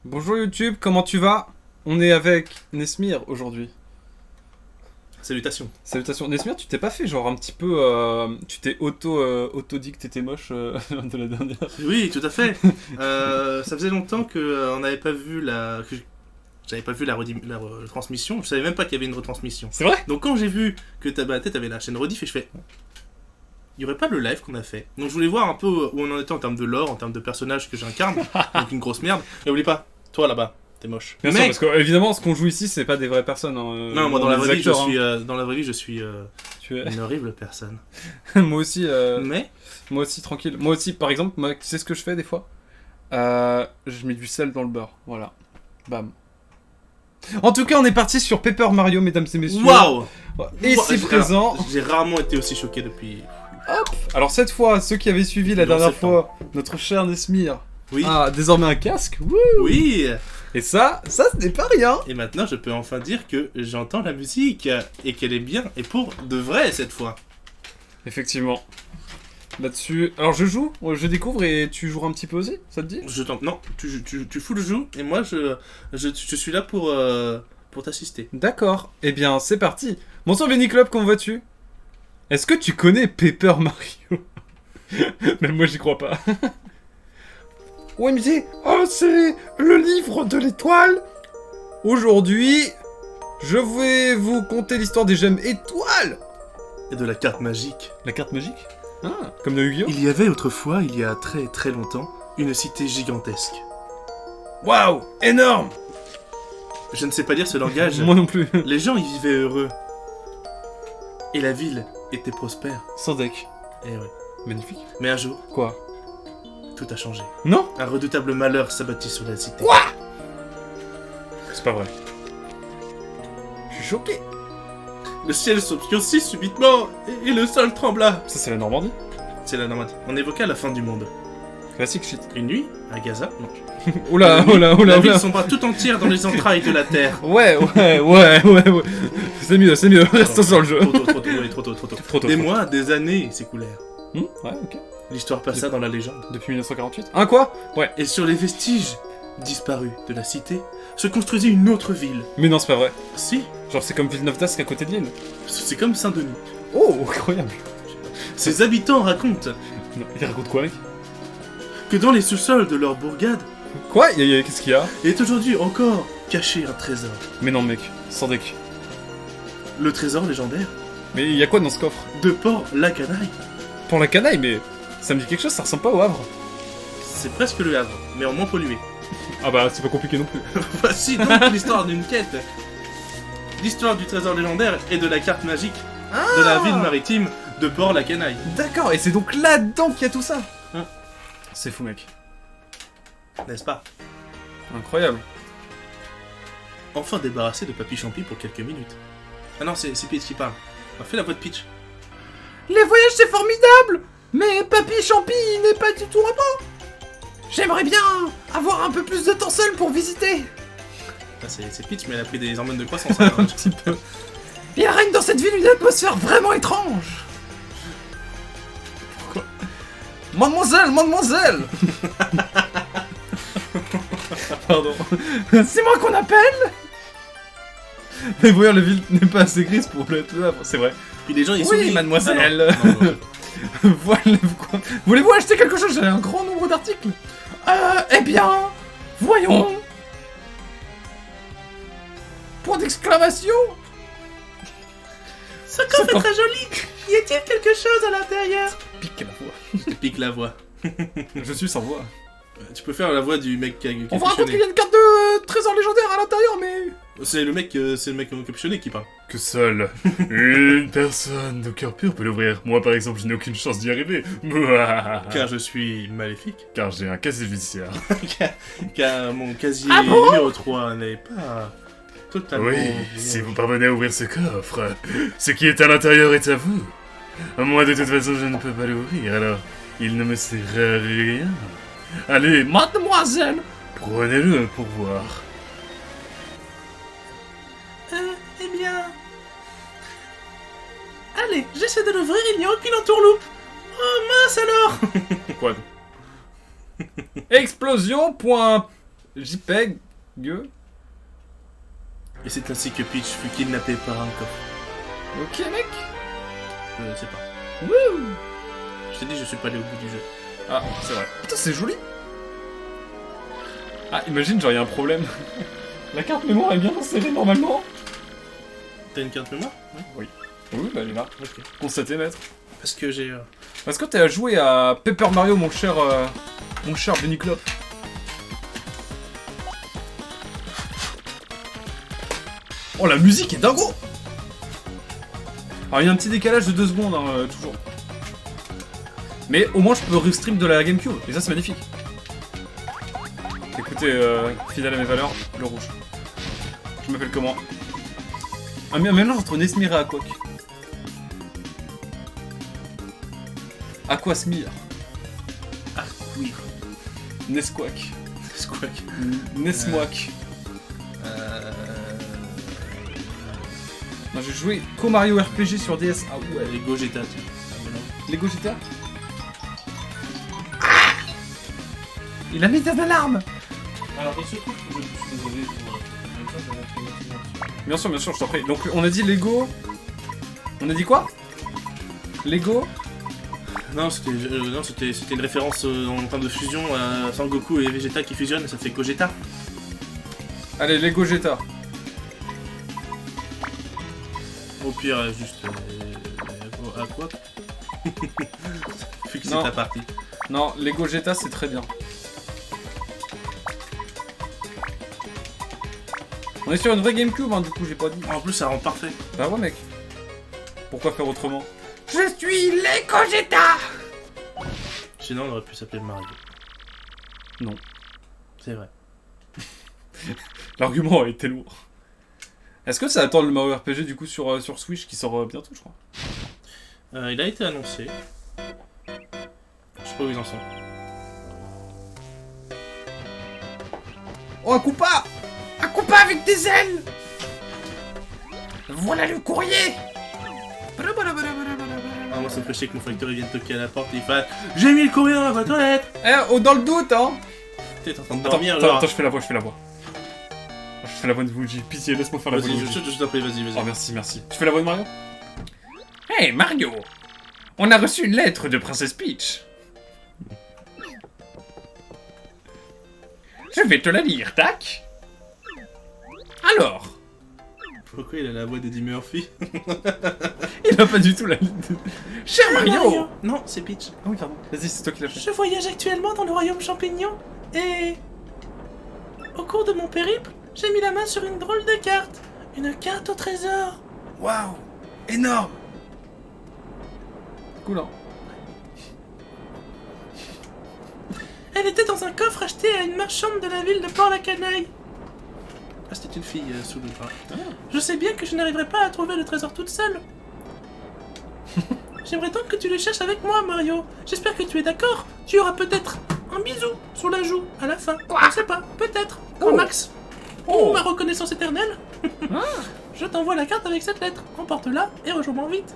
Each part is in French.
Bonjour YouTube, comment tu vas? On est avec Nesmir aujourd'hui. Salutations. Salutations. Nesmir, tu t'es pas fait genre un petit peu... tu t'es auto dit que t'étais moche de la dernière. Oui, tout à fait. Ça faisait longtemps que on n'avait pas vu j'avais pas vu la retransmission. Je savais même pas qu'il y avait une retransmission. C'est vrai? Donc quand j'ai vu que t'avais la chaîne rediff et je fais, il y aurait pas le live qu'on a fait. Donc je voulais voir un peu où on en était en termes de lore, en termes de personnages que j'incarne. Donc une grosse merde. Et oublie pas, toi là-bas, t'es moche. Bien sûr, parce que évidemment, ce qu'on joue ici, c'est pas des vraies personnes. Non, moi dans la vraie vie, acteurs, je suis Tu es... une horrible personne. moi aussi, Mais moi aussi, tranquille. Moi aussi, par exemple, moi, tu sais ce que je fais des fois? Je mets du sel dans le beurre. Voilà. Bam. En tout cas, on est parti sur Paper Mario, mesdames et messieurs. waouh. Et c'est présent. J'ai rarement été aussi choqué depuis. Alors cette fois, ceux qui avaient suivi la Depuis dernière 7 ans. fois, notre cher Nesmir Oui. a désormais un casque. Wouh. Oui. Et ça ce n'est pas rien. Et maintenant, je peux enfin dire que j'entends la musique et qu'elle est bien et pour de vrai cette fois. Effectivement. Là-dessus, alors je joue, je découvre et tu joueras un petit peu aussi, ça te dit? Je tente. Non, tu fous le jeu et moi je suis là pour t'assister. D'accord. Eh bien, c'est parti. Bonsoir Benny Club, comment vas-tu? Est-ce que tu connais Paper Mario? Même moi, j'y crois pas. OMG, oh, c'est le livre de l'étoile. Aujourd'hui, je vais vous conter l'histoire des gemmes étoiles. Et de la carte magique. La carte magique? Ah, comme dans Yu-Gi-Oh! Il y avait autrefois, il y a très très longtemps, une cité gigantesque. Waouh, énorme. Je ne sais pas lire ce langage. Moi non plus. Les gens y vivaient heureux. Et la ville était prospère. Sans deck. Eh ouais. Magnifique. Mais un jour, Quoi? tout a changé. Non? Un redoutable malheur s'abattit sur la cité. C'est pas vrai. Je suis choqué. Le ciel s'obscurcit subitement et le sol trembla. Ça, c'est la Normandie? C'est la Normandie. On évoqua la fin du monde. Classique shit. Une nuit, à Gaza, non. Oula, Une nuit, oula, oula, la ville oula. sombra tout entière dans les entrailles de la terre. Ouais. C'est mieux, restons sur le jeu. Trop tôt. Des mois, des années s'écoulèrent. Ouais, ok. L'histoire passa dans la légende. Depuis 1948. Hein, quoi? Ouais. Et sur les vestiges disparus de la cité, se construisit une autre ville. Mais non, c'est pas vrai. Si, Genre, c'est comme Villeneuve d'Ascq à côté de l'île. c'est comme Saint-Denis. Oh, incroyable. Ses habitants racontent Non, il raconte quoi, mec? que dans les sous-sols de leur bourgade Quoi? Qu'est-ce qu'il y a? est aujourd'hui encore caché un trésor. Mais non, mec, sans deck. Le trésor légendaire Mais il y a quoi dans ce coffre? de Port-la-Canaille. Pour la canaille, mais ça me dit quelque chose, ça ressemble pas au Havre. C'est presque le Havre, mais en moins pollué. Ah bah, c'est pas compliqué non plus. Voici donc l'histoire d'une quête. L'histoire du trésor légendaire et de la carte magique de la ville maritime de Port-la-Canaille. D'accord, et c'est donc là-dedans qu'il y a tout ça. Hein. C'est fou, mec. N'est-ce pas? Incroyable. Enfin débarrassé de Papy Champi pour quelques minutes. Ah non, c'est Peach qui parle. On fait la voix de Peach. Les voyages, c'est formidable. Mais Papy Champi, il n'est pas du tout robot. J'aimerais bien avoir un peu plus de temps seul pour visiter. Ah, c'est Peach, mais elle a pris des hormones de croissance. hein. Un petit peu. Il règne dans cette ville une atmosphère vraiment étrange. Pourquoi? Mademoiselle. Pardon. C'est moi qu'on appelle. Mais voyons, la ville n'est pas assez grise pour le Havre, c'est vrai. Puis les gens ils Oui, sourient. mademoiselle. Ah, non. Voilà, quoi. Voulez-vous acheter quelque chose? J'ai un grand nombre d'articles. Eh bien, voyons. Point d'exclamation. Ce coffre C'est est très joli. Y a-t-il quelque chose à l'intérieur? Pique la voix. Je te pique la voix. Je suis sans voix. Tu peux faire la voix du mec qui a On vous raconte qu'il y a une carte de trésor légendaire à l'intérieur, mais... C'est le mec capuchonné qui parle. Que seule une personne de cœur pur peut l'ouvrir. Moi, par exemple, je n'ai aucune chance d'y arriver. Car je suis maléfique. Car j'ai un casier judiciaire. Car mon casier Ah bon numéro 3 n'est pas totalement... Oui, si vous parvenez à ouvrir ce coffre, ce qui est à l'intérieur est à vous. Moi, de toute façon, je ne peux pas l'ouvrir, alors il ne me sert à rien. Allez, Mademoiselle. prenez-le pour voir. Eh bien... Allez, j'essaie de l'ouvrir, il n'y a aucune entourloupe. Oh mince alors. Quoi? Explosion. Point JPEG. Gueux. Et c'est ainsi que Peach fut kidnappé par un coffre. Ok, mec. Je sais pas. Wouh. Je t'ai dit, je suis pas allé au bout du jeu. Ah, c'est vrai. Putain, c'est joli. Ah, imagine, genre, y a un problème. La carte mémoire est bien insérée normalement. T'as une carte mémoire? Oui, bah elle est là. Ok. Constaté, maître. Parce que j'ai... Est-ce que t'as joué à Paper Mario, mon cher Benny Clop? Oh, la musique est dingo. Alors, il y a un petit décalage de 2 secondes, hein, toujours. Mais au moins, je peux restream de la GameCube, et ça, c'est magnifique. Écoutez, fidèle à mes valeurs, le rouge. Je m'appelle comment? Un mélange entre Nesmir et Aquac. Aquasmir. Ah, oui. Nesquack. Squawk. Nesmoak. Non, j'ai joué qu'au Mario RPG sur DS. Ah ouais. Les Gogeta, tiens. Ah, mais non. Lego GTA. Il a mis des alarmes. Alors, dans ce coup, je suis désolé pour... Bien sûr, je t'en prie. Donc, on a dit Lego. On a dit quoi? Lego. Non, c'était une référence en termes de fusion à Sangoku et Vegeta qui fusionnent, ça fait Gogeta. Allez, Lego GTA. Au pire, juste... à quoi? Vu que c'est Non. ta partie. Non, Lego GTA, c'est très bien. On est sur une vraie GameCube, hein, du coup, j'ai pas dit. En plus, ça rend parfait. Bah ouais, mec. Pourquoi faire autrement? Je suis Lego GTA. Sinon, on aurait pu s'appeler Mario. Non. C'est vrai. L'argument a été lourd. Est-ce que ça attend le Mario RPG du coup sur Switch qui sort bientôt, je crois? Il a été annoncé. Je sais pas où ils en sont. Oh, un Koopa! Un Koopa avec des ailes! Voilà le courrier! Ah, moi, ça me fait chier que mon facteur il vienne toquer à la porte et il fait j'ai mis le courrier dans la boîte aux lettres! Eh, oh, dans le doute, hein! T'es en train de Attends, dormir, attends, genre. attends, je fais la voix. Je fais la voix de Luigi. Pitié, laisse-moi faire la voix de Vas-y, Luigi. je t'en prie, vas-y. Oh, merci. Tu fais la voix de Mario? Hey, Mario! On a reçu une lettre de Princesse Peach. Je vais te la lire, tac. Alors, Pourquoi il a la voix d'Eddie Murphy? il a pas du tout la ligne de... Cher Mario! Non, c'est Peach. Ah oui, pardon. Vas-y, c'est toi qui l'as fait. Je voyage actuellement dans le royaume champignon et... Au cours de mon périple, j'ai mis la main sur une drôle de carte. Une carte au trésor. Waouh! Énorme! Cool, hein? Elle était dans un coffre acheté à une marchande de la ville de Port-la-Canaille. Ah, c'était une fille sous le bras. Je sais bien que je n'arriverai pas à trouver le trésor toute seule. J'aimerais donc que tu le cherches avec moi, Mario. J'espère que tu es d'accord. Tu auras peut-être un bisou sur la joue à la fin. Je ne sais pas, peut-être. Oh. Un max. Oh. Ou ma reconnaissance éternelle. Je t'envoie la carte avec cette lettre. Emporte-la et rejoins-moi vite.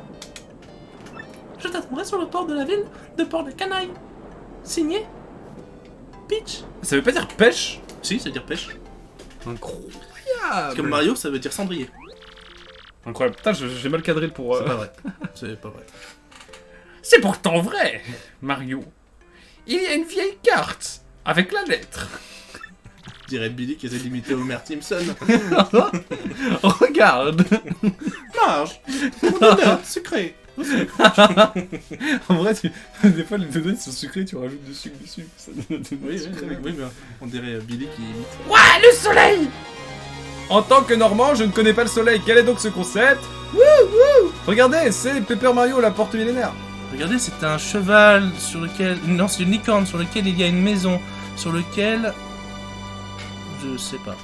Je t'attendrai sur le port de la ville de Port-la-Canaille. Signé Peach. Ça veut pas dire pêche? Si, ça veut dire pêche. Incroyable! Comme Mario, ça veut dire cendrier. Incroyable. Putain, j'ai mal cadré pour... C'est pas vrai. C'est pas vrai. C'est pourtant vrai, Mario. Il y a une vieille carte avec la lettre. Je dirais Billy qui essaie d'imiter Homer Simpson. Regarde. Marge. Donuts sucré. En vrai, des fois, les donuts sont sucrés, tu rajoutes du sucre dessus. Ça donne un donut sucré. Oui, mais on dirait Billy qui imite. Ouah, le soleil! En tant que Normand, je ne connais pas le soleil. Quel est donc ce concept? Wouh! Regardez, c'est Paper Mario, la porte millénaire. Regardez, c'est un cheval sur lequel... Non, c'est une licorne sur lequel il y a une maison. Sur lequel... Je sais pas.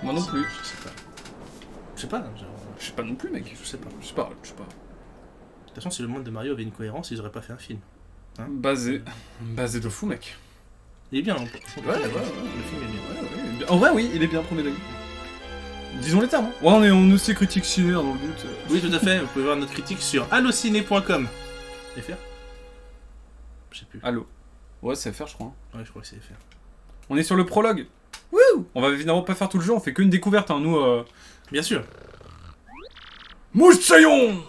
Moi non plus. Je sais pas. Je sais pas, genre... Je sais pas non plus, mec. Je sais pas. Je sais pas. De toute façon, si le monde de Mario avait une cohérence, ils auraient pas fait un film. Hein? Basé de fou, mec. Il est bien, hein. Ouais. Le film est bien. En vrai, oui, il est bien, premier degré. Disons les termes. Hein. Ouais, on est aussi critique ciné, hein, dans le doute. Oui, tout à fait. Vous pouvez voir notre critique sur allociné.com. FR? Je sais plus. Allô. Ouais, c'est FR, je crois. Hein. Ouais, je crois que c'est FR. On est sur le prologue. Wouh! On va évidemment pas faire tout le jeu, on fait qu'une découverte, hein, nous. Bien sûr. Moussaillon!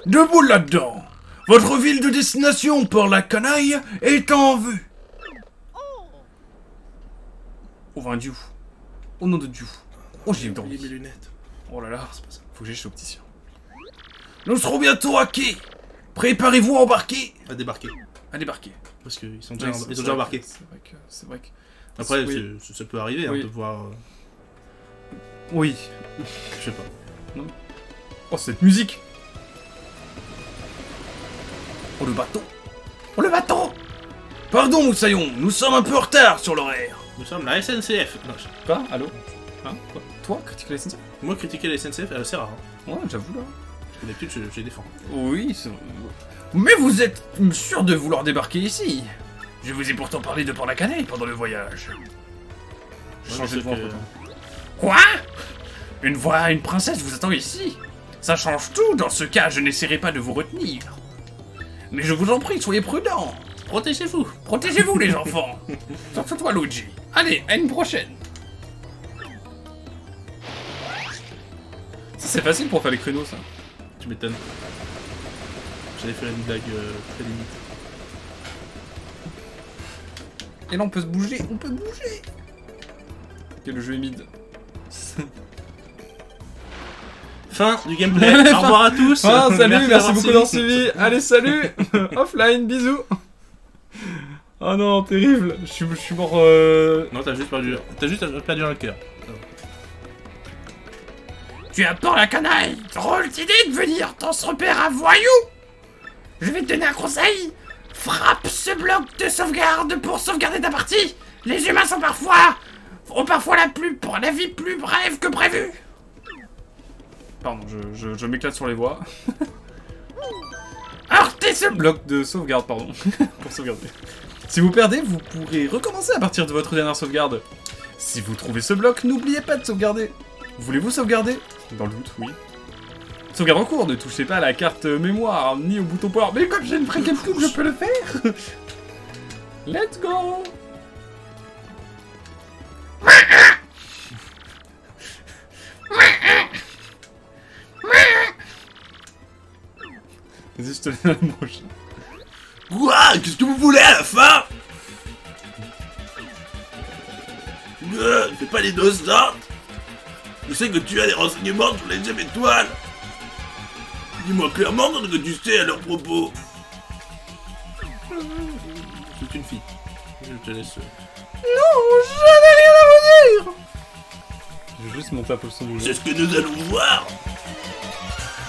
Debout là-dedans! Votre ville de destination, Port-la-Canaille, est en vue! Oh, un Dieu. Au nom de Dieu. Oh, j'ai J'ai oublié dormi. mes lunettes. Oh là là, c'est pas ça. Faut que j'aille chez l'opticien. Nous serons bientôt à quai! Préparez-vous à embarquer! À débarquer. À débarquer. Parce qu'ils sont Ouais, déjà, ils sont déjà embarqués. C'est vrai que... Après, Oui. ça peut arriver Oui. hein, de voir. Oui. Je sais pas. Oh, cette musique. Oh le bateau! Oh le bateau! Pardon, Moussaillon, nous sommes un peu en retard sur l'horaire. Nous sommes la SNCF. Non, Quoi? Allô? Hein? Quoi? Toi, critiquer la SNCF? moi, critiquer la SNCF, c'est rare. Hein. Ouais, j'avoue là. Parce que d'habitude, je les défends. Oui, c'est vrai. Mais vous êtes sûr de vouloir débarquer ici? Je vous ai pourtant parlé de Port-la-Canaille pendant le voyage. Changer de voix entre-temps. Quoi? Une princesse vous attend ici. Ça change tout, dans ce cas, je n'essaierai pas de vous retenir. Mais je vous en prie, soyez prudents. Protégez-vous. Protégez-vous, les enfants. Surtout toi, Luigi. Allez, à une prochaine. Ça, c'est facile pour faire les créneaux, ça. Tu m'étonnes. J'allais faire une blague très limite. Et là, on peut se bouger. On peut bouger. Ok, le jeu est mid. Fin du gameplay. Au revoir à tous. Ah, salut, merci d'avoir beaucoup suivi. d'avoir suivi. Allez, salut. Offline, bisous. Oh non, terrible. Je suis mort. Non, t'as juste perdu un cœur. Tu as Port-la-Canaille. Drôle d'idée de venir dans ce repère à voyous. Je vais te donner un conseil. Frappe ce bloc de sauvegarde pour sauvegarder ta partie. Les humains ont parfois la vie plus brève que prévu. Pardon, je m'éclate sur les voies. Heurtez ce bloc. Bloc de sauvegarde, pardon. Pour sauvegarder. Si vous perdez, vous pourrez recommencer à partir de votre dernière sauvegarde. Si vous trouvez ce bloc, n'oubliez pas de sauvegarder. Voulez-vous sauvegarder? Dans le doute, oui. Sauvegarde en cours, ne touchez pas à la carte mémoire, ni au bouton power. Mais comme j'ai une vraie GameCube, je peux le faire. Let's go. Vas-y, je te donne la prochaine. Quoi? Qu'est-ce que vous voulez à la fin? Fais pas les doses là. Je sais que tu as des renseignements sur les gemmes étoiles. Dis-moi clairement ce que tu sais à leur propos. C'est une fille. Je te laisse. Je vais juste monter un peu le son du jeu. C'est ce que nous allons voir.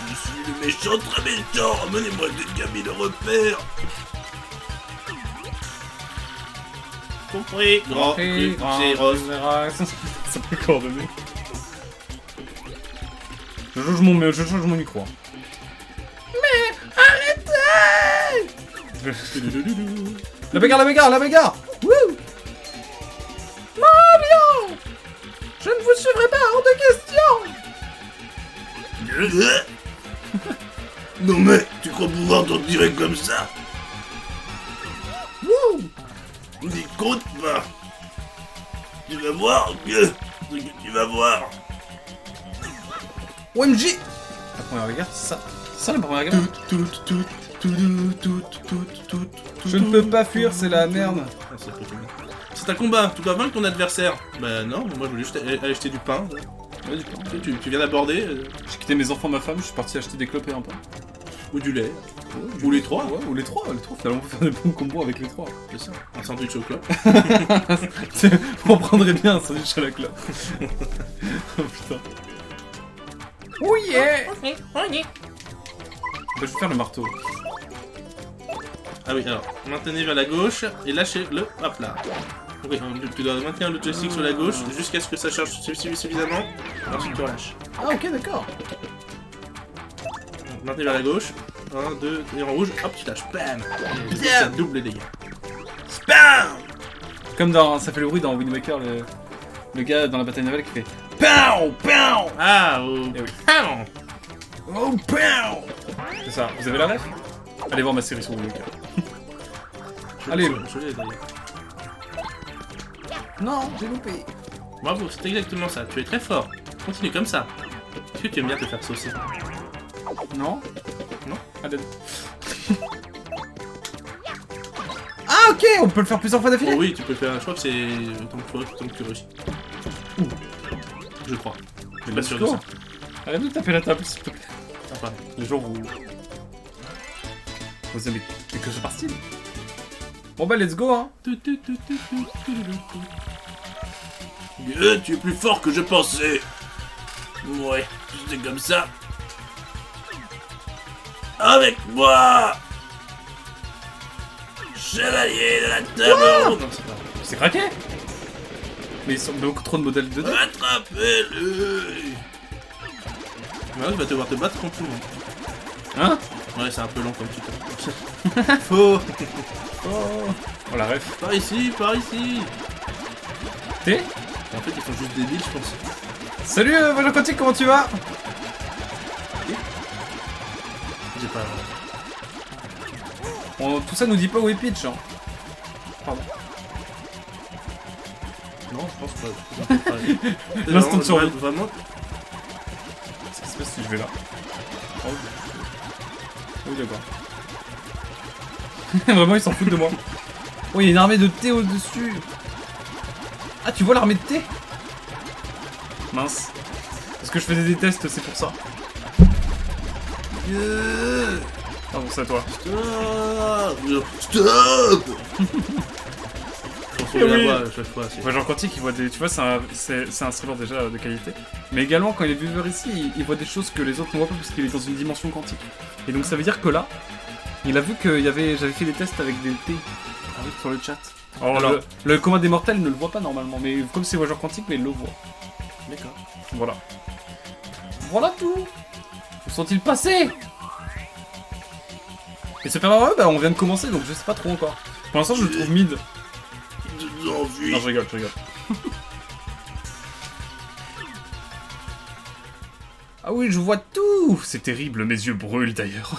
Je suis le méchant, très méchant. Amenez-moi des cabines de repère. Compris. Grand, cru, rose. Ça peut coordonner. Je change mon micro. Hein. La bagarre Wouh. Mario. Je ne vous suivrai pas, hors de question. Non mais, tu crois pouvoir t'en tirer comme ça? Wouh. N'y compte pas. Tu vas voir que... Tu vas voir. OMG. La première bagarre, c'est ça. C'est ça la première bagarre. Je ne peux pas fuir, c'est la merde. Ah, c'est un combat, tu dois vaincre ton adversaire. Bah non, moi je voulais juste aller acheter du pain. Ouais, du coup. Tu viens d'aborder. J'ai quitté mes enfants, ma femme, je suis parti acheter des clopes et un pain. Ou du lait. Ou les trois. Ouais, ou les trois. Finalement, on peut faire des bons combos avec les trois. C'est ça. Un sandwich au clope. On prendrait bien un sandwich à la clope. Oh putain. Oh yeah. Bah, je vais faire le marteau. Ah oui, alors, maintenez vers la gauche et lâchez le. Hop là. Oui, tu dois maintenir le joystick sur la gauche jusqu'à ce que ça charge suffisamment. Ensuite tu relâches. Ah ok, d'accord. Maintenez vers la gauche. 1, 2, et en rouge. Hop, tu lâches. Bam. Et ça double les dégâts. Spam. Comme dans... Ça fait le bruit dans Wind Waker, le gars dans la bataille navale qui fait... Pow. Pow. Ah, oh. Eh oui. Ah. Oh, pow. C'est ça. Vous avez la ref? Allez voir ma série sur Wind Waker. Allez. Je l'ai d'ailleurs. Non, j'ai loupé. Bravo, c'est exactement ça. Tu es très fort. Continue comme ça. Est-ce que tu aimes bien te faire saucer? Non. Non. Ah, dead. Ah, ok, on peut le faire plusieurs fois d'affilée. Oh oui, tu peux le faire. Je crois que c'est tant que tu réussis. Ouh. Je crois. Je suis pas sûr de ça. Arrête de taper la table, s'il te plaît. Ah, pardon. Les gens vous... Vous aimez quelque chose par style. Bon bah, let's go, hein. Tu es plus fort que je pensais. Ouais, c'était comme ça. Avec moi, chevalier de la table. Non, c'est pas. C'est craqué. Mais ils sont beaucoup trop de modèles de 2. Attrapez-le. Ouais, tu vas devoir te battre contre tout le monde. Hein? Ouais, c'est un peu long comme tuto. Faux. Oh la ref. Par ici, par ici. T'es? En fait, ils sont juste débiles, je pense. Salut, Voyage Quantique, comment tu vas? J'ai pas. Tout ça nous dit pas où est Peach, hein. Pardon. Non, je pense pas. L'instant de survie. Vraiment. Qu'est-ce qui se passe si je vais là? Oh, oui, d'accord. Vraiment, ils s'en foutent de moi. Oh, il y a une armée de thé au-dessus. Ah, tu vois l'armée de thé? Mince. Parce que je faisais des tests, c'est pour ça. Ah bon, c'est à toi. Stop. Eh oui. À chaque fois, c'est... Voyage Quantique, il voit des... Tu vois, c'est un streamer déjà de qualité. Mais également, quand il est viewer ici, il voit des choses que les autres ne voient pas parce qu'il est dans une dimension quantique. Et donc ça veut dire que là, il a vu que j'avais fait des tests avec des thés sur le chat. Alors, le commun des mortels ne le voit pas normalement, mais comme c'est Voyage Quantique, mais il le voit. D'accord. Voilà. Voilà tout. Où sont-ils passés? Et Super Mario, bah on vient de commencer, donc je sais pas trop encore. Pour l'instant, je le trouve mid. Non, je rigole, je rigole. Ah oui, je vois tout. C'est terrible, mes yeux brûlent d'ailleurs.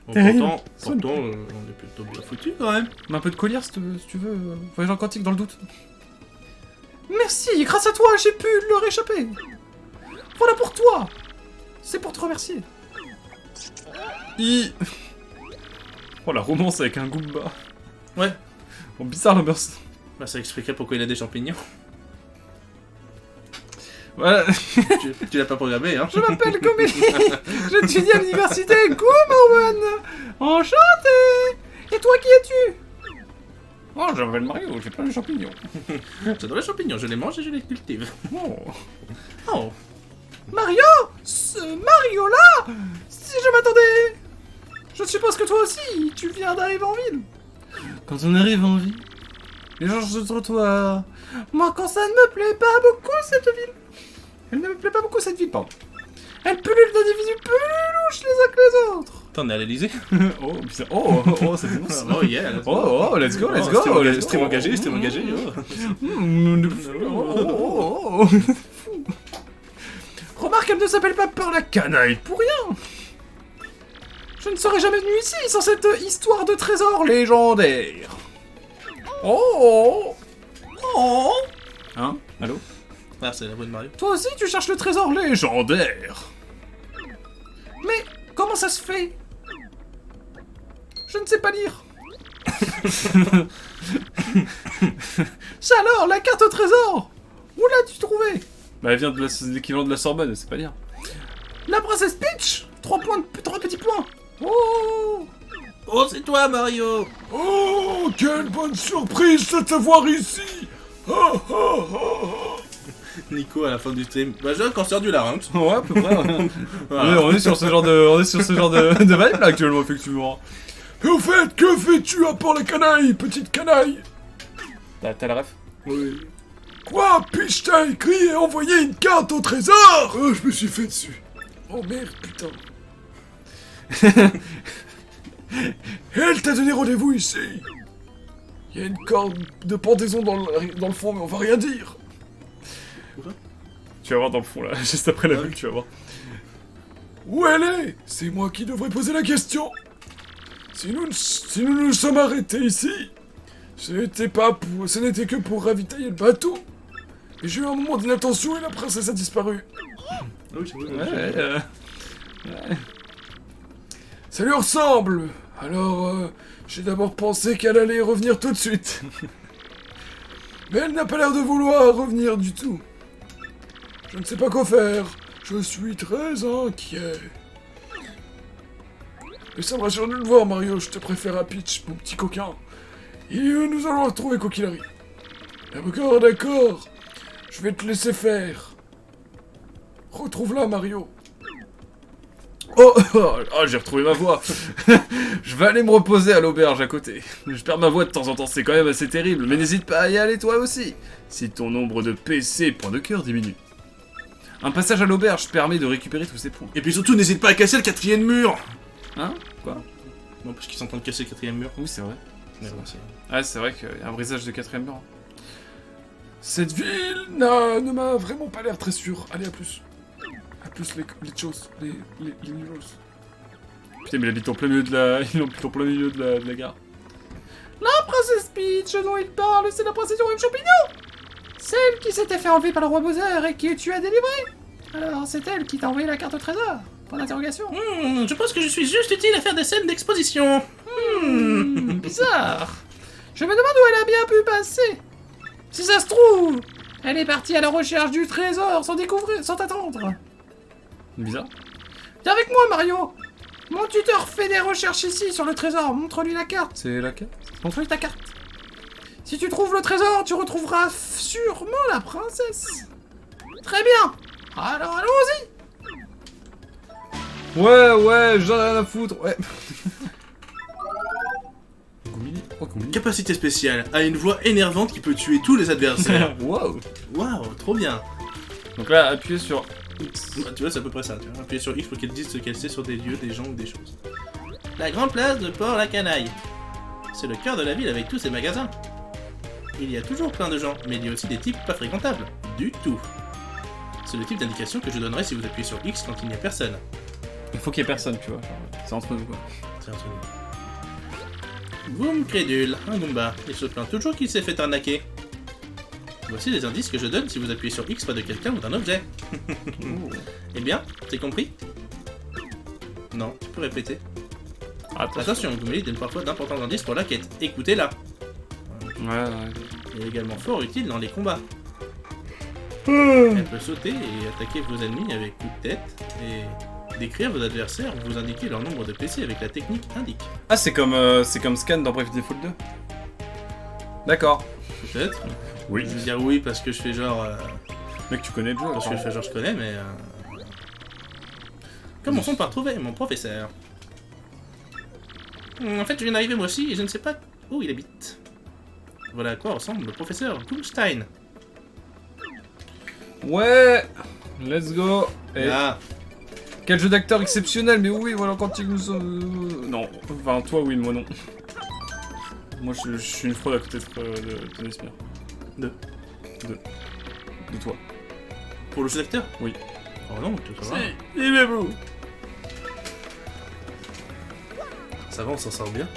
Bon, pourtant, on est plutôt bien foutu quand même. Mais un peu de collier si tu veux. Voyage Quantique dans le doute. Merci, grâce à toi, j'ai pu leur échapper. Voilà pour toi. C'est pour te remercier. Oh, la romance avec un Goomba. Ouais. Bon, bizarre l'ambiance. Bah, ça expliquerait pourquoi il a des champignons. Voilà. tu l'as pas programmé, hein. Je m'appelle Comélie. J'étudie à l'université Goomorman. Enchanté. Et toi, qui es-tu? Oh, je m'appelle Mario, j'ai plein de champignons. J'adore les champignons, je les mange et je les cultive. Oh. Oh. Mario? Ce Mario-là? Si je m'attendais. Je suppose que toi aussi, tu viens d'arriver en ville. Quand on arrive en ville, les gens se trottoir. Moi, quand ça ne me plaît pas beaucoup, cette ville. Elle ne me plaît pas beaucoup, cette ville, pardon. Elle pullule d'individus plus louches les uns que les autres. T'en es à l'Elysée? Oh, bizarre. Oh, c'est bon ça. Oh yeah. Oh, let's go. Stream engagé, stream engagé. Oh. Remarque, elle ne s'appelle pas Peur la canaille pour rien. Je ne serais jamais venu ici sans cette histoire de trésor légendaire. Oh. Hein? Allô? Ah, c'est la voix de Mario. Toi aussi, tu cherches le trésor légendaire. Mais comment ça se fait? Je ne sais pas lire. Alors, la carte au trésor. Où l'as-tu trouvée? Bah, elle vient de l'équivalent de la Sorbonne, c'est pas lire. La princesse Peach. 3 petits points. Oh. Oh, c'est toi, Mario. Oh, quelle bonne surprise de te voir ici. Nico à la fin du stream. Bah, j'ai un cancer du larynx. Ouais, à peu près. Ouais. Voilà. On est sur ce genre de vibe là actuellement, effectivement. Et au fait, que fais-tu à Port la canaille, petite canaille? T'as la ref? Oui. Quoi? Puis-je t'ai écrit et envoyé une carte au trésor? Oh, je me suis fait dessus. Oh merde, putain. Elle t'a donné rendez-vous ici. Il y a une corde de pendaison dans le fond, mais on va rien dire. Tu vas voir dans le fond là, juste après la bulle, tu vas voir. Où elle est? C'est moi qui devrais poser la question. Si nous nous sommes arrêtés ici, ce n'était que pour ravitailler le bateau. Et j'ai eu un moment d'inattention et la princesse a disparu. Ah oui, c'est vrai. Ouais. Ça lui ressemble. Alors, j'ai d'abord pensé qu'elle allait revenir tout de suite. Mais elle n'a pas l'air de vouloir revenir du tout. Je ne sais pas quoi faire. Je suis très inquiet. Mais ça me rassure de le voir, Mario. Je te préfère à Peach, mon petit coquin. Et nous allons retrouver quoi qu'il arrive. D'accord, d'accord. Je vais te laisser faire. Retrouve-la, Mario. Oh, j'ai retrouvé ma voix. Je vais aller me reposer à l'auberge à côté. Je perds ma voix de temps en temps, c'est quand même assez terrible. Mais n'hésite pas à y aller toi aussi. Si ton nombre de PC, points de cœur, diminue. Un passage à l'auberge permet de récupérer tous ces points. Et puis surtout, n'hésite pas à casser le 4e mur. Hein? Quoi? Non, parce qu'ils sont en train de casser le 4e mur. Oui, c'est vrai. Mais bon, c'est... Ah, c'est vrai qu'il y a un brisage de 4ème mur. Cette ville ne m'a vraiment pas l'air très sûre. Allez, à plus. À plus les choses, les news. Putain, mais il habite en plein milieu de la gare. La princesse Peach dont il parle, c'est la princesse du royaume champignon. Celle qui s'était fait enlever par le roi Bowser et que tu as délivrée. Alors, c'est elle qui t'a envoyé la carte au trésor. Point d'interrogation. je pense que je suis juste utile à faire des scènes d'exposition. Bizarre. Je me demande où elle a bien pu passer. Si ça se trouve, elle est partie à la recherche du trésor sans t'attendre. Bizarre. Viens avec moi, Mario. Mon tuteur fait des recherches ici sur le trésor. Montre-lui la carte. C'est la carte? Montre-lui ta carte. Si tu trouves le trésor, tu retrouveras sûrement la princesse. Très bien. Alors allons-y. Ouais, j'en ai rien à foutre. Ouais. Oh, Capacité spéciale, a une voix énervante qui peut tuer tous les adversaires. Wow. Waouh, trop bien. Donc là, appuyez sur X. Bah, tu vois, c'est à peu près ça. Tu vois. Appuyer sur X pour qu'elle dise ce qu'elle sait sur des lieux, des gens ou des choses. La grande place de Port-la-Canaille. C'est le cœur de la ville avec tous ses magasins. Il y a toujours plein de gens, mais il y a aussi des types pas fréquentables. Du tout. C'est le type d'indication que je donnerai si vous appuyez sur X quand il n'y a personne. Il faut qu'il y ait personne, tu vois. C'est entre nous, quoi. C'est entre nous. Boum, crédule, un Goomba. Il se plaint toujours qu'il s'est fait arnaquer. Voici les indices que je donne si vous appuyez sur X près de quelqu'un ou d'un objet. Eh bien, c'est compris? Non, tu peux répéter. Attention, Goombelly donne parfois d'importants indices pour la quête. Écoutez-la. Ouais. Il est également fort utile dans les combats. Elle peut sauter et attaquer vos ennemis avec coup de tête et décrire vos adversaires ou vous indiquer leur nombre de PC avec la technique indique. Ah, c'est comme Scan dans Bravely Default 2. D'accord. Peut-être. Oui. Je vais dire oui parce que je fais genre... Mec, tu connais le jeu. parce que je fais genre je connais, mais... Commençons par trouver mon professeur. En fait, je viens d'arriver moi aussi et je ne sais pas où il habite. Voilà à quoi ressemble le professeur Goomstein. Ouais. Let's go. Et Ah, quel jeu d'acteur exceptionnel, mais oui, voilà, quand il nous... Non, enfin, toi, oui, moi, non. Moi, je suis une fraude à côté de Tony Spear. De toi. pour le jeu d'acteur? Oui. Oh non, ça va. Il est beau. Ça va, on s'en sort bien.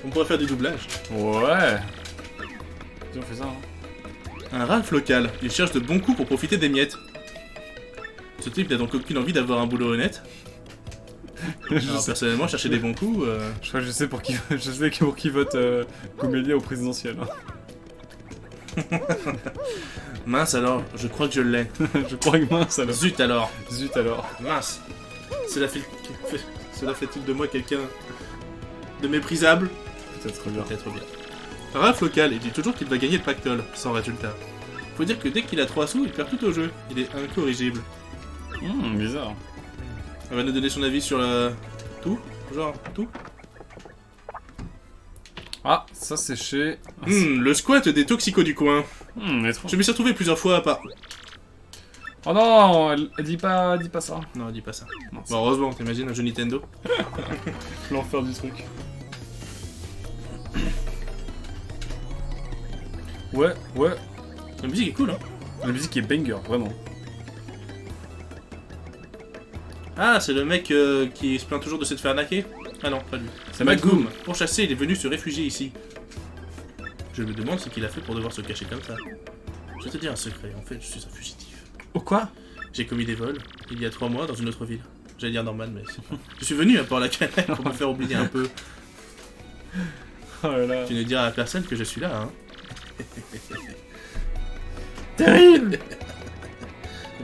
On pourrait faire du doublage. Ouais. Si on fait ça, hein. Un Ralph local. Il cherche de bons coups pour profiter des miettes. Ce type n'a donc aucune envie d'avoir un boulot honnête. Alors personnellement, chercher des bons coups... Je crois que je sais pour qui vote Comélia au présidentiel. Mince alors, je crois que je l'ai. Je crois que mince alors. Zut alors. Zut alors. Mince. Cela fait-il de moi quelqu'un de méprisable? Peut-être bien. Peut-être bien. Ralph local, il dit toujours qu'il va gagner le pactole, sans résultat. Faut dire que dès qu'il a 3 sous, il perd tout au jeu. Il est incorrigible. Bizarre. On va nous donner son avis sur tout? Genre, tout? Ah, ça c'est chez... Le squat des toxicos du coin. Étrange. Je me suis retrouvé plusieurs fois à part... Oh non, elle dit pas ça. Non, dis pas ça. Non, Bon, heureusement, t'imagines un jeu Nintendo? l'enfer du truc. Ouais. La musique est cool, hein? La musique est banger, vraiment. Ah, c'est le mec qui se plaint toujours de se faire arnaquer? Ah non, pas lui. C'est Magoum. Pour chasser, il est venu se réfugier ici. Je me demande ce qu'il a fait pour devoir se cacher comme ça. Je vais te dire un secret, en fait, je suis un fugitif. Oh quoi? J'ai commis des vols, il y a 3 mois, dans une autre ville. J'allais dire normal, mais c'est pas... Je suis venu à Port-la-Canaille pour me faire oublier un peu. Oh là là. Tu ne diras à personne que je suis là, hein. Terrible.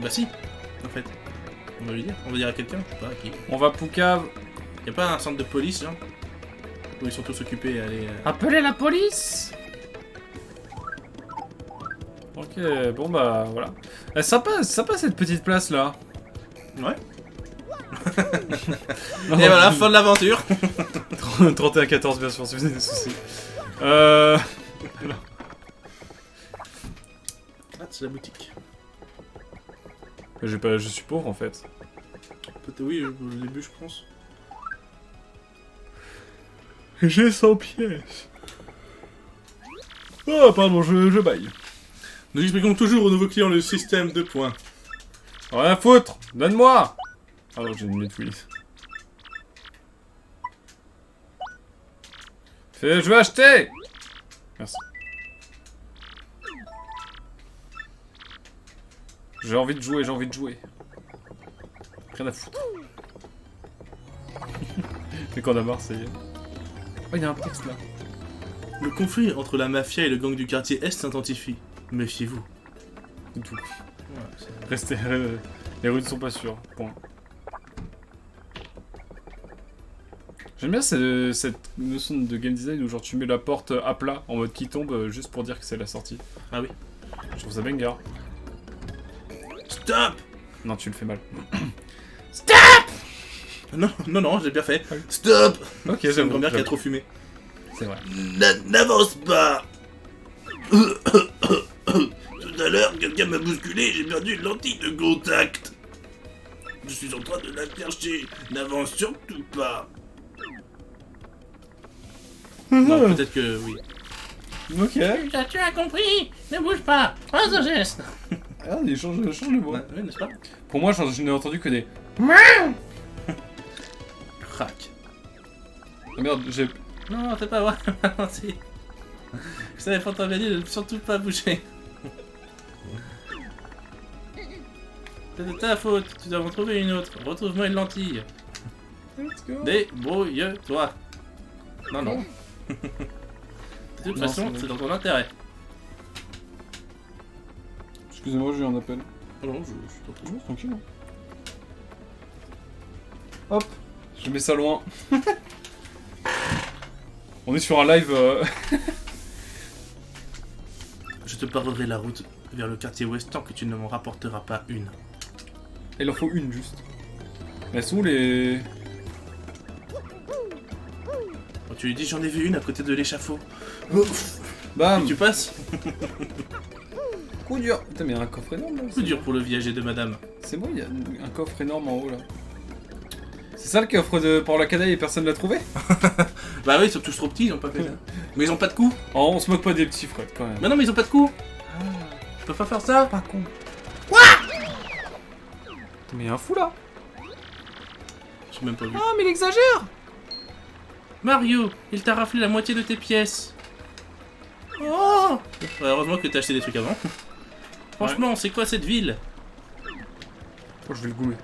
Bah si, en fait. On va lui dire, on va dire à quelqu'un, je sais pas à qui. On va Poucave. Y'a pas un centre de police, genre où ils sont tous occupés à aller... Appelez la police. Ok, bon bah voilà. Sympa cette petite place là. Ouais. Non, Et voilà, fin de l'aventure. 31-14 bien sûr, si vous avez des soucis. Ah, c'est la boutique. Je suis pauvre en fait. Peut-être oui, au début, je pense. J'ai 100 pièces. Oh pardon, je baille. Nous expliquons toujours aux nouveaux clients le système de points. Rien à foutre. Donne-moi. Ah non, j'ai une Netflix. Je veux acheter. Merci. J'ai envie de jouer. Rien à foutre. Mais qu'on a marre, c'est... Oh, il y a un texte là. Le conflit entre la mafia et le gang du quartier Est s'intensifie. Méfiez-vous. C'est tout. Ouais, c'est- Restez... les rues ne sont pas sûres. Point. J'aime bien cette notion de game design où genre tu mets la porte à plat en mode qui tombe juste pour dire que c'est la sortie. Ah oui. Je trouve ça banger. Stop. Non, tu le fais mal. Non, non, non, j'ai bien fait. Ah oui. Stop. Ok, C'est une j'aime grand-mère qui a bien. trop fumé. C'est vrai. N'avance pas. Tout à l'heure, quelqu'un m'a bousculé et j'ai perdu une lentille de contact. Je suis en train de la chercher. N'avance surtout pas. Non, peut-être que oui. Ok. Tu as compris. Ne bouge pas. Pas de geste. Ah, il change de voix. Ouais, n'est-ce pas? Pour moi, je n'ai entendu que des... Crac. Ah merde, j'ai... Non, t'es pas vrai. Si. Je savais pas t'en de surtout pas bouger. C'est de ta faute. Tu dois en trouver une autre. Retrouve-moi une lentille. Let's go. Débrouille-toi. Non, non. De toute Non, façon, c'est c'est dans ton intérêt. Excusez-moi, j'ai eu un appel. Oh non, je suis trop Tranquille. Hop, je mets ça loin. On est sur un live... Je te parlerai la route vers le quartier ouest tant que tu ne m'en rapporteras pas une. Il en faut une, juste. Elles sont où les... Quand tu lui dis j'en ai vu une à côté de l'échafaud. Bam. Tu passes. Coup dur. Putain, mais il y a un coffre énorme, là. Plus dur pour le viager de madame. C'est moi, il y a un coffre énorme en haut, là. C'est ça le coffre de Port-la-Canaille et personne l'a trouvé? Bah oui, ils sont tous trop petits, ils ont pas fait ça. Mais ils ont pas de cou. Oh, on se moque pas des petits frères, quand même. Mais non, mais ils ont pas de cou. Je peux pas faire ça. Pas con. Mais il y a un fou, là. J'ai même pas vu. Ah, mais il exagère. Mario, il t'a raflé la moitié de tes pièces. Oh ouais, heureusement que t'as acheté des trucs avant. Franchement, c'est quoi cette ville? Oh, je vais le goumer.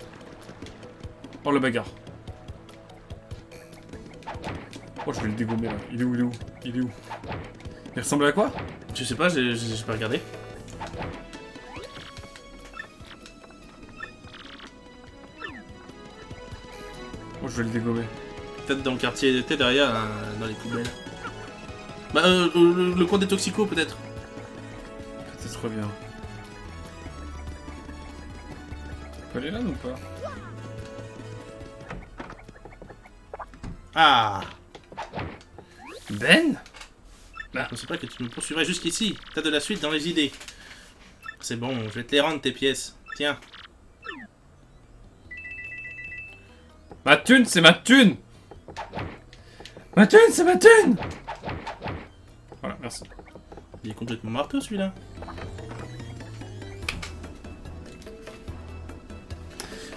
Oh, la bagarre. Oh, je vais le dégommer, là. Il est où? Il ressemble à quoi? Je sais pas, j'ai pas regardé. Oh, je vais le dégommer. Peut-être dans le quartier, peut-être derrière, dans les poubelles. Bah, le coin des toxicos, peut-être. Peut-être bien. On peut aller là ou pas? Ah. Ben? Je ne sais pas que tu me poursuivrais jusqu'ici. T'as de la suite dans les idées. C'est bon, je vais te les rendre tes pièces. Tiens. Ma thune, c'est ma thune! Ma thune, c'est ma thune! Voilà, merci. Il est complètement marteau celui-là.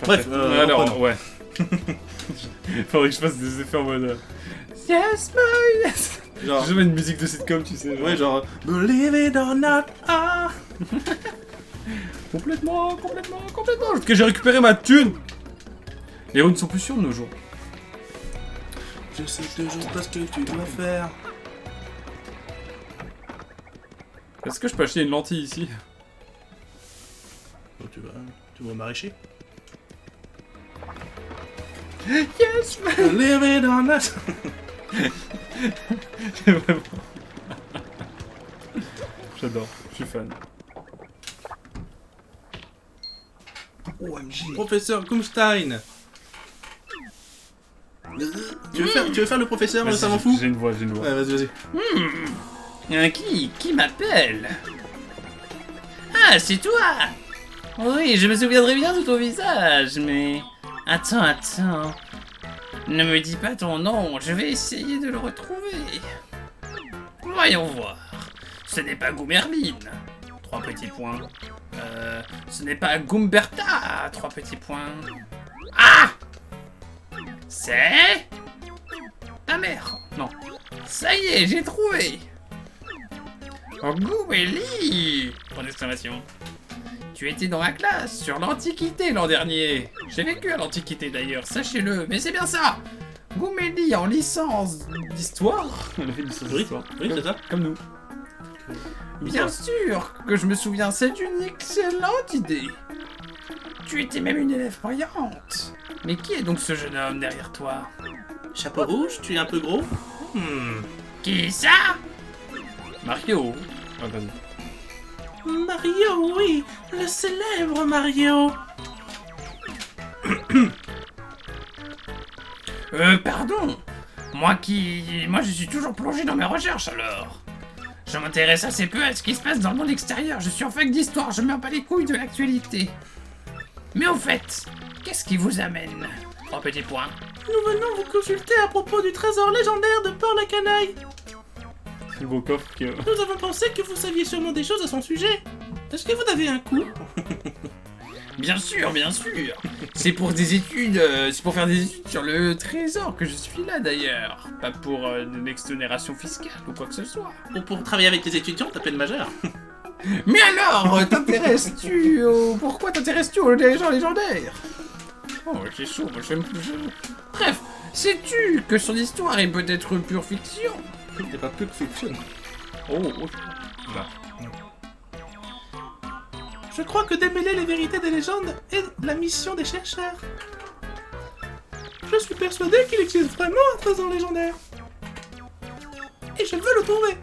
Bref, Alors, reprenons. ouais. Faudrait que je fasse des effets en mode... Yes, my yes. Genre, J'ai jamais une musique de sitcom, tu sais. ouais, genre, believe it or not, ah. Complètement. Parce que j'ai récupéré ma thune. Les héros ne sont plus sûrs de nos jours. Je sais toujours pas ce que tu dois faire. Est-ce que je peux acheter une lentille ici? Donc tu vas maraîcher. Yes, man. Believe it or not. Vraiment. J'adore, je suis fan. OMG. Professeur Kumstein. Tu veux faire le professeur, le savant fou? J'ai une voix. Ouais, vas-y. Qui m'appelle? Ah, c'est toi! Oui, je me souviendrai bien de ton visage, mais... Attends. Ne me dis pas ton nom, je vais essayer de le retrouver. Voyons voir. Ce n'est pas Goumerline. 3 petits points. Ce n'est pas Goumberta. 3 petits points. Ah! C'est... Ta mère. Non. Ça y est, j'ai trouvé. Goumélie! Point d'exclamation. Tu étais dans ma classe sur l'Antiquité l'an dernier. J'ai vécu à l'Antiquité d'ailleurs, sachez-le, mais c'est bien ça. Goumélie en licence d'histoire. Elle a fait du sens Oui, d'histoire. oui, c'est ça. Comme nous. Bien sûr que je me souviens, c'est une excellente idée. Tu étais même une élève brillante. Mais qui est donc ce jeune homme derrière toi? Chapeau rouge, tu es un peu gros. Qui ça? Mario. Ah, vas-y. Mario, oui, le célèbre Mario. Pardon. Moi je suis toujours plongé dans mes recherches alors. Je m'intéresse assez peu à ce qui se passe dans le monde extérieur. Je suis en fac d'histoire, je me mets pas les couilles de l'actualité. Mais au fait, qu'est-ce qui vous amène? 3 petits points. Nous venons vous consulter à propos du trésor légendaire de Port-la-Canaille. C'est le beau coffre que... Nous avons pensé que vous saviez sûrement des choses à son sujet. Est-ce que vous avez un coup? Bien sûr. C'est pour des études, c'est pour faire des études sur le trésor que je suis là d'ailleurs. Pas pour une exonération fiscale ou quoi que ce soit. Ou pour travailler avec les étudiants, t'appelles majeur. Mais alors, pourquoi t'intéresses-tu aux gens légendaires? Oh, c'est chaud, moi j'aime plus. Bref, sais-tu que son histoire est peut-être pure fiction? C'est pas plus que fiction. Oh. Là. Je crois que démêler les vérités des légendes est la mission des chercheurs. Je suis persuadé qu'il existe vraiment un trésor légendaire. Et je veux le trouver.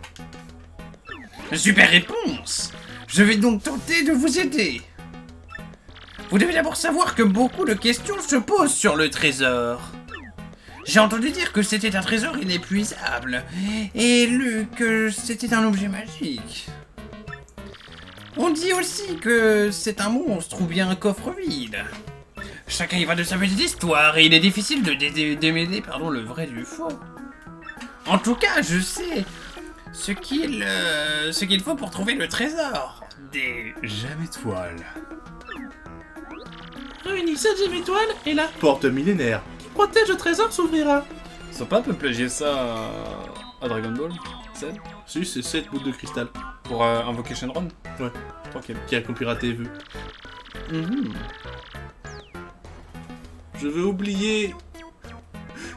Super réponse! Je vais donc tenter de vous aider. Vous devez d'abord savoir que beaucoup de questions se posent sur le trésor. J'ai entendu dire que c'était un trésor inépuisable, et lu que c'était un objet magique. On dit aussi que c'est un monstre ou bien un coffre vide. Chacun y va de sa petite histoire, et il est difficile de démêler le vrai du faux. En tout cas, je sais ce qu'il faut pour trouver le trésor. Des Jamais toile. Réunis 7 gemmes étoiles et la porte millénaire qui protège le trésor s'ouvrira. Ils ont pas un peu plagié ça à Dragon Ball? C'est Si, c'est 7 boules de cristal. pour Invocation Run? Ouais. Tranquille. Qui a copyrighté vu. Je veux oublier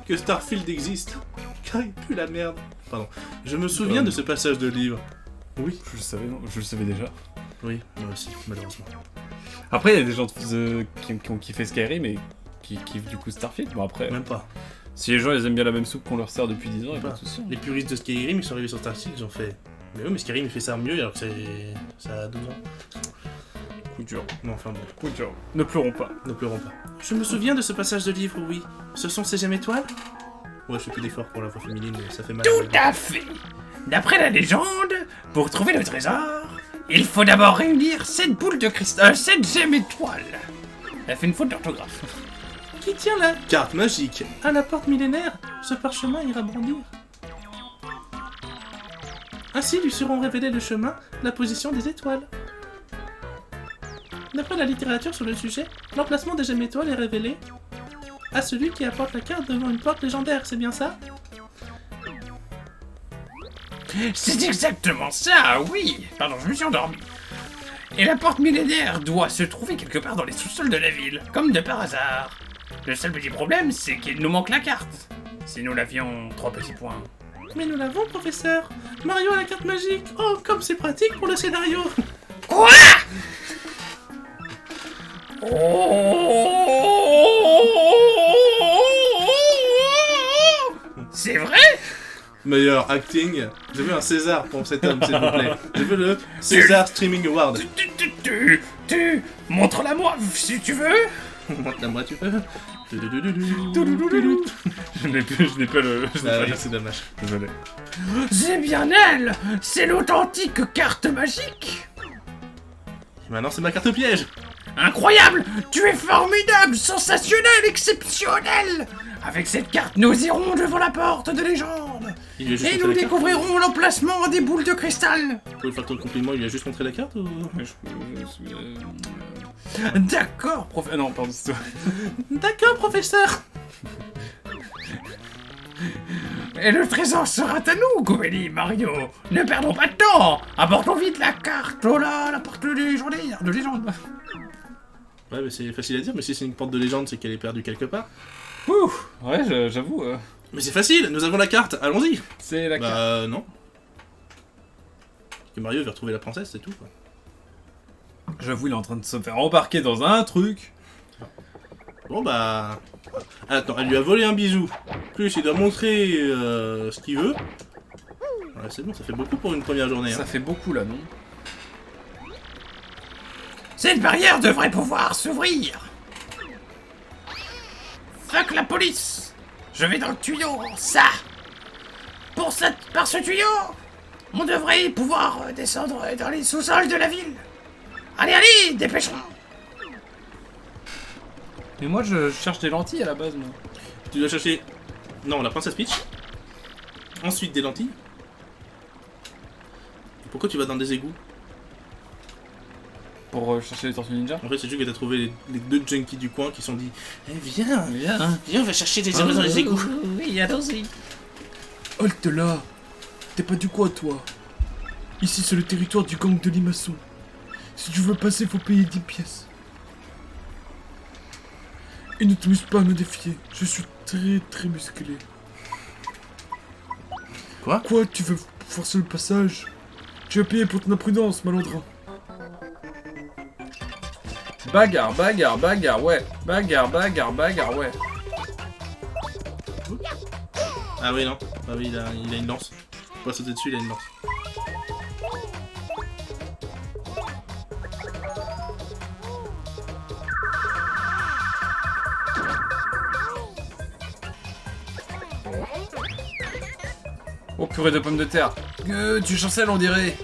que Starfield existe. Car il pue la merde. Pardon. Je me souviens de ce passage de livre. Oui. Je le savais, non? Je le savais déjà. Oui, moi aussi, malheureusement. Après, il y a des gens qui ont kiffé Skyrim et qui kiffent du coup Starfield. Bon, après, Même pas. si les gens ils aiment bien la même soupe qu'on leur sert depuis 10 ans, y'a pas de soucis. Les puristes de Skyrim, ils sont arrivés sur Starfield, ils ont fait. Mais oui, mais Skyrim il fait ça mieux alors que ça a 12 ans. Coup dur. Non, enfin bon. Coup dur. Ne pleurons pas. Ne pleurons pas. Je me souviens de ce passage de livre, oui. Ce sont ces gemmes étoiles? Ouais, je fais plus d'efforts pour la voix féminine, mais ça fait mal. Tout à fait. D'après la légende, pour trouver le trésor, il faut d'abord réunir 7 boules de cristal, 7 gemmes étoiles. Elle fait une faute d'orthographe. Qui tient la carte magique à la porte millénaire? Ce parchemin ira brandir. Ainsi lui seront révélés le chemin, la position des étoiles. D'après la littérature sur le sujet, l'emplacement des gemmes étoiles est révélé à celui qui apporte la carte devant une porte légendaire, c'est bien ça? C'est exactement ça, oui. Pardon, je me suis endormi. Et la porte millénaire doit se trouver quelque part dans les sous-sols de la ville, comme de par hasard. Le seul petit problème, c'est qu'il nous manque la carte. Si nous l'avions, 3 petits points. Mais nous l'avons, professeur. Mario a la carte magique. Oh, comme c'est pratique pour le scénario. Quoi? C'est vrai? Meilleur acting. Je veux un César pour cet homme, s'il vous plaît. Je veux le César Streaming Award. Tu montre-la moi si tu veux. Montre-la-moi, tu peux. Je n'ai pas le... C'est dommage. Désolé. C'est bien elle. C'est l'authentique carte magique. Et maintenant, c'est ma carte piège. Incroyable. Tu es formidable, sensationnel, exceptionnel. Avec cette carte, nous irons devant la porte de légende. Il lui a juste Et montré nous la carte. découvrirons l'emplacement des boules de cristal. Vous pouvez faire ton compliment, il lui a juste montré la carte ou... D'accord, prof... Ah non, pardon, c'est toi. D'accord, professeur. Et le trésor sera à nous, Gomélie, Mario. Ne perdons pas de temps. Apportons vite la carte. Oh là, la porte légendaire, de légende. Ouais, mais c'est facile à dire, mais si c'est une porte de légende, c'est qu'elle est perdue quelque part. Ouh, ouais, j'avoue, Mais c'est facile, nous avons la carte, allons-y. c'est la carte. Bah non. Que Mario veut retrouver la princesse, c'est tout quoi. J'avoue, il est en train de se faire embarquer dans un truc. Bon bah... Attends, elle lui a volé un bisou. Plus il doit montrer ce qu'il veut. Ouais, c'est bon, ça fait beaucoup pour une première journée. Hein. Ça fait beaucoup, là, non? Cette barrière devrait pouvoir s'ouvrir. Fuck la police. Je vais dans le tuyau, ça. Par ce tuyau, on devrait pouvoir descendre dans les sous-sols de la ville. Allez, allez, dépêchons. Mais moi, je cherche des lentilles à la base, moi. Tu dois chercher... Non, la princesse Peach. Ensuite des lentilles. Pourquoi tu vas dans des égouts? Pour chercher les tortues ninja. En fait, c'est juste que t'as trouvé les deux junkies du coin qui se sont dit eh, viens, Viens. viens, on va chercher des heureux dans les égouts. Oui, allons-y. Halte là. T'es pas du coin, toi. Ici, c'est le territoire du gang de Limaçon. Si tu veux passer, faut payer 10 pièces. Et ne t'amuse pas à me défier. Je suis très musclé. Quoi? Quoi, tu veux forcer le passage? Tu vas payer pour ton imprudence, malandrin. Bagarre, bagarre, bagarre, ouais. Bagarre, bagarre, bagarre, ouais. Ah oui, non. Ah oui, il a une lance. Faut pas sauter dessus, il a une lance. Oh, purée de pommes de terre. Tu chancelles, on dirait.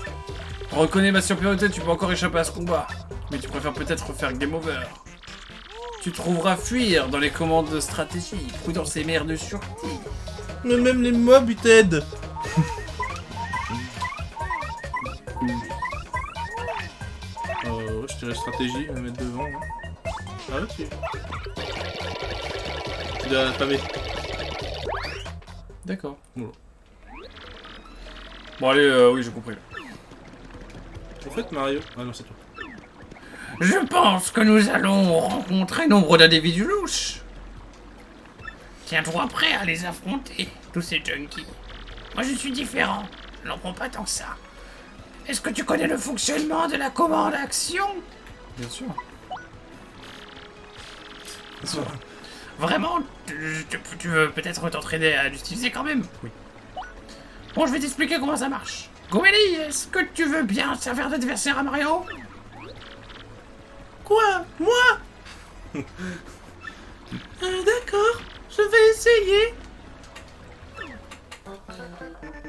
Reconnais ma supériorité, tu peux encore échapper à ce combat. Mais tu préfères peut-être faire game over. Tu trouveras fuir dans les commandes de stratégie. Prudence et mère de sûreté. Mais même les mobs, ils t'aident. Ouais, je dirais stratégie, on va mettre devant. Hein. Ah ouais, tu dois paver. D'accord. Voilà. Bon, allez, oui, j'ai compris. En fait, Mario... Ah non, c'est toi. Je pense que nous allons rencontrer nombre d'individus louches. Tiens-toi prêt à les affronter, tous ces junkies. Moi, je suis différent. Je n'en prends pas tant que ça. Est-ce que tu connais le fonctionnement de la commande action? Bien sûr. Vraiment, tu veux peut-être t'entraîner à l'utiliser quand même? Oui. Bon, je vais t'expliquer comment ça marche. Gomélie, est-ce que tu veux bien servir d'adversaire à Mario? Quoi? Moi? D'accord, je vais essayer.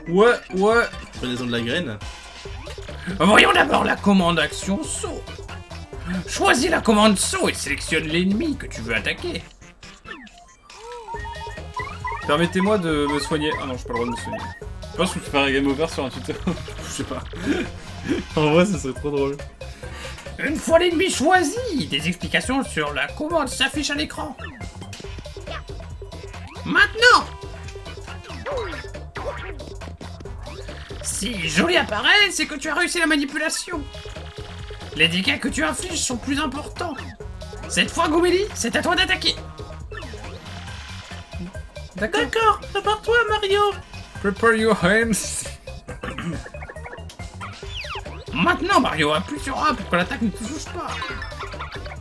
Ouais. Prenez-en de la graine. Voyons d'abord la commande action saut. Choisis la commande saut et sélectionne l'ennemi que tu veux attaquer. Permettez-moi de me soigner. Ah non, j'ai pas le droit de me soigner. Je pense que je peux faire un game over sur un tuteur. Je sais pas. En vrai, ça serait trop drôle. Une fois l'ennemi choisi, des explications sur la commande s'affichent à l'écran. Si joli apparaît, c'est que tu as réussi la manipulation. Les dégâts que tu infliges sont plus importants. Cette fois, Gomeli, c'est à toi d'attaquer. D'accord, prépare-toi, Mario. Prepare your hands. Maintenant, Mario, appuie sur A pour que l'attaque ne te touche pas.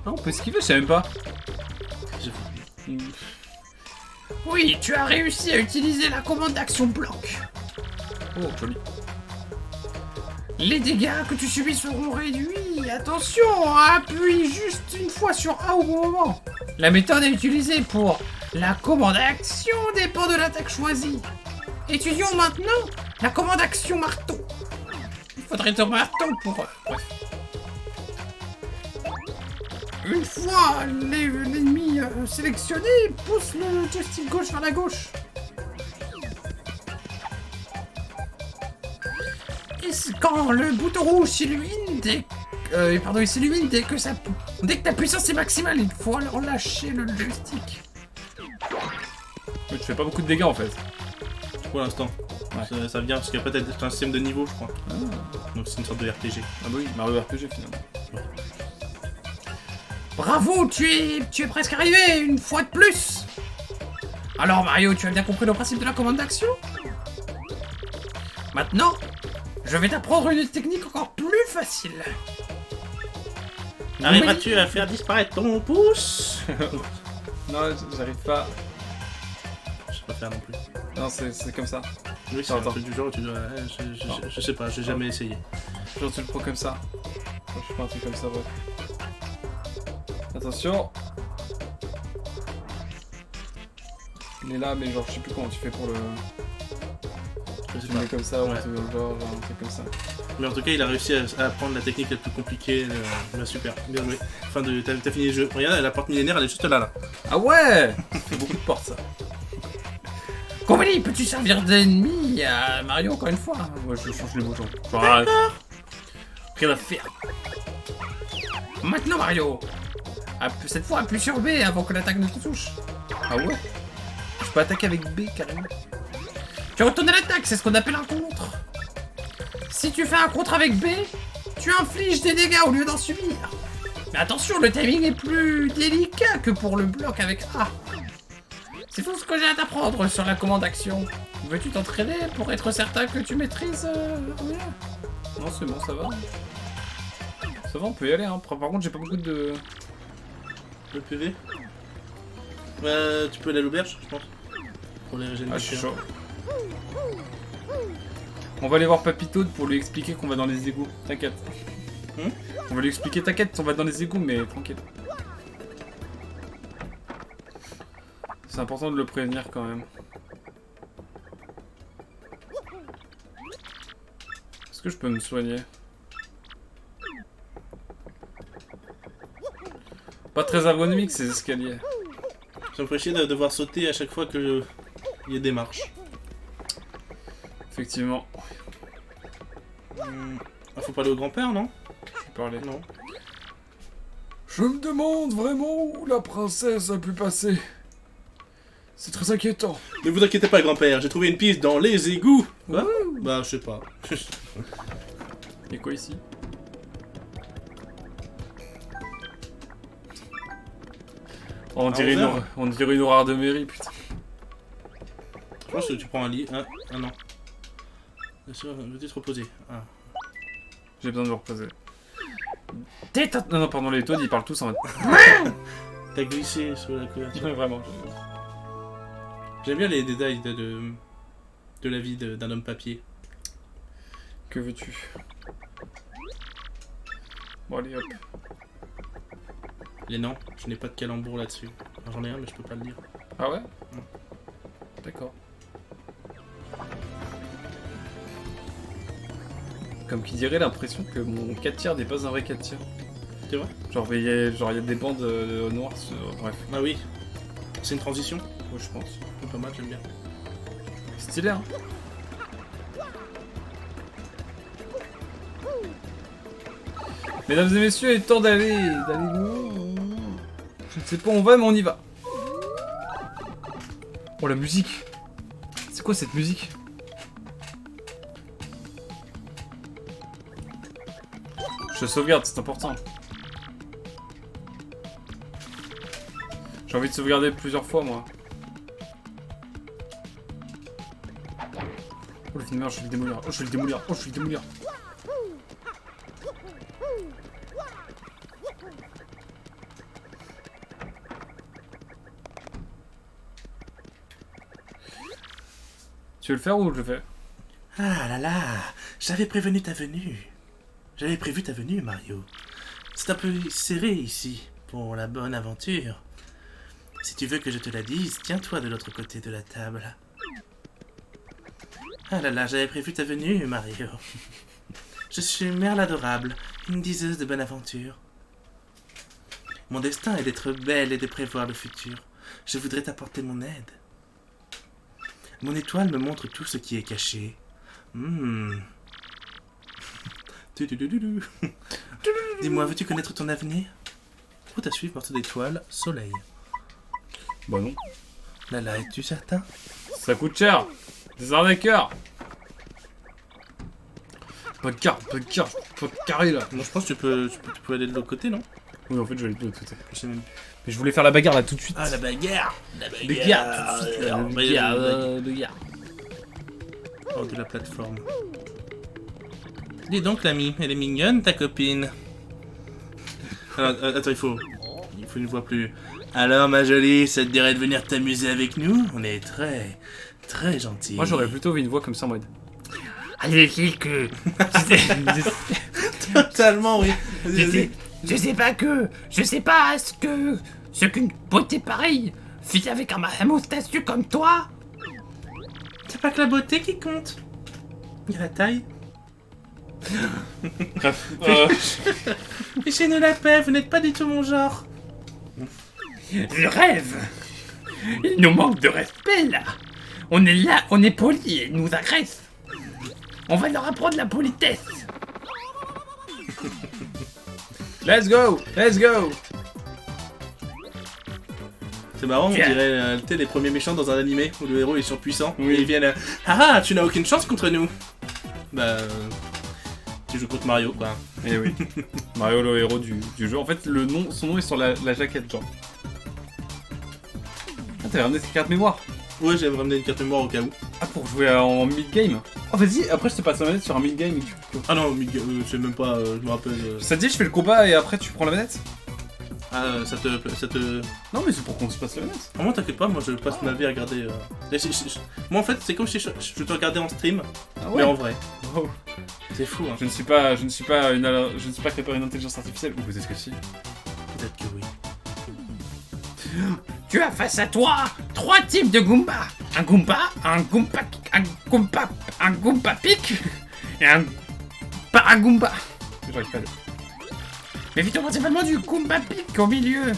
Ah, on peut esquiver, je sais même pas. Oui, tu as réussi à utiliser la commande d'action bloc. Oh, joli. Les dégâts que tu subis seront réduits. Attention, appuie juste une fois sur A au bon moment. La méthode à utiliser pour la commande action dépend de l'attaque choisie. Étudions maintenant la commande action marteau. Il faudrait un marteau pour... bref. Une fois l'ennemi sélectionné, pousse le joystick gauche vers la gauche. Et quand le bouton rouge s'illumine, dès que ta puissance est maximale, il faut alors lâcher le joystick. Mais tu fais pas beaucoup de dégâts en fait. Pour l'instant. Ouais. Ça vient parce qu'il y a peut-être un système de niveau, je crois. Ah, Donc c'est une sorte de RPG. bah oui, Mario RPG finalement. Bravo, tu es presque arrivé, une fois de plus. Alors Mario, tu as bien compris le principe de la commande d'action? Maintenant, je vais t'apprendre une technique encore plus facile. Arriveras-tu à faire disparaître ton pouce? Non, j'arrive pas. Je sais pas faire non plus. Non, c'est comme ça. Oui, c'est un Attends. truc du genre où tu dois... je sais pas, j'ai jamais essayé. Genre tu le prends comme ça. Genre, je fais un truc comme ça, bref. Attention. Il est là, mais genre je sais plus comment tu fais pour le... Je sais Tu le mets pas. comme ça, ou Ouais. un truc dans le genre un truc comme ça. Mais en tout cas, il a réussi à apprendre la technique la plus compliquée. Bah, super, bien joué. Enfin, t'as fini le jeu. Regarde, la porte millénaire, elle est juste là. Ah ouais. Ça fait beaucoup de portes ça. Comedy, peux-tu servir d'ennemi à Mario encore une fois? Moi je change les mots genre. Genre, rien à faire. Maintenant Mario, cette fois appuie sur B avant que l'attaque ne te touche. Ah ouais. Je peux attaquer avec B carrément. Tu retournes à l'attaque, c'est ce qu'on appelle un contre. Si tu fais un contre avec B, tu infliges des dégâts au lieu d'en subir. Mais attention, le timing est plus délicat que pour le bloc avec A. C'est tout ce que j'ai à t'apprendre sur la commande action. Veux-tu t'entraîner pour être certain que tu maîtrises oui. Non c'est bon, ça va. Ça va, on peut y aller hein. Par contre j'ai pas beaucoup de... Le PV. Tu peux aller à l'auberge, je pense. Pour les régénérer. Ah je suis chaud. On va aller voir Papito pour lui expliquer qu'on va dans les égouts. T'inquiète. On va lui expliquer, t'inquiète, on va dans les égouts, mais tranquille. C'est important de le prévenir quand même. Est-ce que je peux me soigner? Pas très ergonomique ces escaliers. Ça me ferait chier de devoir sauter à chaque fois que il y a des marches. Effectivement. Ah, faut parler au grand-père, non? Je vais parler. Non. Je me demande vraiment où la princesse a pu passer. C'est très inquiétant. Ne vous inquiétez pas, grand-père, j'ai trouvé une piste dans les égouts. Quoi? Bah, je sais pas. Et quoi ici? On dirait, Arroseur. on dirait une horreur de mairie, putain. Je pense que tu prends un lit. Ah non. Bien sûr, veux-tu te reposer? Ah. J'ai besoin de me reposer. Non, non, pardon, les toads, ils parlent tous en mode... T'as glissé sur la couverture. Ouais, vraiment. J'aime bien les détails de la vie d'un homme papier. Que veux-tu? Bon, allez, hop. Les noms, je n'ai pas de calembour là-dessus. Enfin, j'en ai un, mais je peux pas le dire. Ah ouais? D'accord. Comme qui dirait l'impression que mon 4 tiers n'est pas un vrai 4 tiers. C'est vrai? Genre, il y a des bandes noires, bref. Ah oui. C'est une transition? Ouais, je pense. C'est pas mal, j'aime bien. Stylé, hein? Mesdames et messieurs, il est temps d'aller... Je ne sais pas où on va, mais on y va. Oh, la musique. C'est quoi cette musique? Je sauvegarde, c'est important. J'ai envie de sauvegarder plusieurs fois, moi. Oh, le film de merde, je vais le démolir. Oh, je vais le démolir. Oh, je vais le démolir. Tu veux le faire ou je le fais? Ah là là, j'avais prévenu ta venue. J'avais prévu ta venue, Mario. C'est un peu serré ici, pour la bonne aventure. Si tu veux que je te la dise, tiens-toi de l'autre côté de la table. Ah là là, j'avais prévu ta venue, Mario. Je suis Merle adorable, une diseuse de bonne aventure. Mon destin est d'être belle et de prévoir le futur. Je voudrais t'apporter mon aide. Mon étoile me montre tout ce qui est caché. Dis-moi, veux-tu connaître ton avenir? Route à suivre, morceau d'étoile, soleil. Bah non. Là, es-tu certain? Ça coûte cher. Des arnaqueurs. Pas de carte, pas de carré là. Moi, je pense que tu peux aller de l'autre côté, non? Oui, en fait, je vais aller de l'autre côté. Je sais même. Mais je voulais faire la bagarre là tout de suite. Ah, la bagarre! La Bagarre tout de suite. Bagarre. Oh, de la plateforme. Dis donc, l'ami, elle est mignonne, ta copine. Alors, attends, il faut une voix plus... Alors, ma jolie, ça te dirait de venir t'amuser avec nous? On est très, très gentils. Moi, j'aurais plutôt vu une voix comme ça en mode. Allez, c'est que... Totalement, oui. Je sais pas ce qu'une beauté pareille fait avec un moustachu comme toi. C'est pas que la beauté qui compte. Il y a la taille. Bref. Fichez-nous la paix, vous n'êtes pas du tout mon genre. Je rêve. Il nous manque de respect, là. On est là, on est poli et ils nous agressent. On va leur apprendre la politesse. Let's go. Let's go. C'est marrant, on Tiens. dirait les premiers méchants dans un animé où le héros est surpuissant. Oui. Et ils viennent. Ah, tu n'as aucune chance contre nous. Bah. Tu joues contre Mario, quoi. Eh oui. Mario, le héros du jeu. En fait, son nom est sur la jaquette, genre. Ah, t'avais ramené tes cartes mémoire. Ouais, j'avais ramené une carte mémoire au cas où. Ah, pour jouer en mid-game. Oh, vas-y, après je te passe la manette sur un mid-game. Ah non, je sais même pas, je me rappelle. Ça te dit, je fais le combat et après tu prends la manette? Ah, ça te. Non, mais c'est pour qu'on se passe la manette. Ah, moi, t'inquiète pas, moi je passe ma vie à regarder. Moi, en fait, c'est comme si je te regardais en stream, Ah mais en vrai. Oh. C'est fou, hein. Je ne suis pas créé par une intelligence artificielle. Ou peut-être que si. Peut-être que oui. Tu as face à toi 3 types de Goomba. Un Goomba Pic et un Paragoomba. J'arrive pas à le... Méfie-toi principalement du Goomba Pic au milieu.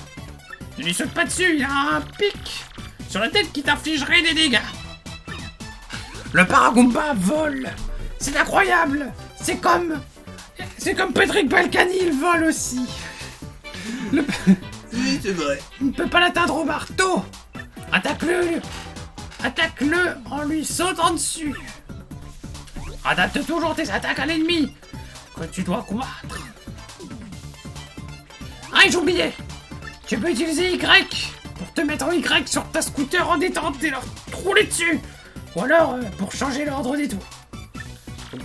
Ne lui saute pas dessus, il a un pic sur la tête qui t'infligerait des dégâts. Le Paragoomba vole. C'est incroyable. C'est comme Patrick Balkany, il vole aussi. Oui, c'est vrai. Il ne peut pas l'atteindre au marteau. Attaque-le en lui sautant dessus. Adapte toujours tes attaques à l'ennemi que tu dois combattre. Ah, et j'oubliais. Tu peux utiliser Y pour te mettre en Y sur ta scooter en détente et leur rouler dessus. Ou alors pour changer l'ordre des tours.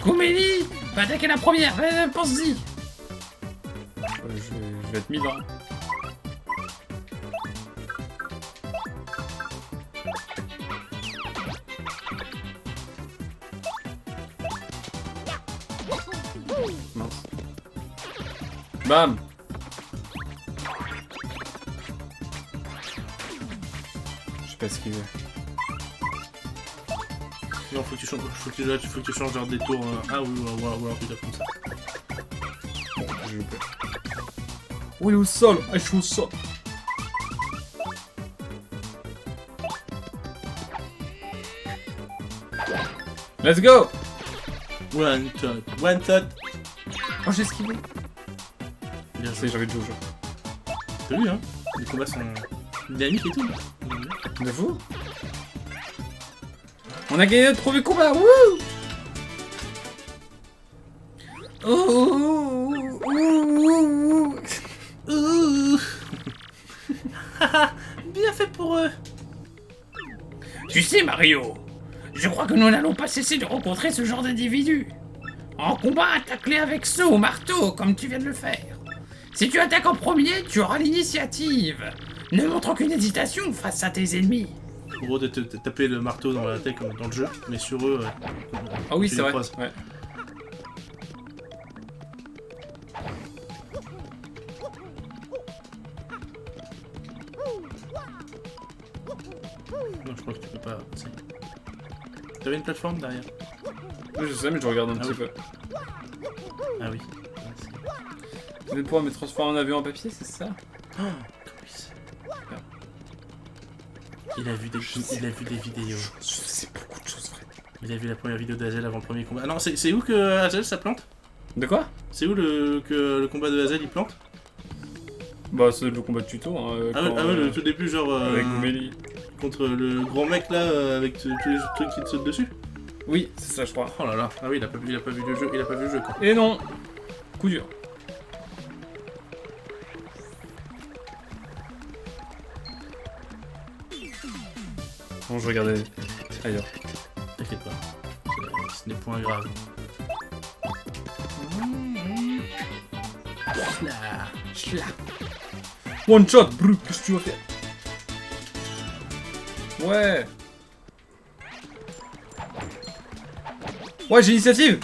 Goumélie va attaquer la première, pense-y. Je vais être mis là. Mince. Bam. Je sais pas ce qu'il veut. Non, faut que tu changes genre des tours. Ah oui, ou alors tu tapes comme ça. Je joue pas. Oui, au sol. Je suis au sol. Let's go. One shot. Oh, j'ai esquivé. Bien C'est joué. j'avais joué au jeu. T'as vu, hein? Les combats sont dynamiques et tout. De fou. On a gagné notre premier combat. Wouh. Ouh. pour eux. Tu sais, Mario, je crois que nous n'allons pas cesser de rencontrer ce genre d'individus. En combat, attaque-les avec saut ou marteau, comme tu viens de le faire. Si tu attaques en premier, tu auras l'initiative. Ne montre aucune hésitation face à tes ennemis. En gros, de te taper le marteau dans la tête comme dans le jeu, mais sur eux. Ah oui, tu c'est les vrai. croises. Ouais. Non, je crois que tu peux pas. T'avais une plateforme derrière. Oui, je sais, mais je regarde un Ah petit oui. peu. Ah oui. Je vais pouvoir me transformer en avion en papier, c'est ça? Oh, comment il sait il a vu des vidéos. Je sais beaucoup de choses vraies. Il a vu la première vidéo d'Azel avant le premier combat. Ah non, c'est où que Azel ça plante? De quoi? C'est où que le combat de Azel il plante? Bah, c'est le combat de tuto. Hein, Ah ouais, le tout début, genre. Avec Gouméli. Contre le grand mec là, avec tous les trucs qui te sautent dessus. Oui, c'est ça, je crois. Oh là là, ah oui, il a pas vu le jeu, quoi. Et non! Coup dur. Bon, je regardais ailleurs. T'inquiète pas, ce n'est point grave. One shot, brut, qu'est-ce que tu vas faire? Ouais! Ouais, j'ai l'initiative!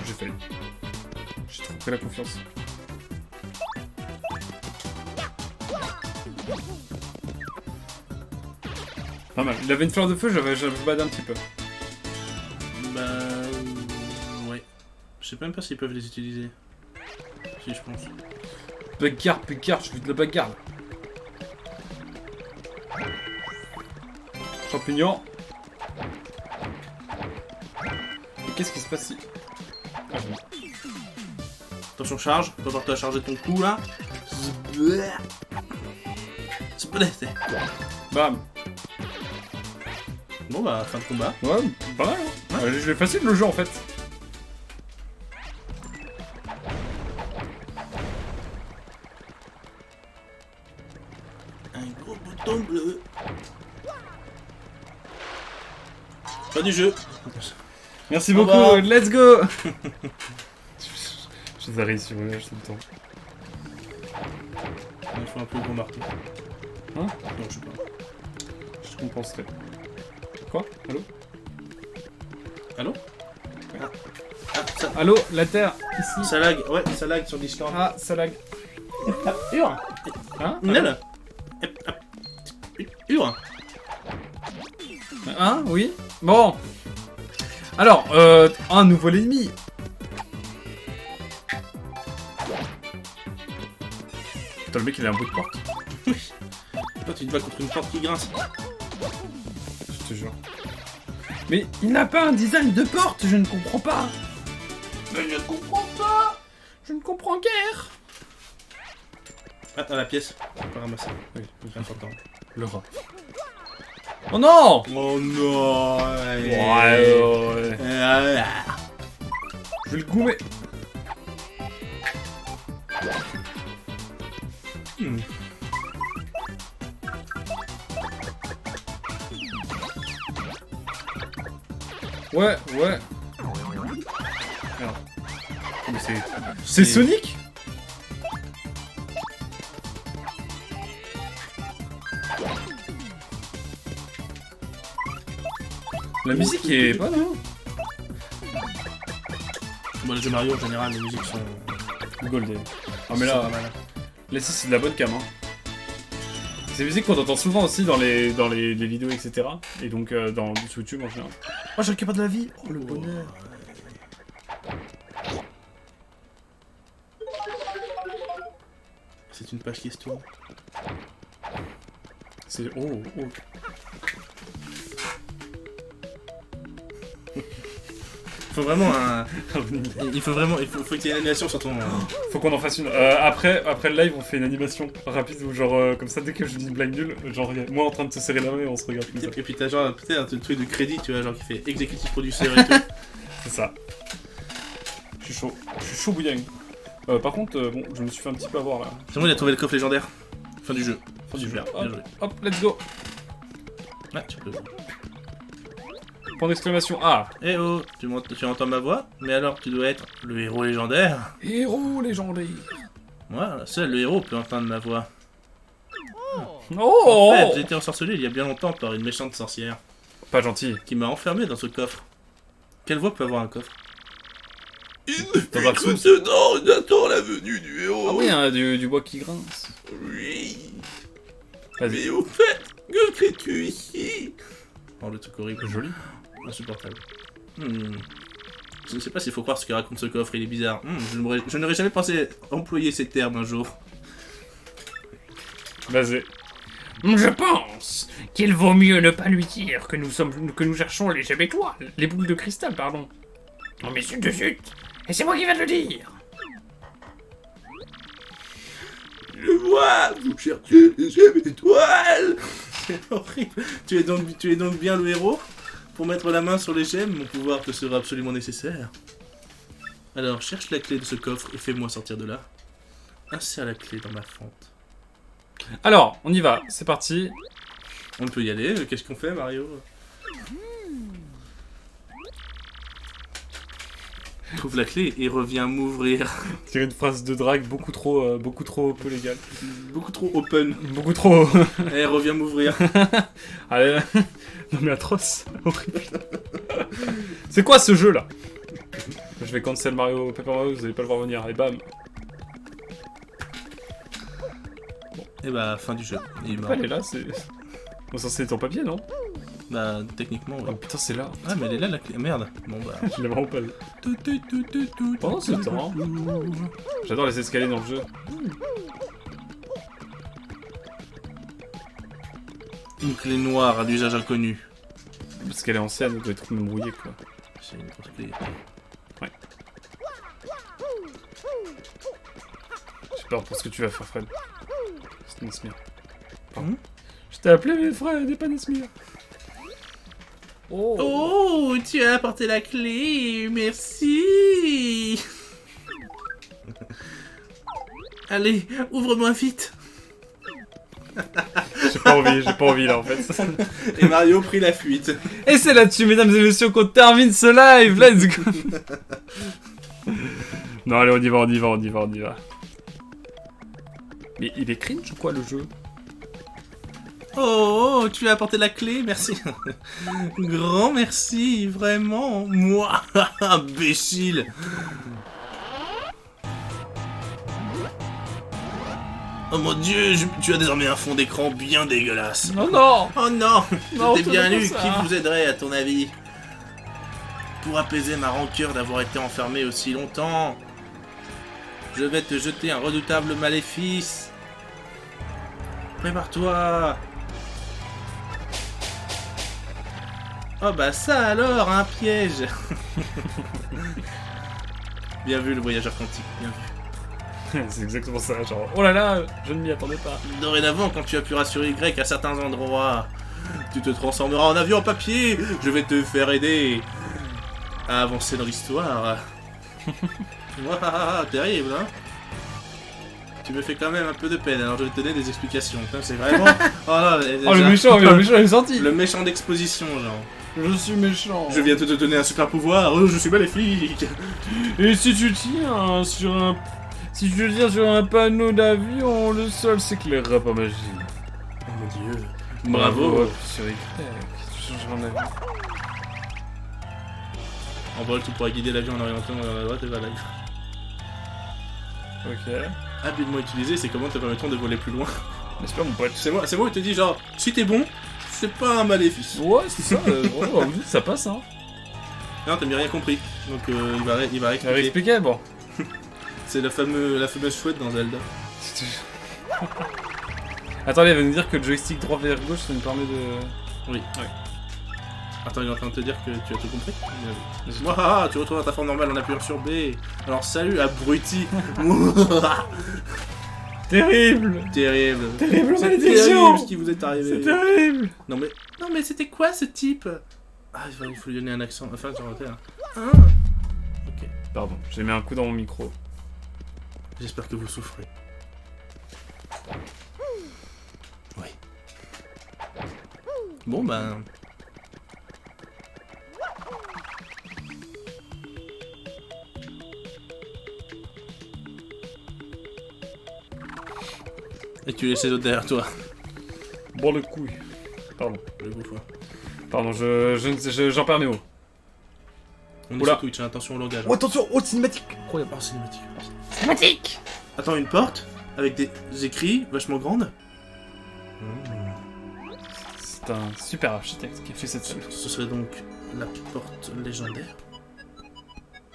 J'ai fait. J'ai trop pris la confiance. Pas mal. Il avait une fleur de feu, je badais un petit peu. Bah. Ouais. Je sais même pas s'ils peuvent les utiliser. Si, je pense. Bagarre, je veux de la bagarre. Champignon. Et qu'est-ce qui se passe ici? Ah, je... Attention, charge, pas voir toi charger ton coup là. Bam. Bon bah, fin de combat. Ouais, pas mal, hein. Ouais, je l'ai facile le jeu en fait. Un gros bouton bleu. Pas du jeu. Merci Au beaucoup, revoir. let's go. Je les arrive sur le tout le temps. Il faut un peu gros marteau. Hein? Non, je sais pas. Je compenserai. Quoi? Allô? Allô? Ah, ça, Allô, la terre, ici. ça lag, ouais, ça lag sur Discord. Ah, ça lag. Hurle. Hein? Nel. Hurle. Hein? Oui? Bon. Alors, un nouvel ennemi. Putain, le mec il a un bout de porte. Toi, tu te bats contre une porte qui grince. Je te jure. Mais il n'a pas un design de porte, je ne comprends pas. Mais je comprends pas. Je ne comprends guère. Ah, dans la pièce. Pas ramasser. Oui, C'est important. le rat. Oh non! Oh non. Ouais. Ah. Je vais le goumer. Ouais. Merde. Mais c'est Sonic? La musique est bonne, hein? Bon, les jeux Mario en général, les musiques sont. Gold. Ah mais là, là c'est de la bonne cam, hein. C'est musique qu'on entend souvent aussi dans les vidéos, etc. Et donc sur YouTube en général. Oh, j'ai pas de la vie. Oh, le bonheur. C'est une page qui se tourne. C'est... Oh. Faut vraiment un. Il faut qu'il y ait une animation sur ton. Faut qu'on en fasse une. Après le live, on fait une animation rapide où genre comme ça, dès que je dis une blague nulle, genre y a moi en train de te serrer la main et on se regarde comme ça. Et puis t'as genre peut-être un truc de crédit, tu vois, genre qui fait exécutif producteur et tout. C'est ça. suis chaud. Je suis chaud bouillant. Par contre, bon, je me suis fait un petit peu avoir là. C'est bon, il a trouvé le coffre légendaire. Fin du jeu. Fin du Super, jeu. bien Hop, joué. hop, let's go. Ouais, tu peux. Point d'exclamation. Ah, Eh oh, tu entends ma voix? Mais alors, tu dois être le héros légendaire. Héros légendaire. Moi, seul le héros peut entendre ma voix. oh, En fait, j'ai été ensorcelé il y a bien longtemps par une méchante sorcière pas gentil. qui m'a enfermé dans ce coffre. Quelle voix peut avoir un coffre? Dans un sou. Dedans, j'attends la venue du héros. Ah oui, hein, du bois qui grince. Oui. Vas-y. Mais au fait, que fais-tu ici? Oh, le truc horrible. Joli. Insupportable. Je ne sais pas s'il faut croire ce que raconte ce coffre, il est bizarre. Je n'aurais jamais pensé employer ces termes un jour. Vas-y. Je pense qu'il vaut mieux ne pas lui dire que nous cherchons les gemmes étoiles. Les boules de cristal, pardon. Non mais zut de zut. Et c'est moi qui viens de le dire. Je vois, vous cherchez les gemmes étoiles. C'est horrible. Tu es donc bien le héros? Pour mettre la main sur les gemmes, mon pouvoir te sera absolument nécessaire. Alors, cherche la clé de ce coffre et fais-moi sortir de là. Insère la clé dans ma fente. Alors, on y va. C'est parti. On peut y aller, qu'est-ce qu'on fait, Mario? Trouve la clé et reviens m'ouvrir. C'est une phrase de drague beaucoup trop peu légale. Beaucoup trop open. Beaucoup trop. Eh, reviens m'ouvrir. Allez. Non mais atroce. Horrible. C'est quoi ce jeu là? Je vais cancel Mario Paper Mario, vous allez pas le voir venir. Et bam. Et bah, fin du jeu. Il est mort. Elle est là, c'est. Bon, censé être en papier, non? Bah, techniquement, Oh ouais. putain, c'est là. Ah, mais elle est là la clé. Merde. Bon bah. Je l'ai vraiment pas vu. Pendant ce temps, j'adore les escaliers dans le jeu. Une clé noire à l'usage inconnu. Parce qu'elle est ancienne, elle doit être même brouillée quoi. C'est une grosse clé. J'ai peur pour ce que tu vas faire, Fred. C'est Nesmir. Hmm? Je t'ai appelé, mais Fred, n'est pas Nesmir. Oh. Oh, tu as apporté la clé. Merci. Allez, ouvre-moi vite. J'ai pas envie là en fait. Et Mario prit la fuite. Et c'est là-dessus, mesdames et messieurs, qu'on termine ce live. Let's go. Non, allez, on y va. Mais il est cringe ou quoi le jeu? Oh, tu as apporté la clé, merci. Grand merci, vraiment. Moi, imbécile. Oh mon dieu, tu as désormais un fond d'écran bien dégueulasse. Non, non. Oh non, Non, je t'ai bien fais pas lu, ça. qui vous aiderait à ton avis? Pour apaiser ma rancœur d'avoir été enfermé aussi longtemps, je vais te jeter un redoutable maléfice. Prépare-toi. Oh bah ça alors, un piège. Bien vu le voyageur quantique, bien vu. C'est exactement ça, genre, oh là là, je ne m'y attendais pas. Dorénavant, quand tu appuieras sur Y à certains endroits, tu te transformeras en avion en papier. Je vais te faire aider à avancer dans l'histoire. Waouh, terrible, hein? Tu me fais quand même un peu de peine, alors je vais te donner des explications. Putain, c'est vraiment... Oh là, Oh, le méchant est sorti. Le méchant d'exposition, genre. Je suis méchant. Je viens de te donner un super pouvoir, je suis maléfique. Et si tu tiens sur un... Si tu tiens sur un panneau d'avion, le sol s'éclairera par magie. Oh mon dieu. Bravo. Sur Y, tu changeras en avion. En vol, tu pourras guider l'avion en orientant vers la droite et vers la gauche. Ok. Habilement utilisé, c'est comment te permettront de voler plus loin. J'espère mon pote. C'est moi qui te dis genre, si t'es bon, c'est pas un maléfice. Ouais, c'est ça, vous dites, ça passe, hein. Non, t'as bien rien compris. Donc il va Tu m'avais expliquer. expliqué, bon. C'est la fameuse chouette dans Zelda. Attendez, elle va nous dire que le joystick droit vers gauche, ça nous permet de... Oui. Ouais. Attends, il est en train de te dire que tu as tout compris. Waouh, tu retrouves ta forme normale en appuyant sur B. Alors salut, abruti. Terrible. Terrible. Terrible C'est malédiction. terrible ce qui vous est arrivé. C'est terrible. Non mais c'était quoi ce type? Ah, il faut lui donner un accent. Enfin, genre, ah. Ok. Pardon, j'ai mis un coup dans mon micro. J'espère que vous souffrez. Oui. Bon ben... Et tu laisses les autres derrière toi. Bon le couille. Pardon. Le bouffon. Pardon, j'en perds mes mots. On est Oula. sur Twitch, hein, attention au langage. Oh attention, oh cinématique. Incroyable. Oh, cinématique. Cinématique. Attends, une porte avec des écrits vachement grandes. C'est un super architecte qui a fait cette salle. Ce serait donc la porte légendaire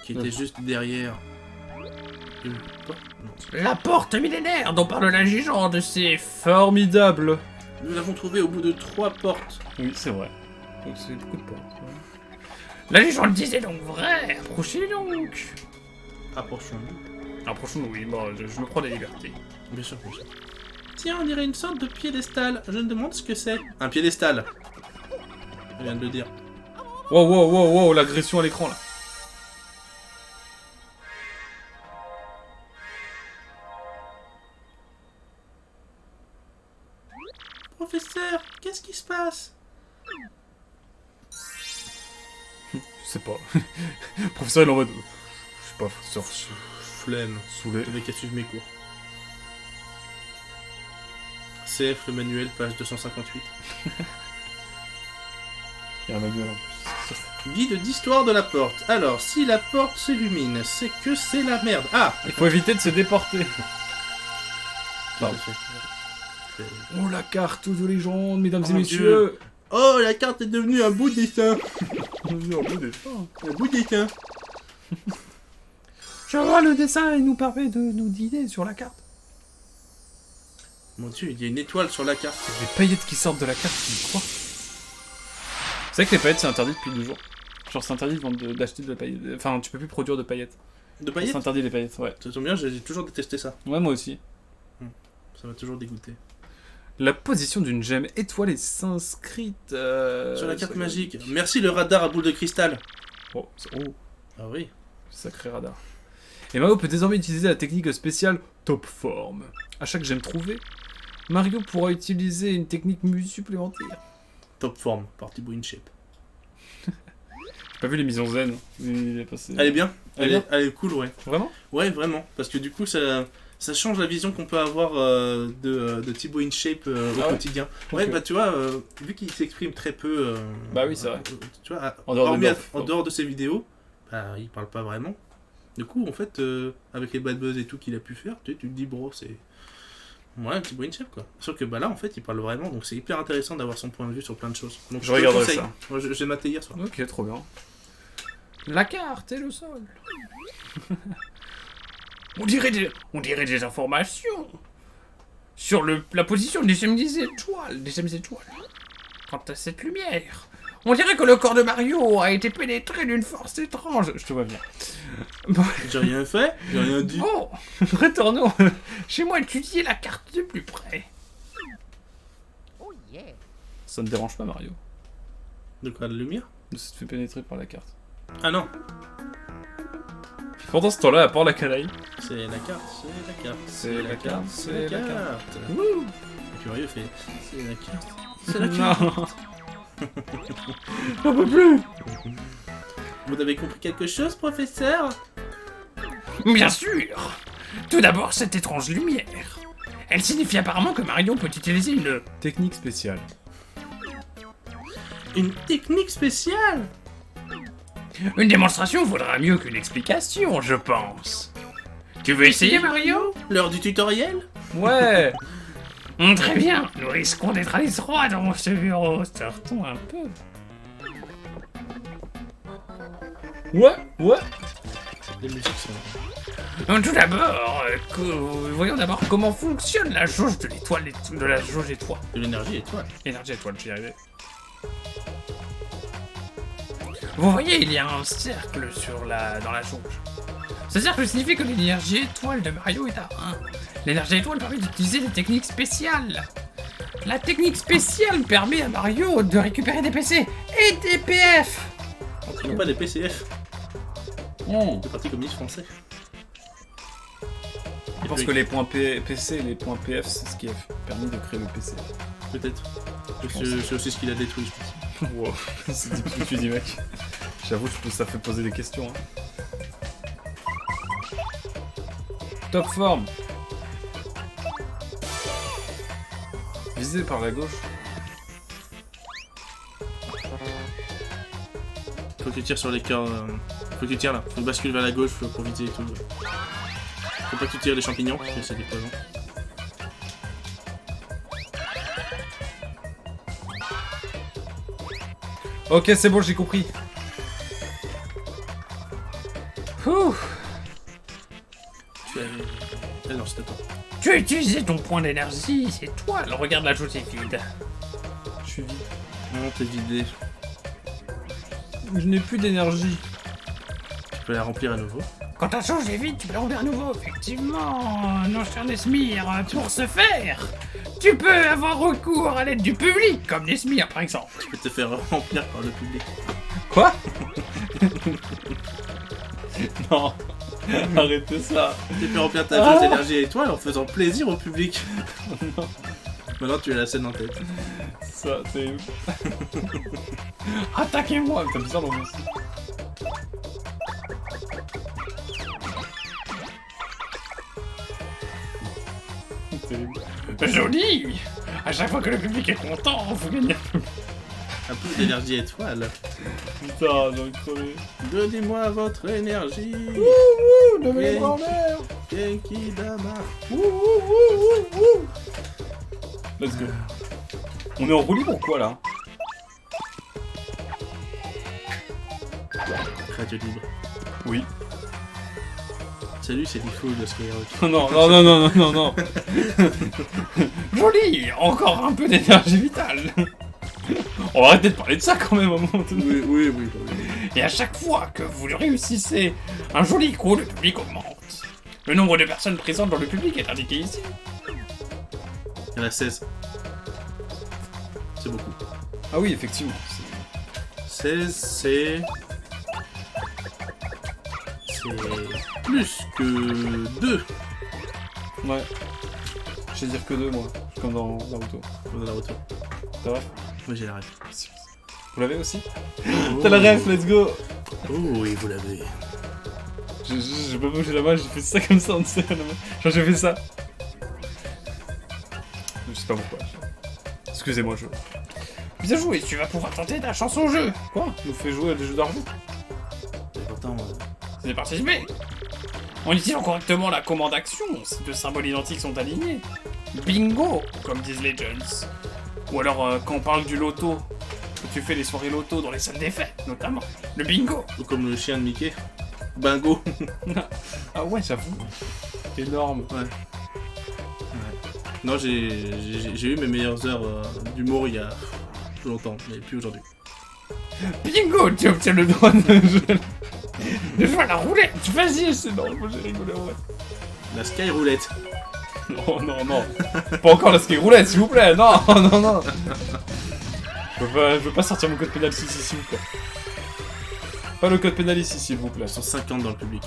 qui était juste derrière une porte. Non. La porte millénaire dont parle la légende, c'est... Formidable. Nous l'avons trouvé au bout de 3 portes. Oui, c'est vrai. Donc c'est beaucoup de portes. La légende disait donc vrai. Approchez donc. Approchons-nous. Approchons-nous, oui, bon, je me prends des libertés. Bien sûr, bien sûr. Tiens, on dirait une sorte de piédestal. Je me demande ce que c'est. Un piédestal. Je viens de le dire. Wow, wow, wow, wow, l'agression à l'écran là. Professeur, qu'est-ce qui se passe? Je sais pas. Professeur, il est en mode. Je sais pas, professeur, Flemme. saoulé. J'avais qu'à suivre mes cours. CF, le manuel, page 258. Il y a un manuel en plus. Guide d'histoire de la porte. Alors, si la porte s'illumine, c'est que c'est la merde. Ah! Il faut éviter de se déporter. Pardon. Tout à fait. Oh la carte de légende, mesdames Oh et mon messieurs. Oh, la carte est devenue un bout de dessin. Un bout de fin. Un bout de dessin. Je vois le dessin, il nous permet de nous guider sur la carte. Mon dieu, il y a une étoile sur la carte. Des paillettes qui sortent de la carte, tu me crois? C'est vrai que les paillettes c'est interdit depuis 2 jours. Genre c'est interdit d'acheter de la paillette. Enfin tu peux plus produire de paillettes. De paillettes? C'est interdit les paillettes, ouais. Ça tombe bien, j'ai toujours détesté ça. Ouais moi aussi. Ça m'a toujours dégoûté. La position d'une gemme étoilée s'inscrite Sur la carte magique. Merci le radar à boule de cristal. Oh, Ah oui. sacré radar. Et Mario peut désormais utiliser la technique spéciale Top Form. À chaque gemme trouvée, Mario pourra utiliser une technique supplémentaire. Top form, party boy in shape. J'ai pas vu les mises en zen. Il est passé... Elle est bien. Elle est bien Elle est cool, ouais. Vraiment? Ouais, vraiment. Parce que du coup, ça change la vision qu'on peut avoir de Thibaut InShape au Ah ouais quotidien. Ouais, Ok. bah tu vois, vu qu'il s'exprime très peu. Bah oui, c'est vrai. Tu vois, En dehors de hormis Dorf. en dehors de ses vidéos, bah il parle pas vraiment. Du coup, en fait, avec les bad buzz et tout qu'il a pu faire, tu te dis, bro, c'est. Ouais, un Thibaut InShape quoi. Sauf que bah là, en fait, il parle vraiment, donc c'est hyper intéressant d'avoir son point de vue sur plein de choses. Donc Je te le regarderai conseille. ça. Moi, j'ai maté hier soir. Ok, trop bien. La carte et le sol. On dirait des informations sur la position des gemmes étoiles. Quant à cette lumière, on dirait que le corps de Mario a été pénétré d'une force étrange. Je te vois bien. J'ai rien fait, j'ai rien dit. Bon, Retournons. chez moi étudier la carte de plus près. Ça ne dérange pas Mario De quoi, la lumière? de se faire pénétrer par la carte. Ah non, Pendant ce temps-là, à part la canaille. c'est la carte, c'est la carte. C'est la carte, c'est la carte. Wouh. Et puis Mario fait, c'est la carte. C'est la carte. Non. J'en peux plus. Vous avez compris quelque chose, professeur? Bien sûr. Tout d'abord, cette étrange lumière. Elle signifie apparemment que Mario peut utiliser une... Technique spéciale. Une technique spéciale? Une démonstration vaudra mieux qu'une explication, je pense. Tu veux essayer, Mario? L'heure du tutoriel? Ouais. Très bien, nous risquons d'être à l'étroit dans ce bureau. Sortons un peu. Ouais. Les musiques sont... Tout d'abord, voyons d'abord comment fonctionne la jauge de l'étoile, de la jauge étoile. De l'énergie étoile. Énergie étoile, j'y arrivais. Vous voyez, il y a un cercle dans la jauge. Ce cercle signifie que l'énergie étoile de Mario est à 1. L'énergie étoile permet d'utiliser des techniques spéciales. La technique spéciale permet à Mario de récupérer des PC et des PF. Non, pas des PCF. Le Parti communiste français. Je pense que les points PC et les points PF, c'est ce qui a permis de créer le PC. Peut-être. C'est aussi ce qu'il a détruit, je pense. Wow, c'est dit ce que tu dis, mec. J'avoue, ça fait poser des questions. Hein. Top forme. Visé par la gauche. Faut que tu tires sur les cœurs. Faut que tu tires là. Faut que tu bascules vers la gauche pour viser et tout. Faut pas que tu tires les champignons, parce que c'est des poisons. Ok, c'est bon, j'ai compris. Ouh. Tu as... Ah non, c'était toi. Tu as utilisé ton point d'énergie, c'est toi. Regarde la chose est vide. Je suis vide. Non, t'es vidé. Je n'ai plus d'énergie. Tu peux la remplir à nouveau. Quand ta chose est vide, tu peux la remplir à nouveau. Effectivement, non cher Nesmir, pour ce faire, tu peux avoir recours à l'aide du public, comme Nesmir par exemple. Tu peux te faire remplir par le public. Quoi? Non. Arrêtez ça. Tu peux remplir ta jauge d'énergie étoile en faisant plaisir au public. Maintenant, tu as la scène en tête. Ça, c'est ouf. Attaquez-moi. T'as bizarre dans mon site. Joli. À chaque fois que le public est content, vous gagnez Un peu d'énergie étoile. Putain, j'ai envie de crever. Donnez-moi votre énergie. Wouhou, de mes grand-mères. Genki Dama. Wouhou. Let's go. On est en roue libre ou quoi là? Radio libre. Oui. Salut, c'est Diffoul de Skyrock. Non, non, non, non, non, non. Joli. Encore un peu d'énergie vitale. On va arrêter de parler de ça quand même à un moment donné. Oui. Et à chaque fois que vous réussissez un joli coup, le public augmente. Le nombre de personnes présentes dans le public est indiqué ici. Il y en a 16. C'est beaucoup. Ah oui, effectivement. 16, c'est plus que 2. Ouais. Je vais dire que 2 moi. Comme dans Naruto. On a la retour. C'est vrai? Moi j'ai la ref. Vous l'avez aussi? Oh. T'as la ref, let's go! Oh oui, vous l'avez. J'ai pas bougé la main, j'ai fait ça comme ça en dessous la main. Genre j'ai fait ça. Je sais pas pourquoi. Excusez-moi, je... Bien joué, tu vas pouvoir tenter ta chance au jeu. Quoi? Nous fait jouer à des jeux d'argent? Et pourtant, C'est participé. En utilisant correctement la commande action, si deux symboles identiques sont alignés. Bingo, comme disent Legends. Ou alors quand on parle du loto, que tu fais les soirées loto dans les salles des fêtes, notamment. Le bingo. ou comme le chien de Mickey. Bingo. Ah ouais, j'avoue. Énorme. Ouais. Non, j'ai eu mes meilleures heures d'humour il y a plus longtemps, mais plus aujourd'hui. Bingo, tu obtiens le droit de jouer à la roulette. Vas-y, c'est normal, j'ai rigolé en vrai. La Sky Roulette. Non, non, non. Pas encore la ski roulette, s'il vous plaît. Non, non, non. Je veux pas sortir mon code pénal ici, ou quoi. Pas le code pénal ici, s'il vous plaît. Ils sont 50 dans le public.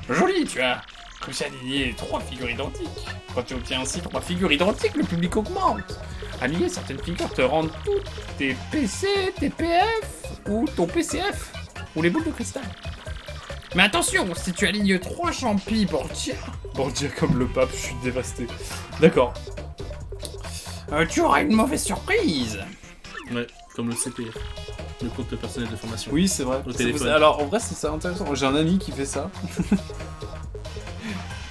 Joli, tu as réussi à aligner 3 figures identiques. Quand tu obtiens ainsi 3 figures identiques, le public augmente. Aligner certaines figures te rendent toutes tes PC, tes PF ou ton PCF ou les boules de cristal. Mais attention, si tu alignes 3 champis Borgia, Borgia comme le pape, je suis dévasté. D'accord. tu auras une mauvaise surprise. Ouais, comme le CPF. Le compte personnel de formation. Oui, c'est vrai. Au téléphone. Alors, en vrai, c'est ça intéressant. J'ai un ami qui fait ça.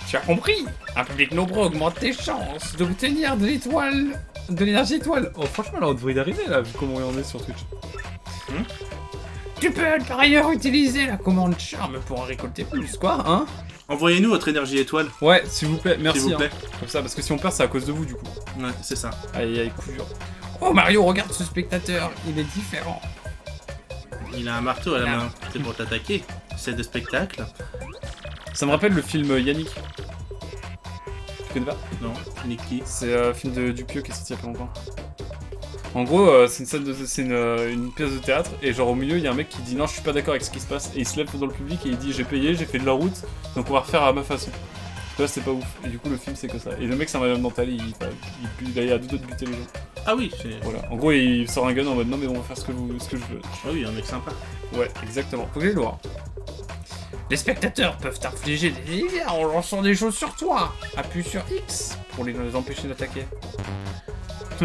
Tu as compris? Un public nombreux augmente tes chances d'obtenir de l'étoile, de l'énergie étoile. Oh, franchement, là, on devrait y arriver, là, vu comment on est sur Twitch. Tu peux par ailleurs utiliser la commande charme pour en récolter plus, quoi, hein? Envoyez-nous votre énergie étoile, Ouais, s'il vous plaît, merci. s'il vous plaît. Hein. Comme ça, parce que si on perd, c'est à cause de vous, du coup. Ouais, c'est ça. Aïe, aïe, coup dur. Oh Mario, regarde ce spectateur, il est différent. Il a un marteau à la Là. main. C'est pour t'attaquer. C'est de spectacle. Ça me rappelle le film Yannick. Tu connais pas? Non, Nicky. C'est un film de Dupieux qui est sorti il y a pas longtemps. En gros, c'est une pièce de théâtre, et genre au milieu, il y a un mec qui dit non, je suis pas d'accord avec ce qui se passe, et il se lève dans le public et il dit j'ai payé, j'ai fait de la route, donc on va refaire à ma façon. Tu vois, c'est pas ouf. Et du coup, le film, c'est que ça. Et le mec, c'est un malade mental, il est à deux doigts de buter les gens. Ah oui, c'est... Voilà. En gros, il sort un gun en mode non, mais on va faire ce que je veux. Ah oui, un mec sympa. Ouais, exactement. Faut que je le vois. Les spectateurs peuvent t'infliger des dégâts en lançant des choses sur toi. Appuie sur X Pour les empêcher d'attaquer.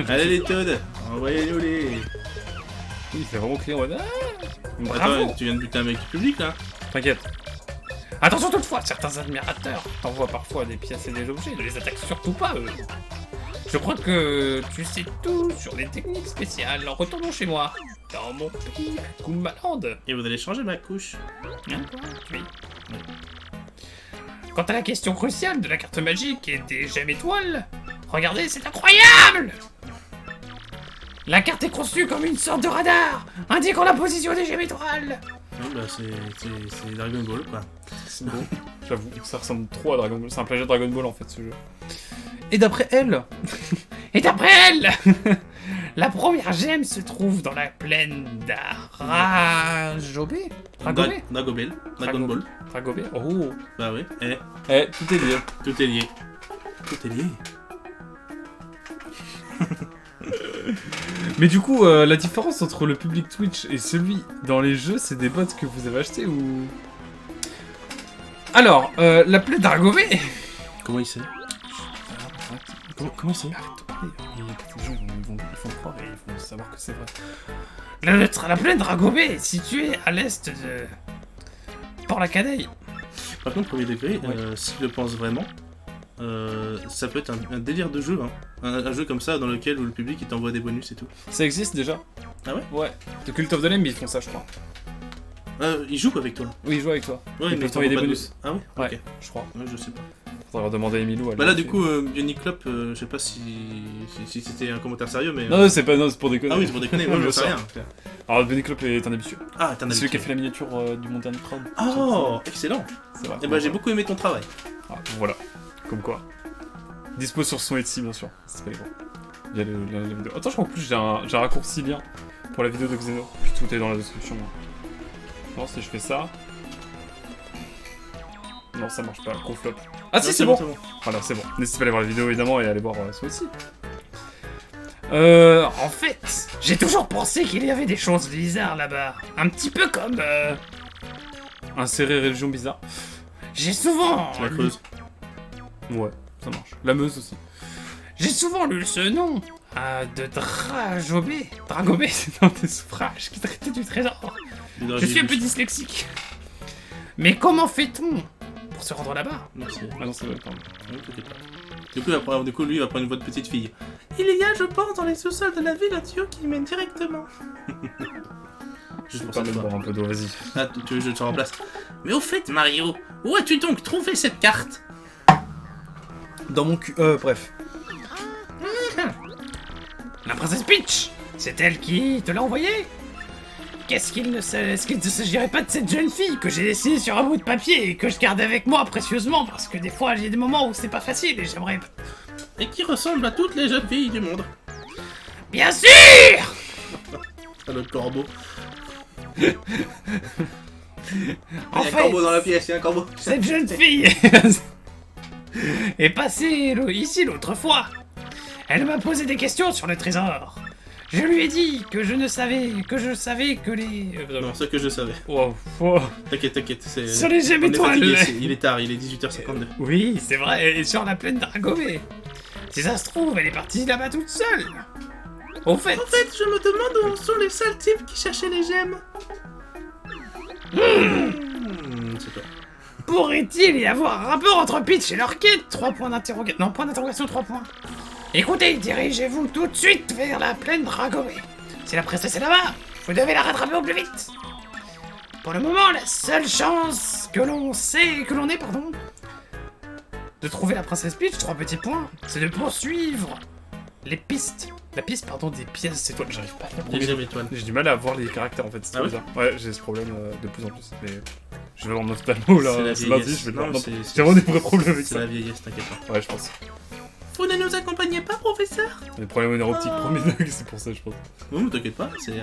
Allez les Toads, envoyez-nous les... Il fait vraiment crier en mode Bravo. Attends, tu viens de buter un mec du public là? t'inquiète. Attention toutefois, certains admirateurs t'envoient parfois des pièces et des objets, ne les attaque surtout pas eux. Je crois que tu sais tout sur les techniques spéciales. Retournons chez moi, dans mon pays, à Kumbaland. Et vous allez changer ma couche. Hein? Oui. Quant à la question cruciale de la carte magique et des gemmes étoiles, regardez, c'est incroyable! La carte est conçue comme une sorte de radar, indiquant la position des gemmes étoiles. Non, bah c'est Dragon Ball quoi. C'est beau. J'avoue, ça ressemble trop à Dragon Ball. C'est un plagiat de Dragon Ball en fait ce jeu. Et d'après elle, la première gemme se trouve dans la plaine d'Arajobé. Dragobé. Dragobel. Dragon Ball. Dragobé. Oh. Bah oui. Eh, Tout est lié. tout est lié. Tout est lié. Mais du coup, la différence entre le public Twitch et celui dans les jeux, c'est des bots que vous avez achetés ou... Alors, la plaie d'Argobé... Comment il sait? Comment il sait? Arrête de parler, les gens ils vont croire et ils vont savoir que c'est vrai. La plaine d'Argobé est située à l'est de Port-la-Caneille. Par contre, premier degré, Ouais. s'il le pense vraiment, ça peut être un délire de jeu, hein. Un jeu comme ça dans lequel où le public il t'envoie des bonus et tout. Ça existe déjà. Ah ouais? Ouais. The Cult of the Lamb, ils font ça, je crois. Il joue avec toi. Oui, ils jouent avec toi. Ouais, Ils peuvent t'envoyer des bonus. Ah ouais? Ouais, Ok. je crois. Ouais, je sais pas. Faudra leur demander à Emilou. Bah là du coup, Bionic Clop, je sais pas si c'était un commentaire sérieux, mais... Non, c'est pas, non, c'est pour déconner. Ah oui, c'est pour déconner, moi Ouais, je sais bien rien. sûr. Alors, Benny Clop est un habitué. Ah, t'en as C'est celui qui a fait la miniature du Montagne Crowd. Oh, excellent. C'est vrai. Et bah j'ai beaucoup aimé ton travail. Ah, voilà. Comme quoi. Dispo sur son Etsy, bien sûr. C'est pas les gros. Il y a la vidéo. Attends, je crois qu'en plus j'ai un raccourci lien pour la vidéo de Xeno. Puis tout est dans la description. Non, si je fais ça. Non, ça marche pas. Gros flop. Ah, si, Non, c'est bon. Voilà, c'est bon. N'hésitez pas à aller voir la vidéo évidemment et à aller voir son Etsy. En fait, j'ai toujours pensé qu'il y avait des choses bizarres là-bas. Un petit peu comme... Insérer religion bizarre. J'ai souvent... La creuse. Ouais, ça marche. La Meuse aussi. J'ai souvent lu ce nom. De Dragobé. Dragobé, c'est un des suffrages qui traitait du trésor. Je suis un peu dyslexique. Mais comment fait-on pour se rendre là-bas? Non, c'est... Ah non, c'est vrai, pardon. Oui, t'inquiète pas. Du coup, lui, il va prendre une voix de petite fille. Il y a, je pense, dans les sous-sols de la ville, un tuyau qui mène directement. Juste pour ça, Permets de boire un peu d'eau, vas-y. Ah, tu veux que je te remplace? Mais au fait, Mario, où as-tu donc trouvé cette carte? Dans mon cul. Bref. La princesse Peach. C'est elle qui te l'a envoyé? Est-ce qu'il ne s'agirait pas de cette jeune fille que j'ai laissée sur un bout de papier et que je garde avec moi précieusement parce que des fois il y a des moments où c'est pas facile et j'aimerais... Et qui ressemble à toutes les jeunes filles du monde. Bien sûr! Ah, le corbeau. En Il y a un fait, corbeau dans la pièce, il y a un corbeau. cette jeune fille est passée ici l'autre fois. Elle m'a posé des questions sur le trésor. Je lui ai dit que je savais que les... Non, ça que je savais. Wow. Wow. T'inquiète, c'est... Sur les gemmes On est étoiles. fatigué, il est tard, il est 18h52. Oui, c'est vrai, et sur la plaine d'Argobé. Si ça se trouve, elle est partie là-bas toute seule. Au fait, je me demande où sont les sales types qui cherchaient les gemmes. C'est toi. pourrait-il y avoir un rapport entre Peach et leur quête? 3 points d'interrogation. Non, point d'interrogation, 3 points. Écoutez, dirigez-vous tout de suite vers la plaine d'Argobé. Si la princesse est là-bas, vous devez la rattraper au plus vite. Pour le moment, la seule chance que l'on ait, de trouver la princesse Peach, 3 petits points, c'est de poursuivre les pistes. La piste, des pièces étoiles. J'arrive pas à la Les prononcer. gemmes étoiles. J'ai du mal à voir les caractères en fait, c'est Ah trop ouais bizarre. Ouais, j'ai ce problème de plus en plus. Mais je vais voir mon ophtalmo là, C'est la ce mardi, vieillesse. je vais Non, non, c'est- j'ai vraiment des vrais problèmes avec C'est ça. la vieillesse, t'inquiète pas. Ouais, je pense. Vous ne nous accompagnez pas, professeur? Les problèmes neuroptiques, premier bug, c'est pour ça, je pense. Non, mais t'inquiète pas, c'est...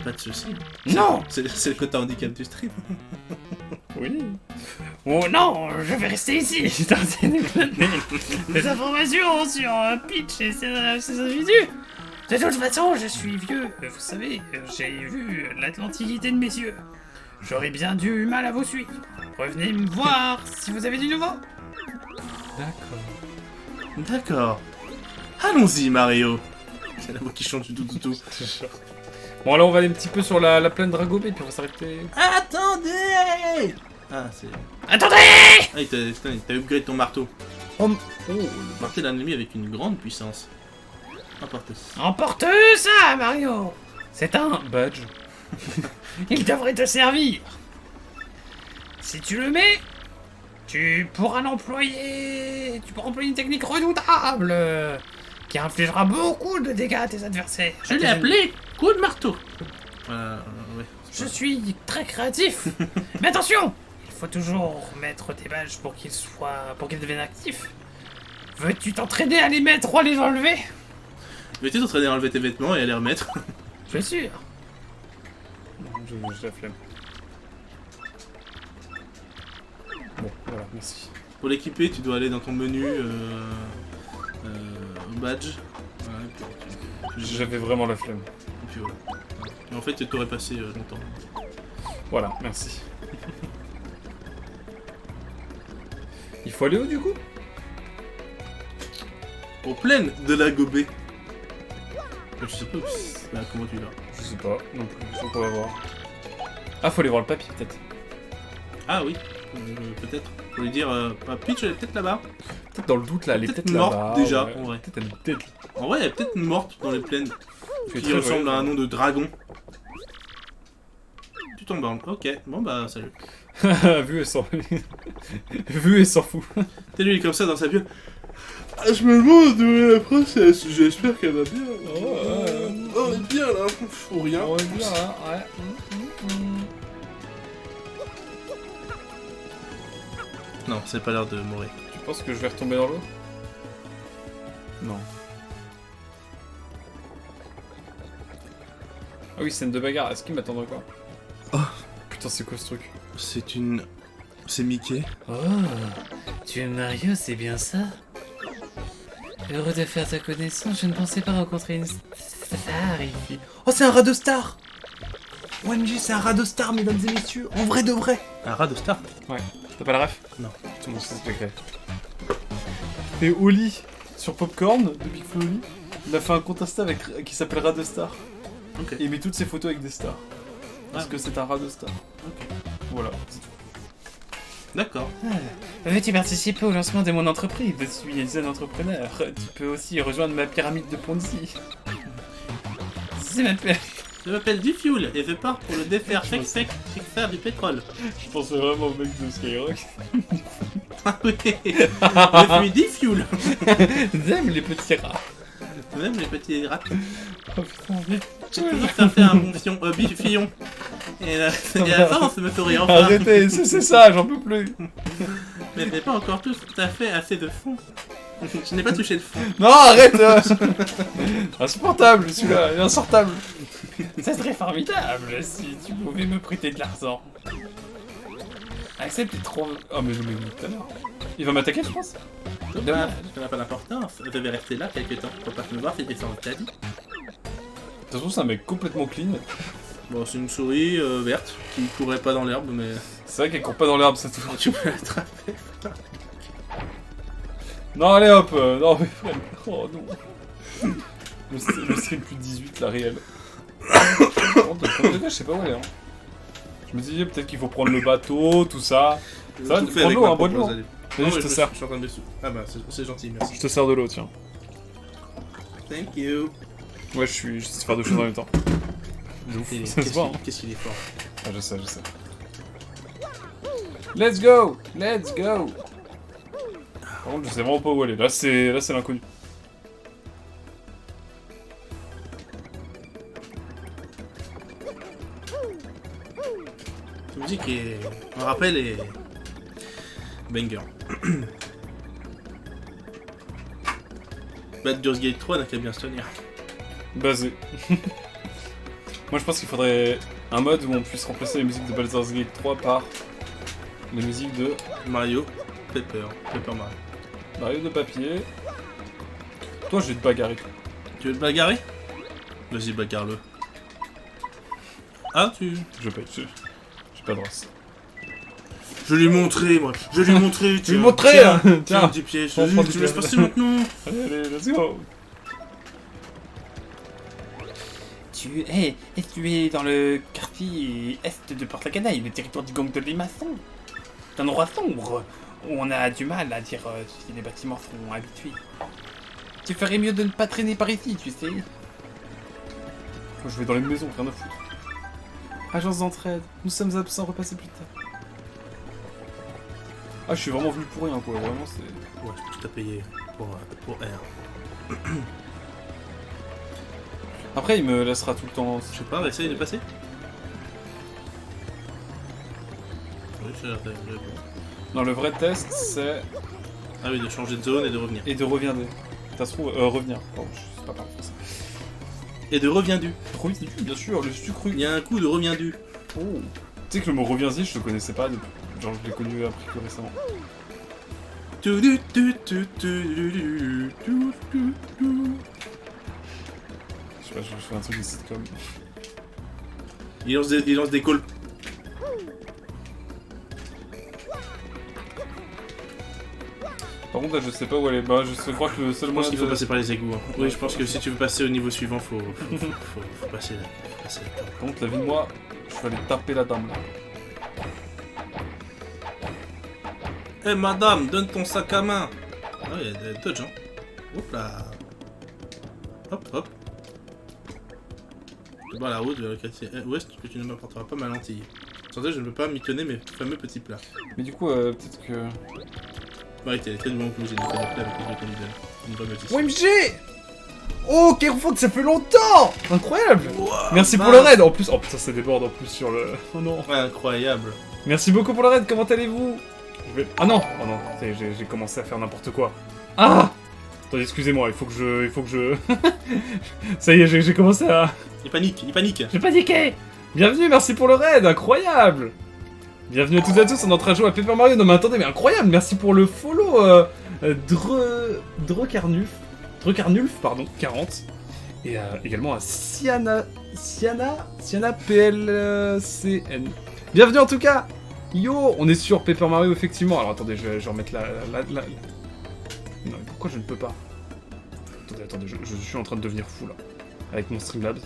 pas de soucis. Non! C'est le côté handicap du stream. Oui. Oh non, je vais rester ici, tenter de glaner des informations sur Peach et ses individus. De toute façon, je suis vieux, vous savez, j'ai vu l'Atlanticité de mes yeux. J'aurais bien du mal à vous suivre. Revenez me voir si vous avez du nouveau. D'accord. D'accord. Allons-y, Mario. C'est la voix qui chante du tout. Bon, alors on va aller un petit peu sur la plaine Dragobé, puis on va s'arrêter. Attendez! Ah, c'est... Attendez! Ah, il t'a upgrade ton marteau. Oh, Le marteau d'un ennemi avec une grande puissance. Emporte. Emporte ça, Mario. C'est un... badge. Il devrait te servir. Si tu le mets, tu pourras l'employer. Tu pourras employer une technique redoutable qui infligera beaucoup de dégâts à tes adversaires. Je l'ai appelé coup de marteau. Ouais. Je suis très créatif. Mais attention, il faut toujours mettre tes badges pour qu'ils deviennent actifs. Veux-tu t'entraîner à les mettre ou à les enlever? Vais-tu t'entraîner à enlever tes vêtements et à les remettre? Je suis sûr. J'ai la flemme. Bon, voilà, merci. Pour l'équiper, tu dois aller dans ton menu badge. Voilà, et puis J'avais vraiment la flemme. voilà. Et en fait, tu t'aurais passé longtemps. Voilà, merci. Il faut aller où du coup? Aux plaines de la Gobé. Je sais pas bah, comment tu l'as. Je sais pas, non plus, je sais pas, on va voir. Ah, faut aller voir le papier peut-être. Ah oui, peut-être. Faut lui dire, Peach, elle est peut-être là-bas. Peut-être dans le doute là, elle est Peut-être peut-être morte, là-bas. déjà, ouais. en vrai. Peut-être elle est peut-être. En vrai, elle est peut-être morte dans les plaines. Tu es Qui très ressemble joyeuse. à un nom de dragon. Tu tombes en... Ok, bon bah salut. Vu, elle s'en... Vu, elle s'en fout. T'es lui comme ça dans sa piole. Ah, je me demande où est la princesse. J'espère qu'elle va bien. On est bien là, ou rien. On va dire, hein, ouais. Non, c'est pas l'heure de mourir. Tu penses que je vais retomber dans l'eau? Non. Ah oui, scène de bagarre. Est-ce qu'il m'attendra quoi? Oh. Putain, c'est quoi ce truc? C'est une... C'est Mickey. Oh, tu es Mario, c'est bien ça? Heureux de faire ta connaissance, je ne pensais pas rencontrer une star ici. Oh, c'est un rat de star. OMG, c'est un rat de star, mesdames et messieurs. En vrai de vrai. Un rat de star? Ouais. T'as pas la ref? Non. Tout le monde sait ce que c'est. Et Oli sur Popcorn de Big Flo Oli, il a fait un compte Insta qui s'appelle Rat de Star. Ok. Et il met toutes ses photos avec des stars. Parce Ah. que c'est un rat de star. Ok. Voilà. D'accord. Veux-tu participer au lancement de mon entreprise? Je suis un entrepreneur. Tu peux aussi rejoindre ma pyramide de Ponzi. C'est ma pyramide. Je m'appelle Dufuel et je pars pour le défaire extraire du pétrole. Je pensais vraiment au mec de Skyrock. Ah oui. Je suis Dufuel. J'aime les petits rats. Même les petits rats. Oh putain, mais... J'ai toujours fait un bon fillon. Et à la fin, on se me sourit enfin. Arrêtez, c'est ça, j'en peux plus. Mais j'ai pas encore tout à fait assez de fond. Je n'ai pas touché de fond. Non, arrête Insupportable, celui-là, il est insortable. Ça serait formidable si tu pouvais me prêter de l'argent. Accepte trop. Oh mais je l'ai vu tout à l'heure. Il va m'attaquer, je pense. Dommage, ça n'a pas d'importance. Je vais rester là quelques temps pour pas me voir si j'ai sans caddie. De toute façon, c'est un mec complètement clean. Bon, c'est une souris verte qui courait pas dans l'herbe, mais C'est vrai qu'elle court pas dans l'herbe, ça tout. tu peux l'attraper. Non, allez hop non, mais... Oh non. Le stream plus 18, la réelle. Je sais pas où elle est. Hein. Je me disais peut-être qu'il faut prendre le bateau, tout ça. Ça va, Tout fait prends avec l'eau, ma hein, bois de l'eau. propose, allez. Vas-y, Non, je mais te suis- sers. Je suis en train de dessous. Ah bah, c'est gentil, merci. Je te sers de l'eau, tiens. Thank you. Ouais, je sais faire deux choses en même temps. De ouf, Et ça se voit. Hein. Qu'est-ce qu'il est fort. Ah, je sais. Let's go! Let's go! Par contre, je sais vraiment pas où aller. Là, c'est l'inconnu. La musique est... On rappelle est... banger. Baldur's Gate 3 n'a qu'à bien se tenir. Basé. Moi je pense qu'il faudrait un mode où on puisse remplacer les musiques de Baldur's Gate 3 par les musiques de Mario, Pepper Mario. Mario de papier. Toi je vais te bagarrer. Tu veux te bagarrer? Vas-y, bagarre-le. Ah, Je paye, j'ai pas le droit. Je lui ai montré, moi. Je lui ai montré. Tu lui montrer hein. Tiens, du piège. On prend du Tu laisses piège. passer maintenant. Allez, let's go. Est-ce que tu es dans le quartier est de Porte-la-Canaille, le territoire du gang de Limaçon? C'est un endroit sombre où on a du mal à dire si les bâtiments seront habitués. Tu ferais mieux de ne pas traîner par ici, tu sais. Moi je vais dans les maisons, rien à foutre. Agence d'entraide, nous sommes absents, repassez plus tard. Ah je suis vraiment venu pour rien quoi, vraiment c'est... Ouais, tu t'as payé pour R. Après il me laissera tout le temps... Je sais pas, essaye de passer. Oui, j'ai l'air de- Non le vrai test c'est... Ah oui, de changer de zone et de revenir. Et de revenir. Ça se trouve... revenir, pardon, je sais pas parler français. Et de reviens-du. Oui, bien sûr, le sucru. Il y a un coup de reviens-du. Oh. Tu sais que le mot reviens-y je le connaissais pas depuis... Genre je l'ai connu après que récemment. Je sais pas, je fais un truc de sitcom. Il lance des calls. Par contre là je sais pas où aller. Bah je crois que le seul Je pense moyen qu'il faut de... passer par les égouts. Hein. Oui, je pense que si tu veux passer au niveau suivant, faut passer là. Faut passer là. Par contre la vie de moi, je vais aller taper la dame là. Eh madame, donne ton sac à main. Ah oui, il y a des dodge, hein. Hop là. Hop, hop. Tu barres la route vers le quartier ouest que tu ne m'apporteras pas ma lentille. Sans ça, je ne peux pas mitonner mes fameux petits plats. Mais du coup peut-être que... Ouais, t'es très bon coup, j'ai des plats avec les canidales. Une bonne notice. OMG. Oh Kerfoot, ça fait longtemps. Incroyable. Wow, Merci pour mince. le raid. En plus, oh putain ça déborde en plus sur le... Oh non. Ouais, incroyable. Merci beaucoup pour le raid, comment allez-vous? Ah non. Oh non, ça y est, j'ai commencé à faire n'importe quoi. Ah. Attendez, excusez-moi, il faut que je... Ça y est, j'ai commencé à... Il panique, il panique. J'ai paniqué. Bienvenue, merci pour le raid, incroyable. Bienvenue à toutes et à tous, on est en train de jouer à Paper Mario. Non mais attendez, mais incroyable, merci pour le follow Drecarnulf, pardon, 40. Et également à Siana PLCN. Bienvenue en tout cas. Yo, on est sur Paper Mario effectivement. Alors attendez, je vais remettre la... Non, pourquoi je ne peux pas? Attendez, je suis en train de devenir fou là. Avec mon Streamlabs.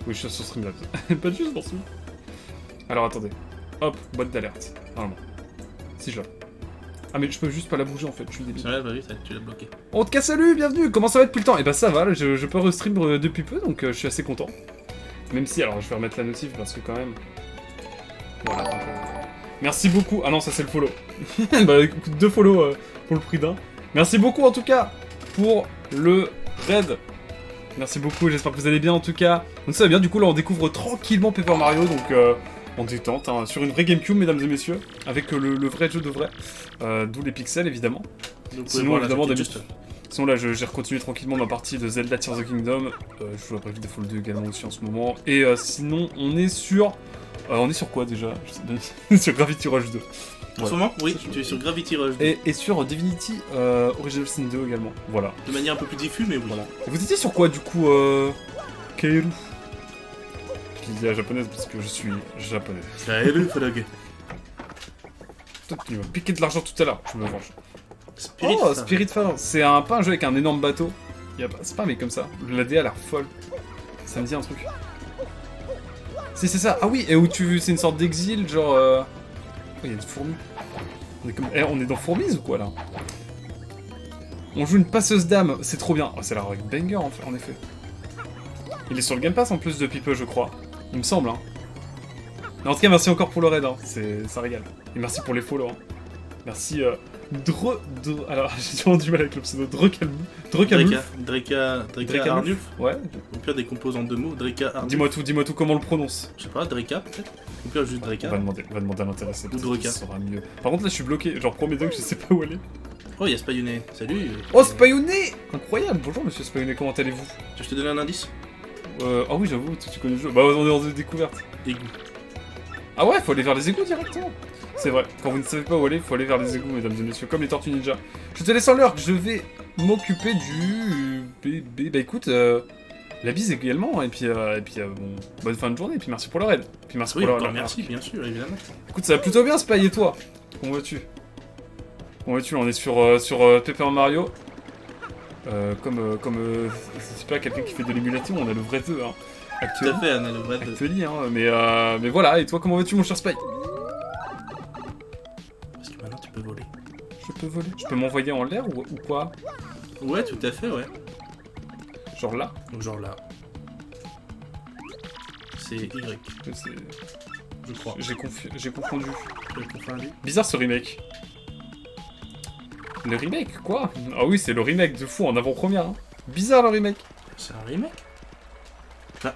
Oui, je suis sur Streamlabs. Pas juste pour ça. Alors attendez. Hop, boîte d'alerte. Normalement. Si je l'ai. Ah mais je peux juste pas la bouger en fait, je suis débile. C'est vrai, bah oui, tu l'as bloqué. En tout cas, salut, bienvenue. Comment ça va depuis le temps? Et bah ça va, là, je peux restream depuis peu, donc je suis assez content. Même si, alors je vais remettre la notif parce que quand même... Voilà, donc, merci beaucoup. Ah non, ça c'est le follow. Bah écoute, 2 follow pour le prix d'un. Merci beaucoup en tout cas pour le raid. Merci beaucoup, j'espère que vous allez bien en tout cas. Donc ça va bien, du coup là on découvre tranquillement Paper Mario, donc en détente, hein, sur une vraie Gamecube mesdames et messieurs, avec le vrai jeu de vrai, d'où les pixels évidemment. Donc, Sinon évidemment d'habitude. Sinon là j'ai continué tranquillement ma partie de Zelda Tears of the Kingdom, je joue à Bravely Default 2 également aussi en ce moment, et sinon on est sur quoi déjà? Je sais bien. Sur Gravity Rush 2. En ce moment, oui, tu es sur Gravity Rush. Et sur Divinity Original Sin 2 également, voilà. De manière un peu plus diffuse, mais oui. Voilà. Et vous étiez sur quoi du coup, Kairu? Je l'ai dit à la japonaise parce que je suis japonais. Salut, Frog. Toi, tu m'as piqué de l'argent tout à l'heure, je me venge. Spirit. Oh, Spirit Fan, c'est pas un jeu avec un énorme bateau. C'est pas un mec comme ça. La DA a l'air folle. Ça me dit un truc. Si, c'est ça. Ah oui, et où c'est une sorte d'exil, genre... Oh, il y a des fourmis. On est dans Fourmise ou quoi, là? On joue une passeuse d'âme, c'est trop bien. Oh, c'est la Rock Banger, en effet. Il est sur le Game Pass, en plus, depuis peu, je crois. Il me semble, hein. Mais en tout cas, merci encore pour le raid, hein. Ça régale. Et merci pour les follow, hein. Merci, alors, j'ai vraiment du mal avec le pseudo. Dreka Arnulf. Ouais. Au pire des composants en 2 mots, Dreka Arnulf. Dis-moi tout, comment on le prononce? Je sais pas, Dreka peut-être? Au pire juste Dreka. On va demander à l'intéressé. Ou Dreka. Ça sera mieux. Par contre, là, je suis bloqué. Genre, premier dog, je sais pas où aller. Oh, il y a Spayonné. Salut. Oh, Spayonné! Incroyable! Bonjour, monsieur Spayonné, comment allez-vous? Je te donne un indice. Ah oui, j'avoue, tu connais le jeu. Bah, on est en découverte. Égout. Ah ouais, faut aller vers les égouts directement. C'est vrai, quand vous ne savez pas où aller, faut aller vers les égouts, mesdames et messieurs, comme les Tortues Ninja. Je te laisse en l'heure, je vais m'occuper du bébé. Bah écoute, la bise également, et puis bon, bonne fin de journée, et puis merci pour le raid. Et puis merci Oui, pour encore la merci, bien sûr, évidemment. Écoute, ça va plutôt bien, Spy, et toi? Comment vas-tu? Comment vas-tu? On est sur Paper Mario. C'est pas quelqu'un qui fait de l'émulation, on a le vrai jeu, hein. Tout à fait, on a le vrai de... Actually, hein, mais voilà, et toi, comment vas-tu, mon cher Spy? Parce que maintenant, tu peux voler. Je peux voler? Je peux m'envoyer en l'air ou quoi? Ouais, tout à fait, ouais. Genre là? Donc genre là. C'est Y, je crois. J'ai confondu. Tu peux confondu. Bizarre ce remake. Le remake, quoi? Ah oui, c'est le remake de fou en avant-première. Hein. Bizarre le remake. C'est un remake? Ah.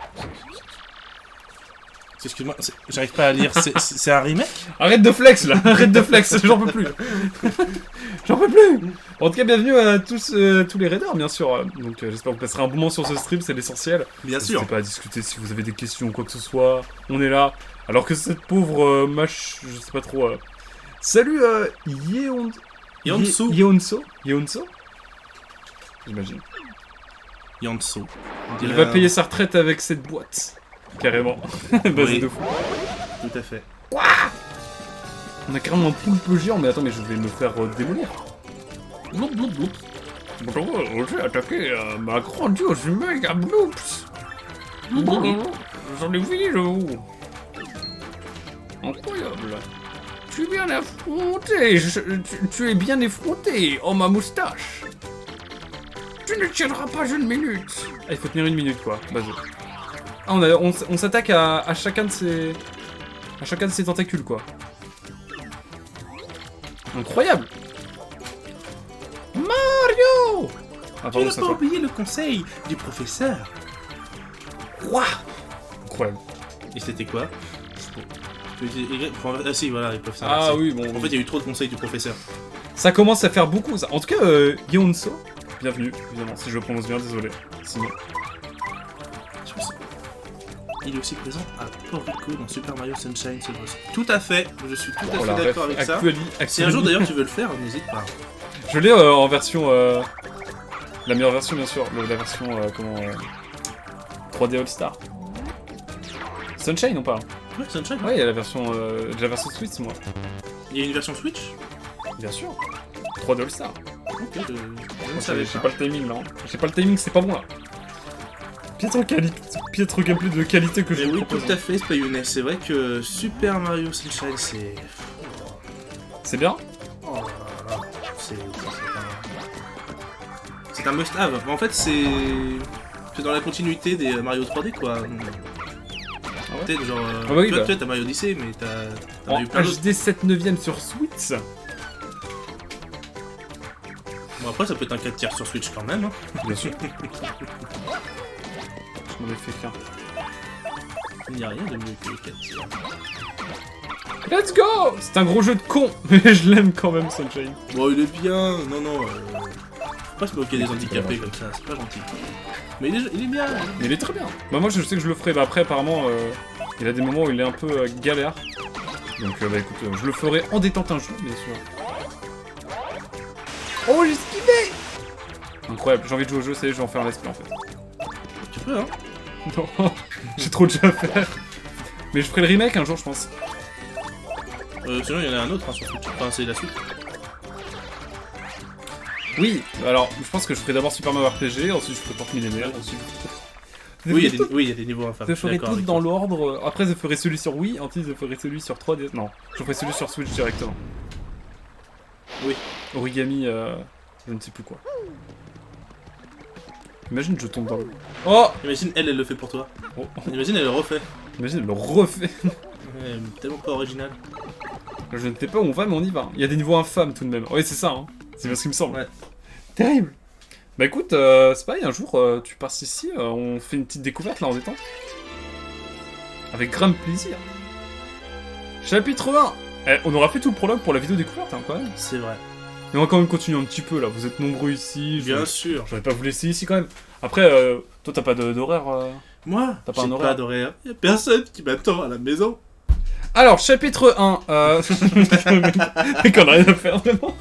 Excuse-moi, j'arrive pas à lire. C'est un remake? Arrête de flex là, arrête de flex, j'en peux plus. J'en peux plus. En tout cas, bienvenue à tous les raiders, bien sûr. Donc j'espère que vous passerez un bon moment sur ce stream, c'est l'essentiel. Bien sûr. N'hésitez pas à discuter si vous avez des questions ou quoi que ce soit. On est là. Alors que cette pauvre mâche, je sais pas trop. Salut Yeonso. Yeonso j'imagine. Yeonso. Il va payer sa retraite avec cette boîte. Carrément. Basé Oui. de fou. Tout à fait. On a carrément un poulpe géant, mais attends, mais je vais me faire démolir. Bloup, bloup, bloup. Bonjour, j'ai attaqué ma grandiose méga bloops. J'en ai fini de vous. Incroyable. Tu es bien affronté. Tu es bien effronté. Oh, ma moustache. Tu ne tiendras pas une minute. Ah, il faut tenir une minute, quoi. Vas-y. Ah, on s'attaque à chacun de ces... À chacun de ces tentacules, quoi. Incroyable. Mario. Ah, Tu pardon, n'as ça pas va. oublié le conseil du professeur. Ouah. Incroyable. Et c'était quoi? Ah si, voilà, ils peuvent Ah s'inverser. oui, bon. En fait, il y a eu trop de conseils du professeur. Ça commence à faire beaucoup, ça. En tout cas, Yeonso, bienvenue, évidemment, si je le prononce bien, désolé. Sinon... Il est aussi présent à Porto Rico dans Super Mario Sunshine Silver Surfer. Tout à fait, je suis tout à Oh, fait la d'accord ref, avec ça. Si un jour d'ailleurs tu veux le faire, n'hésite pas. Je l'ai en version... La meilleure version, bien sûr. La version, 3D All-Star. Sunshine, on parle. Ouais, Sunshine. Ouais, il y a la version Switch, moi. Il y a une version Switch? Bien sûr. 3D All-Star. Ok, je ne Moi, savais j'ai pas. pas le timing, là. Hein. J'ai pas le timing, c'est pas moi. Piètre gameplay de qualité que je Mais vous oui, propose. tout à fait, Spayonnet. C'est vrai que Super Mario Sunshine, c'est... C'est bien. Oh là là, c'est un must-have. En fait, c'est dans la continuité des Mario 3D, quoi. ouais Peut-être genre... Ah bah oui, toi, bah. t'as Mario Odyssey, mais t'en En as eu plein d'autres. HD 7 9e sur Switch. Bon, après, ça peut être un 4 tiers sur Switch quand même. Hein. Bien sûr. Je m'en ai fait qu'un. Il n'y a rien de mieux que les 4 tiers. Let's go! C'est un gros jeu de con, mais je l'aime quand même, Sunshine. Bon, il est bien. Non, non. Faut pas se moquer des handicapés comme ça, c'est pas gentil. Mais il est bien. Mais il est très bien. Bah moi je sais que je le ferai, bah après apparemment il a des moments où il est un peu galère. Donc bah écoute, je le ferai en détente un jour, bien sûr. Oh j'ai esquivé! Incroyable, j'ai envie de jouer au jeu, ça y est, je vais en faire un let's play en fait. Tu peux, hein. Non, j'ai trop de jeux à faire. Mais je ferai le remake un jour je pense. Sinon, il y en a un autre hein, sur Switch. Enfin, c'est la suite. Oui, alors je pense que je ferai d'abord Super Mario RPG, ensuite je ferai Porte Millénaire, ensuite... Oui, il y a des niveaux infâmes. Je suis ferai d'accord tout avec dans toi. l'ordre. Après, je ferai celui sur Wii. Ensuite, je ferai celui sur 3D. Non, je ferai celui sur Switch directement. Oui. Origami, je ne sais plus quoi. Imagine, je tombe dans le. Oh! Imagine, elle le fait pour toi. Oh. Imagine, elle le refait. Imagine, elle le refait. Ouais, tellement pas original. Je ne sais pas où on va, mais on y va. Il y a des niveaux infâmes tout de même. Oui, c'est ça, hein. C'est bien ce qui me semble. Ouais. Terrible. Bah écoute, c'est pareil, un jour, tu passes ici, on fait une petite découverte là en détente. Avec grand plaisir. Chapitre 1. On aura fait tout le prologue pour la vidéo découverte, hein, quand même. C'est vrai. Mais on va quand même continuer un petit peu là, vous êtes nombreux ici. Bien sûr. Je vais pas vous laisser ici quand même. Après, toi t'as pas d'horaire Moi, T'as pas j'ai un horaire pas d'horaire. Y'a personne qui m'attend à la maison. Alors, chapitre 1. Mec, on a rien à faire vraiment.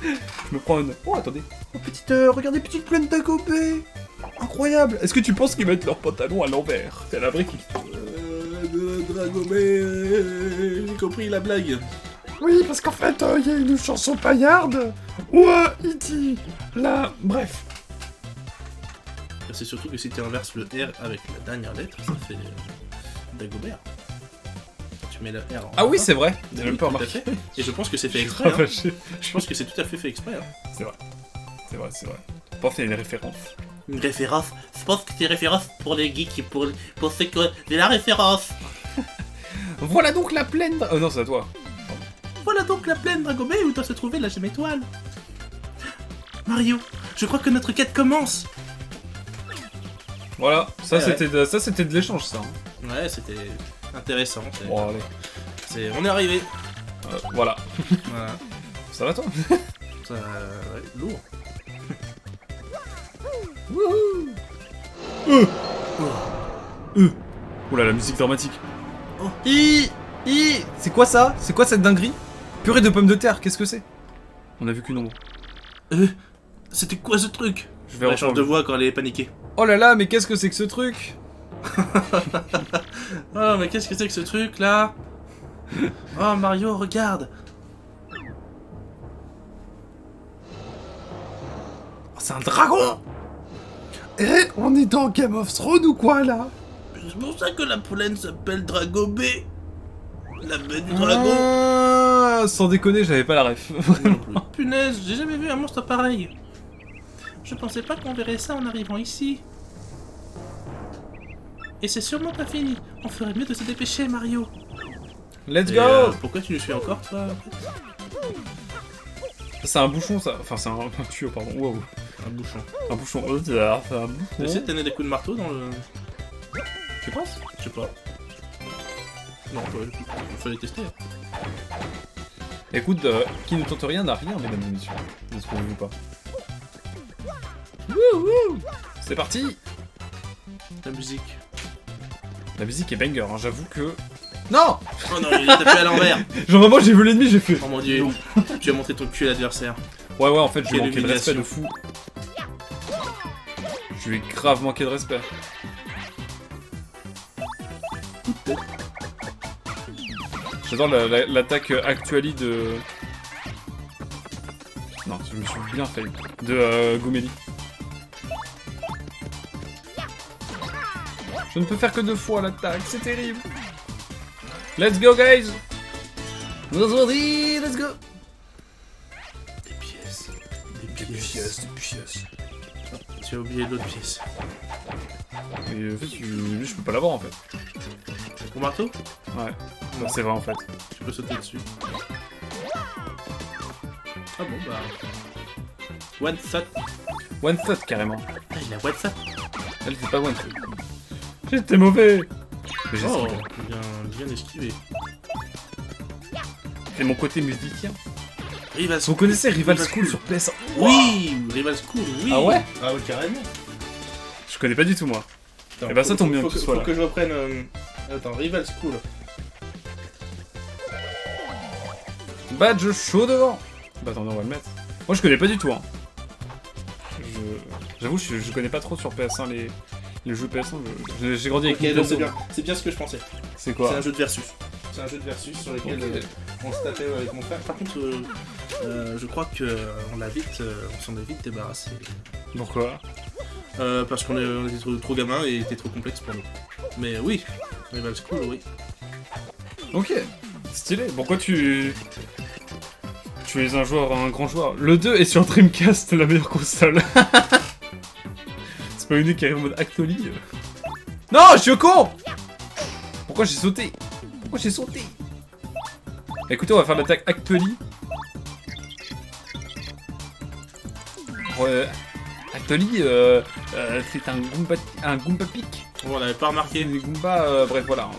Je me prends une. Oh, attendez. Oh, petite. Regardez, petite plaine d'agobé. Incroyable. Est-ce que tu penses qu'ils mettent leurs pantalons à l'envers? C'est la vraie question. Dragomé, j'ai compris la blague. Oui, parce qu'en fait, il y a une chanson paillarde où il dit là, bref. C'est surtout que si tu inverses le R avec la dernière lettre, ça fait Dagobert. Tu mets le R en Ah oui, A. c'est vrai. J'ai même pas Tout à remarqué. fait. Et je pense que c'est fait exprès. Ah, Hein. vache. Je pense que c'est tout à fait exprès. Hein. C'est vrai. C'est vrai, c'est vrai. Pour faire une référence. Une référence. Je pense que c'est une référence pour les geeks et pour ceux qui ont de la référence. Voilà donc la plaine. Oh non, c'est à toi. Voilà donc la plaine Dragomé où doit se trouver la gemme étoile. Mario, je crois que notre quête commence. Voilà, ça Ouais, c'était de l'échange ça. Hein. Ouais, c'était intéressant. Bon, allez. On est arrivé. Voilà. Voilà. Ça va toi? Ça, ouais, lourd. Oula, la musique dramatique. Oh. C'est quoi ça? C'est quoi cette dinguerie? Purée de pommes de terre, qu'est-ce que c'est? On a vu qu'une ombre. C'était quoi ce truc? Je vais Elle change de reprendre. voix quand elle est paniquée. Oh là là, mais qu'est-ce que c'est que ce truc? Oh, mais qu'est-ce que c'est que ce truc là? Oh, Mario, regarde. Oh, c'est un dragon! Eh, on est dans Game of Thrones ou quoi là? C'est pour ça que la plaine s'appelle Dragobé. La baie du dragon. Ah, sans déconner, j'avais pas la ref. Punaise, j'ai jamais vu un monstre pareil. Je pensais pas qu'on verrait ça en arrivant ici. Et c'est sûrement pas fini. On ferait mieux de se dépêcher, Mario. Let's Et, go! pourquoi tu nous suis encore, toi? C'est un bouchon ça. Enfin, c'est un tuyau, pardon. Wow. Un bouchon. Un bouchon. Oh, c'est un T'as essayé bouchon. de tenir des coups de marteau dans le... Tu penses? Je sais pas. Non, il fallait tester. Écoute, qui ne tente rien n'a rien, mesdames et messieurs. Ne se vous pas. C'est parti! La musique. La musique est banger, hein, j'avoue que. Non! Oh non, il est tapé à l'envers. Genre vraiment, j'ai vu l'ennemi, j'ai fait. Oh mon dieu, tu as montré ton cul à l'adversaire. Ouais, en fait, je lui ai Quelle manqué de respect de humiliation. fou. Je lui ai grave manqué de respect. J'adore l'attaque actuali de. Non, je me suis bien fait. De Gouméli. Je ne peux faire que 2 fois l'attaque, c'est terrible. Let's go, guys! Let's go! Des pièces. Des pièces. Tu as oublié l'autre pièce. Mais en fait, lui, je peux pas l'avoir en fait. Au marteau? Ouais, non, c'est vrai en fait. Tu peux sauter dessus. Ah bon, bah... One shot. One shot carrément. Ah, il a one shot. Elle c'est pas one shot. J'étais mauvais! Mais j'ai Oh, essayé. bien esquivé. C'est mon côté musicien. Rival Vous connaissez Rival School sur PS1? Oui, Rival School, oui. Ah ouais? Ah ouais, carrément. Je connais pas du tout moi. Eh ben, ça tombe bien que tu sois Faut là. que je reprenne... Attends, Rival School. Badge chaud devant! Bah attendez, on va le mettre. Moi je connais pas du tout hein. J'avoue, je connais pas trop sur PS1 les jeux PS1. J'ai grandi avec Ok, non, Nintendo. c'est bien ce que je pensais. C'est C'est quoi? un jeu de versus. C'est un jeu de versus sur lequel Ok. on se tapait avec mon frère. Par contre, je crois que on s'en est vite débarrassé. Pourquoi? Parce on était trop gamin et il était trop complexe pour nous. Mais oui, Rival School, oui. Ok, stylé. Pourquoi tu es un grand joueur? Le 2 est sur Dreamcast, la meilleure console. C'est pas une qui arrive en mode Actoli. Non, je suis con! Pourquoi j'ai sauté? Écoutez, on va faire l'attaque Actoli. Actoli, c'est un Goomba Pick. Bon, on l'avait pas remarqué. Des Goombas, bref, voilà.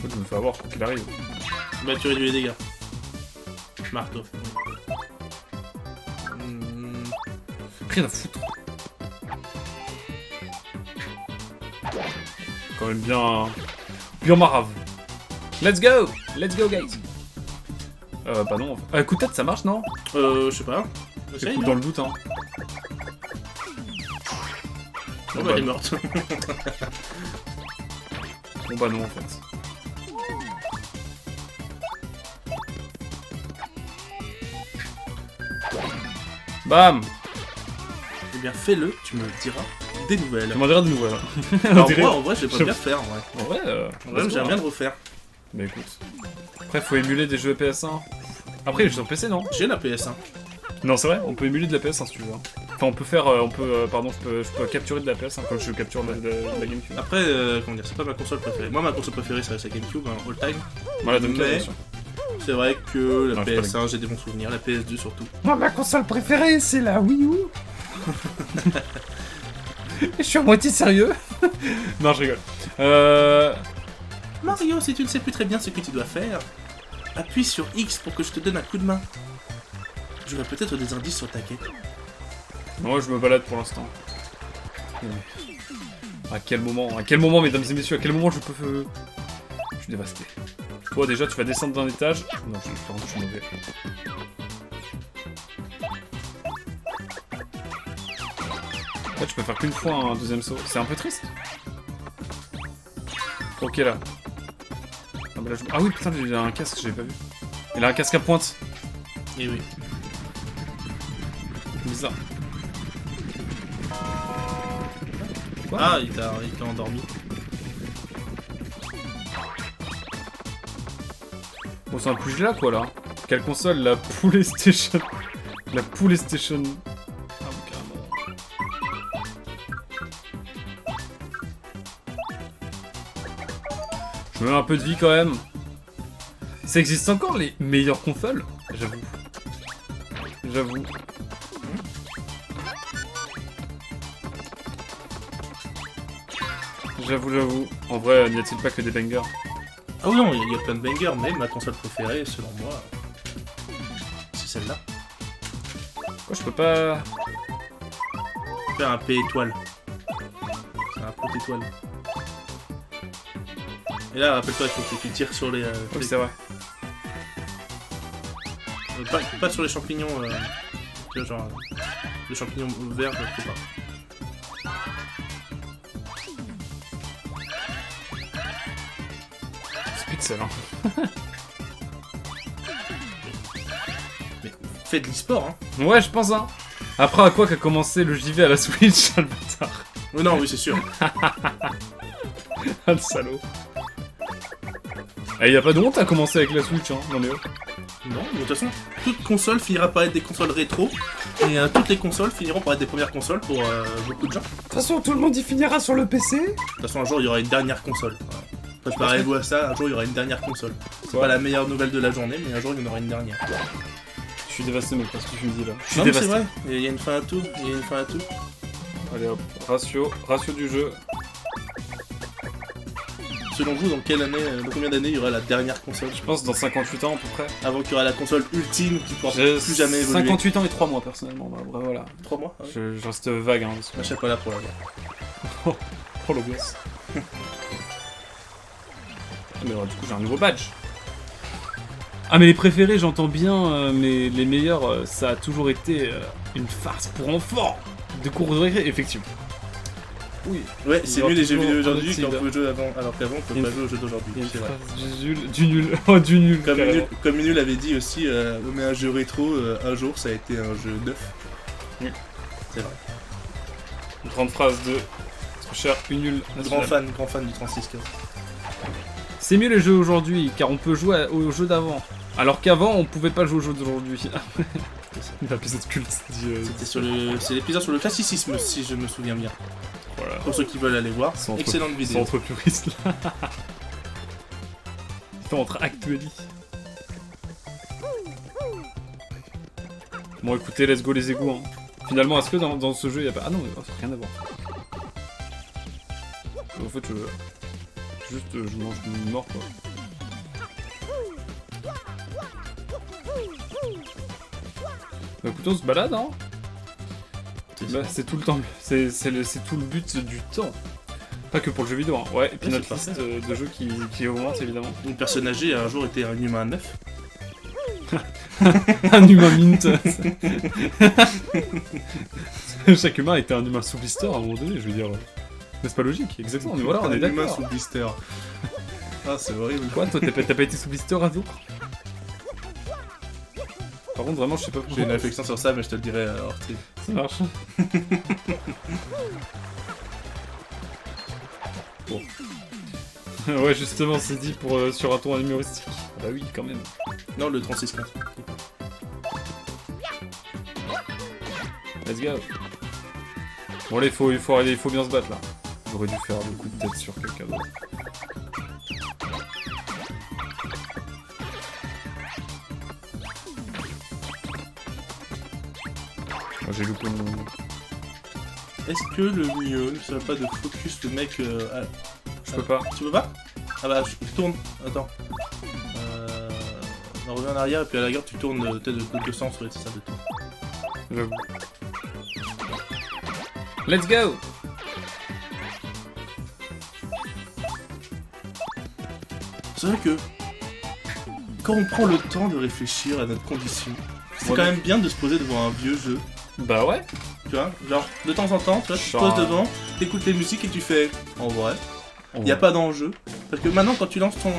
Je me fais avoir, quoi qu'il arrive. Bah, tu réduis les dégâts. Marteau. Rien à foutre. Quand même bien marave. Let's go guys. Bah non. Coup de tête ça marche non? Je sais pas. C'est Essaye, cool non dans le doute hein. Oh bah elle est morte. Bon bah non en fait. Bam. Eh bien fais-le, tu me diras des nouvelles. Tu m'en diras de nouvelles. Alors, On dirait- moi, en vrai, je vais pas bien faire, ouais. En vrai, En vrai, j'aimerais bien le refaire. Bah écoute. Après faut émuler des jeux PS1. Après les jeux sur PC non? J'ai la PS1. Non c'est vrai, on peut émuler de la PS1 si tu veux. Enfin on peut faire, pardon, je peux capturer de la PS1 quand je capture de la GameCube. Après, comment dire, c'est pas ma console préférée. Moi, ma console préférée, ça reste la GameCube, hein, all time. Voilà donc là, Mais- bien sûr. C'est vrai que la Non, je PS1, j'ai des bons souvenirs, la PS2 surtout. Moi, ma console préférée, c'est la Wii U. Je suis à moitié sérieux. Non je rigole. Mario, si tu ne sais plus très bien ce que tu dois faire, appuie sur X pour que je te donne un coup de main. J'aurai peut-être des indices sur ta quête. Moi je me balade pour l'instant. À quel moment mesdames et messieurs, à quel moment je peux... Je suis dévasté. Toi déjà tu vas descendre d'un étage. Non je suis mauvais. En fait je peux faire qu'une fois un deuxième saut. C'est un peu triste. Ok là. Ah, bah là, ah oui putain il a un casque, j'avais pas vu. Il a un casque à pointe. Et oui. Bizarre. Quoi? Ah, il t'a endormi. Bon, c'est un push là quoi là. Quelle console? La PlayStation. La PlayStation. Ah, bon, carrément. Je me mets un peu de vie quand même. Ça existe encore les meilleures consoles? J'avoue. J'avoue. J'avoue. En vrai, n'y a-t-il pas que des bangers? Ah oui, non, il y a plein de bangers, mais ma console préférée, selon moi, c'est celle-là. Pourquoi je peux pas... Faire un P étoile. C'est un pot étoile. Et là, rappelle-toi, il faut que tu tires sur les... Oui, c'est vrai. pas sur les champignons, tu vois, genre... les champignons verts, je sais pas. C'est pixel, hein. Mais fais de l'e-sport, hein. Ouais, je pense, hein. Après, à quoi qu'a commencé le JV à la Switch, le bâtard. Oh non, oui, c'est sûr. Ah, le salaud. Eh, y a pas de honte à commencer avec la Switch, hein. Non, mais oh. Non, mais de toute façon, toute console finira par être des consoles rétro, et toutes les consoles finiront par être des premières consoles pour beaucoup de gens. De De toute façon, tout le monde y finira sur le PC. toute façon, un jour, il y aura une dernière console. Voilà. Préparez-vous à ça, un jour, il y aura une dernière console. C'est Ouais. pas la meilleure nouvelle de la journée, mais un jour, il y en aura une dernière. Je suis dévasté, mec, parce que tu me dis là. Je suis Non, mais c'est dévasté. vrai, il y a une fin à tout, il y a une fin à tout. Allez hop, ratio du jeu. Selon vous, dans quelle année, dans combien d'années il y aura la dernière console Je pense dans 58 ans à peu près. avant qu'il y aura la console ultime qui pourra J'ai plus jamais évoluer 58 ans et 3 mois personnellement, bah, bref, voilà. 3 mois ah ouais. Je reste vague, hein. Parce que... Je serai pas là pour la voir. Oh le gosse. Ah, mais alors, du coup j'ai un nouveau badge. Ah mais les préférés j'entends bien, mais les meilleurs ça a toujours été une farce pour enfants de cours de récré, effectivement. Oui. Ouais, Il y c'est aura mieux les jeux toujours vidéo un d'aujourd'hui autre qu'on side. peut jouer avant, alors qu'avant on Il y peut a pas jouer aux jeux d'aujourd'hui. Il y a une C'est vrai. phrase du nul. Oh du nul. Comme carrément. Unul avait dit aussi, mais un jeu rétro, un jour ça a été un jeu neuf. Oui. C'est vrai. Une grande phrase de notre cher Unul. Grand fan du 3615. C'est mieux les jeux aujourd'hui car on peut jouer aux jeux d'avant. Alors qu'avant on pouvait pas jouer aux jeux d'aujourd'hui. L'épisode culte dit. C'est l'épisode sur le classicisme si je me souviens bien. Voilà. Pour ceux qui veulent aller voir, Sans entre- excellente C'est vidéo. entre puristes là. C'est entre actuali. Bon écoutez, let's go les égouts. Hein. Finalement, est-ce que dans ce jeu il y a pas. Ah non, mais oh, ça n'a rien à voir. En fait, je mange une mort quoi. écoute, on se balade, hein. Bah, c'est tout le temps. C'est tout le but du temps. Pas que pour le jeu vidéo, hein. Ouais, et puis Ouais, notre c'est liste de jeux qui augmente, évidemment. Une personne âgée a un jour été un humain neuf. Un humain mint. Chaque humain était un humain sous blister à un moment donné, je veux dire. N'est-ce pas logique? Exactement, mais voilà, on est Un humain d'accord. sous blister. Ah, c'est horrible. Quoi, toi, t'as pas été sous blister un jour? Par contre, vraiment, je sais pas J'ai pourquoi. une réflexion sur ça, mais je te le dirai hors stream. Ça marche. Bon. Ouais, justement, c'est dit pour, sur un ton humoristique. Ah bah oui, quand même. Non, le 36-15. Let's go. Bon, là, il faut bien se battre, là. J'aurais dû faire le coup de tête sur quelqu'un d'autre. Oh, j'ai loupé mon... Est-ce que le mieux ne serait pas de focus le mec Je peux pas. Tu peux pas? Ah bah, je tourne. Attends. On revient en arrière et puis à la garde, tu tournes peut-être de 200 sur les ça de temps. J'avoue. Let's go! C'est vrai que quand on prend le temps de réfléchir à notre condition, c'est Ouais, quand mais- même bien de se poser devant un vieux jeu. Bah ouais. Tu vois, genre de temps en temps, tu vois, tu te Genre, poses devant, t'écoutes les musiques et tu fais en vrai. On Il n'y a pas d'enjeu. Parce que maintenant, quand tu lances ton,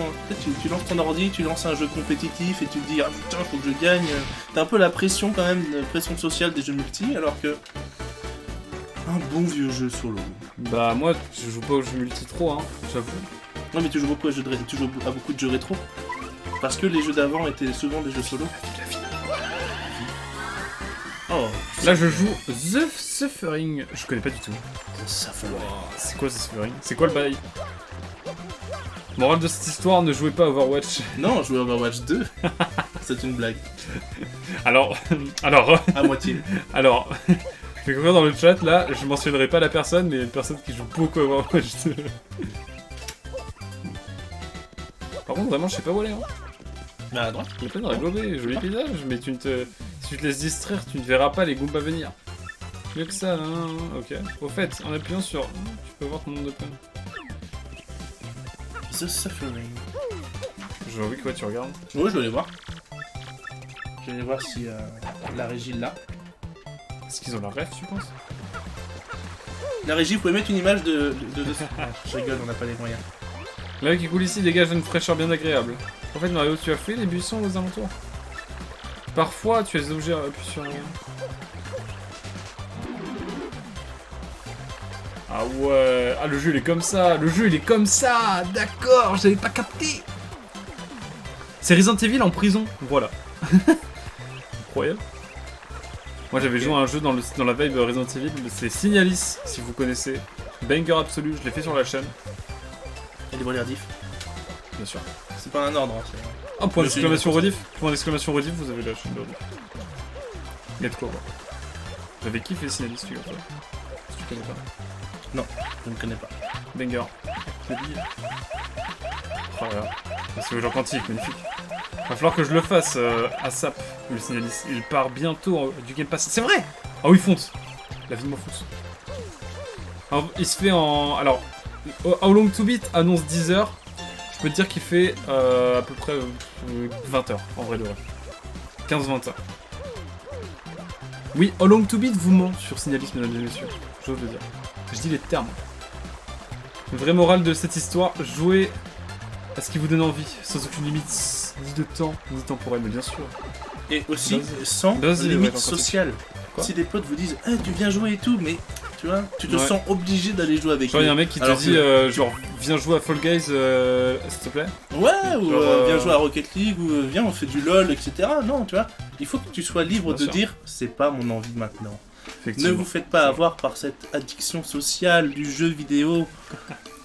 tu lances ton ordi, tu lances un jeu compétitif et tu te dis ah putain, faut que je gagne. T'as un peu la pression quand même, la pression sociale des jeux multi, alors que un bon vieux jeu solo. Bah moi, je joue pas aux jeux multi trop, hein, j'avoue. Non mais tu joues beaucoup à, tu joues à beaucoup de jeux rétro. Parce que les jeux d'avant étaient souvent des jeux solo. Oh, Là, je joue The Suffering. Je connais pas du tout. ça fait C'est quoi The Suffering? C'est quoi le bail? Morale de cette histoire, ne jouez pas à Overwatch. Non, jouer à Overwatch 2, c'est une blague. Alors, À moitié. fais comprendre dans le chat, là, je mentionnerai pas la personne, mais il y a une personne qui joue beaucoup à Overwatch 2. Par contre, vraiment, je sais pas où aller, hein. Bah à droite. Il y a plein de réglobés, joli paysage, mais si tu te laisses distraire, tu ne verras pas les Goombas venir. Mieux que ça, hein, ok. Au fait, en appuyant sur... Tu peux voir ton nombre de points. The Suffering. J'ai envie que ouais, tu regardes. Ouais, je vais aller voir. Je vais aller voir si la régie l'a. Est-ce qu'ils ont leur rêve, tu penses? La régie, vous pouvez mettre une image de... Ah, je rigole, on n'a pas les moyens. Là qui coule ici dégage une fraîcheur bien agréable. En fait, Mario, tu as fouillé les buissons aux alentours. Parfois, tu as des objets appuyés sur... Ah ouais... Ah, le jeu, il est comme ça. Le jeu, il est comme ça. D'accord, j'avais pas capté. C'est Resident Evil en prison. Voilà. Incroyable. Moi, j'avais joué à un jeu dans la vibe Resident Evil. C'est Signalis, si vous connaissez. Banger absolu, je l'ai fait sur la chaîne. Et les volets rediff. Bien sûr. C'est pas un ordre, hein, c'est... Oh, point Je suis d'exclamation d'accord. rediff. Point d'exclamation rediff, vous avez la chaîne de rediff. Il y a de quoi voir. J'avais kiffé Signalis, figure-toi. Si tu connais pas. Je ne connais pas. Banger. Je l'ai dit. Oh là là. C'est le genre quantique, magnifique. Va falloir que je le fasse à SAP, le Signalis. Il part bientôt du Game Pass. C'est vrai! Ah oui, fonce. La vie de Morphous. Alors, il se fait en... Alors, How Long to Beat annonce 10 heures. Je peux te dire qu'il fait à peu près 20 heures, en vrai de vrai. 15-20 heures. Oui, How Long to Beat vous ment sur Signalis, mesdames et messieurs. J'ose le dire. Je dis les termes. Le vrai moral de cette histoire, jouez à ce qui vous donne envie, sans aucune limite, ni de temps, ni temporel, mais bien sûr. Et aussi, Vas-y. sans Vas-y, limite ouais, sociale. Quoi Si des potes vous disent « Ah, tu viens jouer et tout », mais tu vois, tu te Ouais. sens obligé d'aller jouer avec Genre, il y a un eux. mec qui te Alors dit, genre, viens jouer à Fall Guys, s'il te plaît. Ouais, ou Genre, viens jouer à Rocket League, ou viens, on fait du LoL, etc. Non, tu vois, il faut que tu sois libre Bien de sûr. dire « C'est pas mon envie maintenant ». Ne Effectivement. vous faites pas avoir par cette addiction sociale du jeu vidéo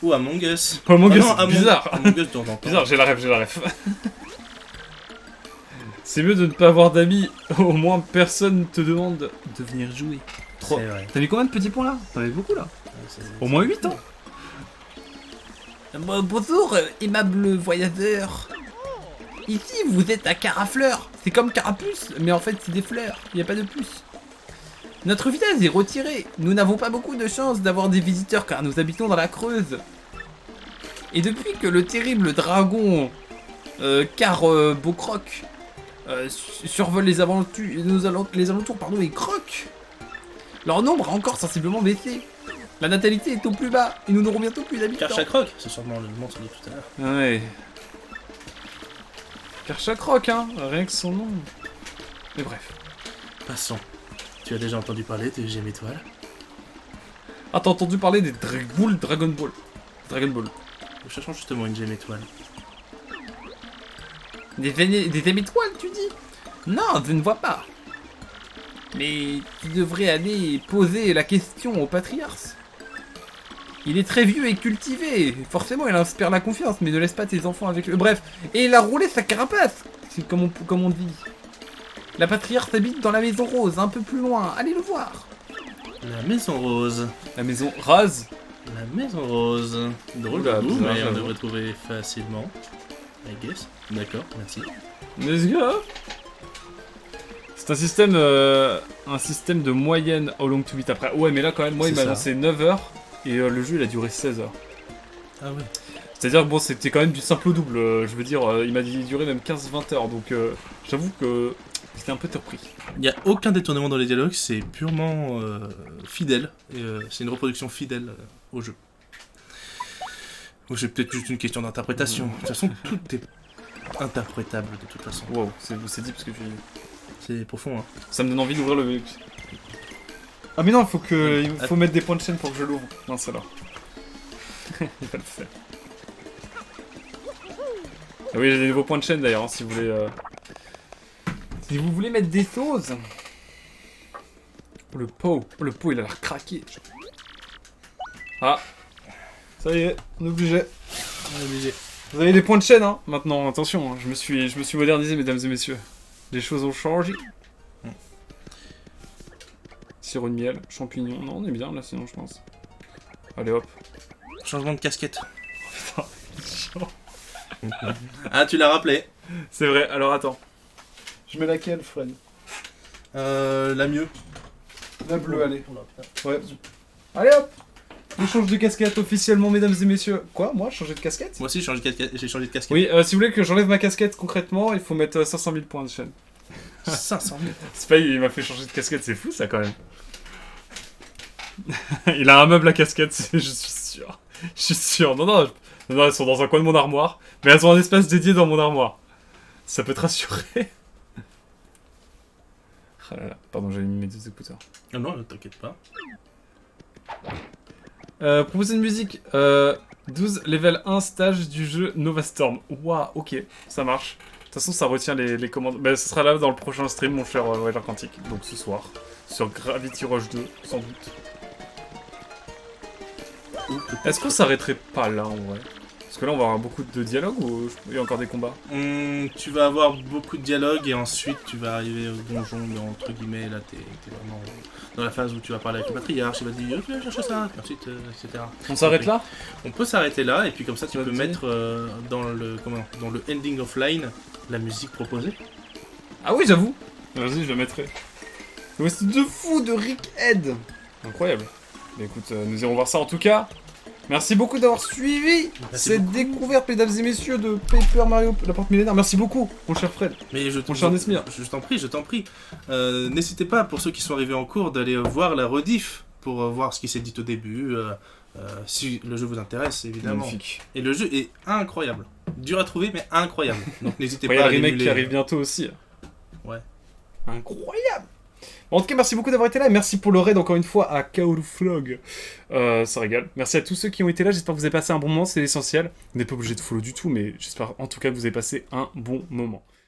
ou Among Us. Oh, Among Ah Us, non, c'est bizarre. Among Us, de temps en temps. Bizarre, j'ai la ref. C'est mieux de ne pas avoir d'amis, au moins personne ne te demande de venir jouer. C'est vrai. T'as mis combien de petits points là? T'en avais beaucoup là. Au moins 8 ans. Bonjour, aimable voyageur. Ici, vous êtes à Carafleur. C'est comme Carapuce, mais en fait c'est des fleurs, il n'y a pas de puce. Notre village est retiré. Nous n'avons pas beaucoup de chance d'avoir des visiteurs car nous habitons dans la Creuse. Et depuis que le terrible dragon Beaucroc survole les alentours et croque, leur nombre a encore sensiblement baissé. La natalité est au plus bas et nous n'aurons bientôt plus d'habitants. Karchakroc, c'est sûrement le monstre de tout à l'heure. Ouais. Karchakroc, hein, rien que son nom. Mais bref. Passons. Tu as déjà entendu parler des gemmes étoiles? Ah, t'as entendu parler des Dragon Ball. Nous cherchons justement une gemme étoile. Des étoiles, tu dis? Non, je ne vois pas. Mais tu devrais aller poser la question au patriarche. Il est très vieux et cultivé. Forcément, il inspire la confiance, mais ne laisse pas tes enfants avec eux. Bref, et il a roulé sa carapace. C'est comme on dit. La patriarche habite dans la maison rose, un peu plus loin. Allez le voir. La maison rose. La maison rase. La maison rose. Drôle de Oula, goût, bizarre, mais on j'avoue. devrait trouver facilement. I guess. D'accord, merci. Let's go. C'est un système de moyenne how long to beat après. Ouais, mais là quand même, moi il C'est m'a ça. annoncé 9 heures et le jeu il a duré 16 heures. Ah ouais. C'est-à-dire que bon, c'était quand même du simple au double. Je veux dire, il m'a dit duré même 15-20 heures, donc j'avoue que j'étais un peu surpris. Il n'y a aucun détournement dans les dialogues, c'est purement fidèle. Et, c'est une reproduction fidèle au jeu. Ou c'est peut-être juste une question d'interprétation. De toute façon, tout est interprétable de toute façon. Wow, c'est dit parce que C'est profond, hein. ça me donne envie d'ouvrir le. Ah mais non, il faut mettre des points de chaîne pour que je l'ouvre. Non, c'est là. Il va le faire. Ah oui, j'ai des nouveaux points de chaîne d'ailleurs, hein, si vous voulez. Si vous voulez mettre des sauces. Oh, le pot, il a l'air craqué. Ah, ça y est, on est obligé. On est obligé. Vous avez des points de chaîne, hein. Maintenant, attention, hein, je me suis modernisé, mesdames et messieurs. Les choses ont changé. Sirop de miel, champignons. Non, on est bien là, sinon je pense. Allez hop. Changement de casquette. Chiant. Ah, tu l'as rappelé. C'est vrai, alors attends. Je mets laquelle, Fred? La mieux. La bleue, allez. Oh là, putain. Ouais. Allez hop. Je change de casquette officiellement, mesdames et messieurs. Quoi? Moi, changer de casquette? Moi aussi, j'ai changé de casquette. Oui, si vous voulez que j'enlève ma casquette concrètement, il faut mettre 500 000 points de chaîne. 500 000. Spy, il m'a fait changer de casquette, c'est fou ça quand même. Il a un meuble à casquette, je suis sûr. Je suis sûr. Non, elles sont dans un coin de mon armoire, mais elles ont un espace dédié dans mon armoire. Ça peut te rassurer. Ah là là, pardon, j'ai mis mes deux écouteurs. Ah non, t'inquiète pas. Proposer une musique. 12, level 1, stage du jeu Nova Storm. Waouh, ok, ça marche. De toute façon, ça retient les commandes. Mais ce sera là dans le prochain stream, mon cher Rider Quantique. Donc ce soir, sur Gravity Rush 2, sans doute. Est-ce qu'on s'arrêterait pas là en vrai? Parce que là, on va avoir beaucoup de dialogues ou il y a encore des combats? Tu vas avoir beaucoup de dialogues et ensuite tu vas arriver au donjon, entre guillemets, là t'es vraiment dans la phase où tu vas parler avec le patriarche, il va te dire tu vas chercher ça, et ensuite, etc. On s'arrête là? On peut s'arrêter là et puis comme ça tu Ça peux te dit mettre dans le ending offline la musique proposée. Ah oui, j'avoue. Vas-y, je la mettrai. Voici de fou de Rick Head. Incroyable. Mais écoute, nous irons voir ça en tout cas. Merci beaucoup d'avoir suivi Merci cette beaucoup. découverte, mesdames et messieurs, de Paper Mario La Porte Millénaire. Merci beaucoup, mon cher Fred. Mais Mon cher Nesmir. je t'en prie. N'hésitez pas, pour ceux qui sont arrivés en cours, d'aller voir la rediff pour voir ce qui s'est dit au début, si le jeu vous intéresse, évidemment. Magnifique. Et le jeu est incroyable. Dur à trouver, mais incroyable. Donc n'hésitez Il y pas a à un remake l'émuler. qui arrive bientôt aussi. Ouais. Incroyable. Bon, en tout cas, merci beaucoup d'avoir été là. Merci pour le raid, encore une fois, à Kaoru Flog. Ça régale. Merci à tous ceux qui ont été là. J'espère que vous avez passé un bon moment, c'est l'essentiel. Vous n'êtes pas obligé de follow du tout, mais j'espère en tout cas que vous avez passé un bon moment.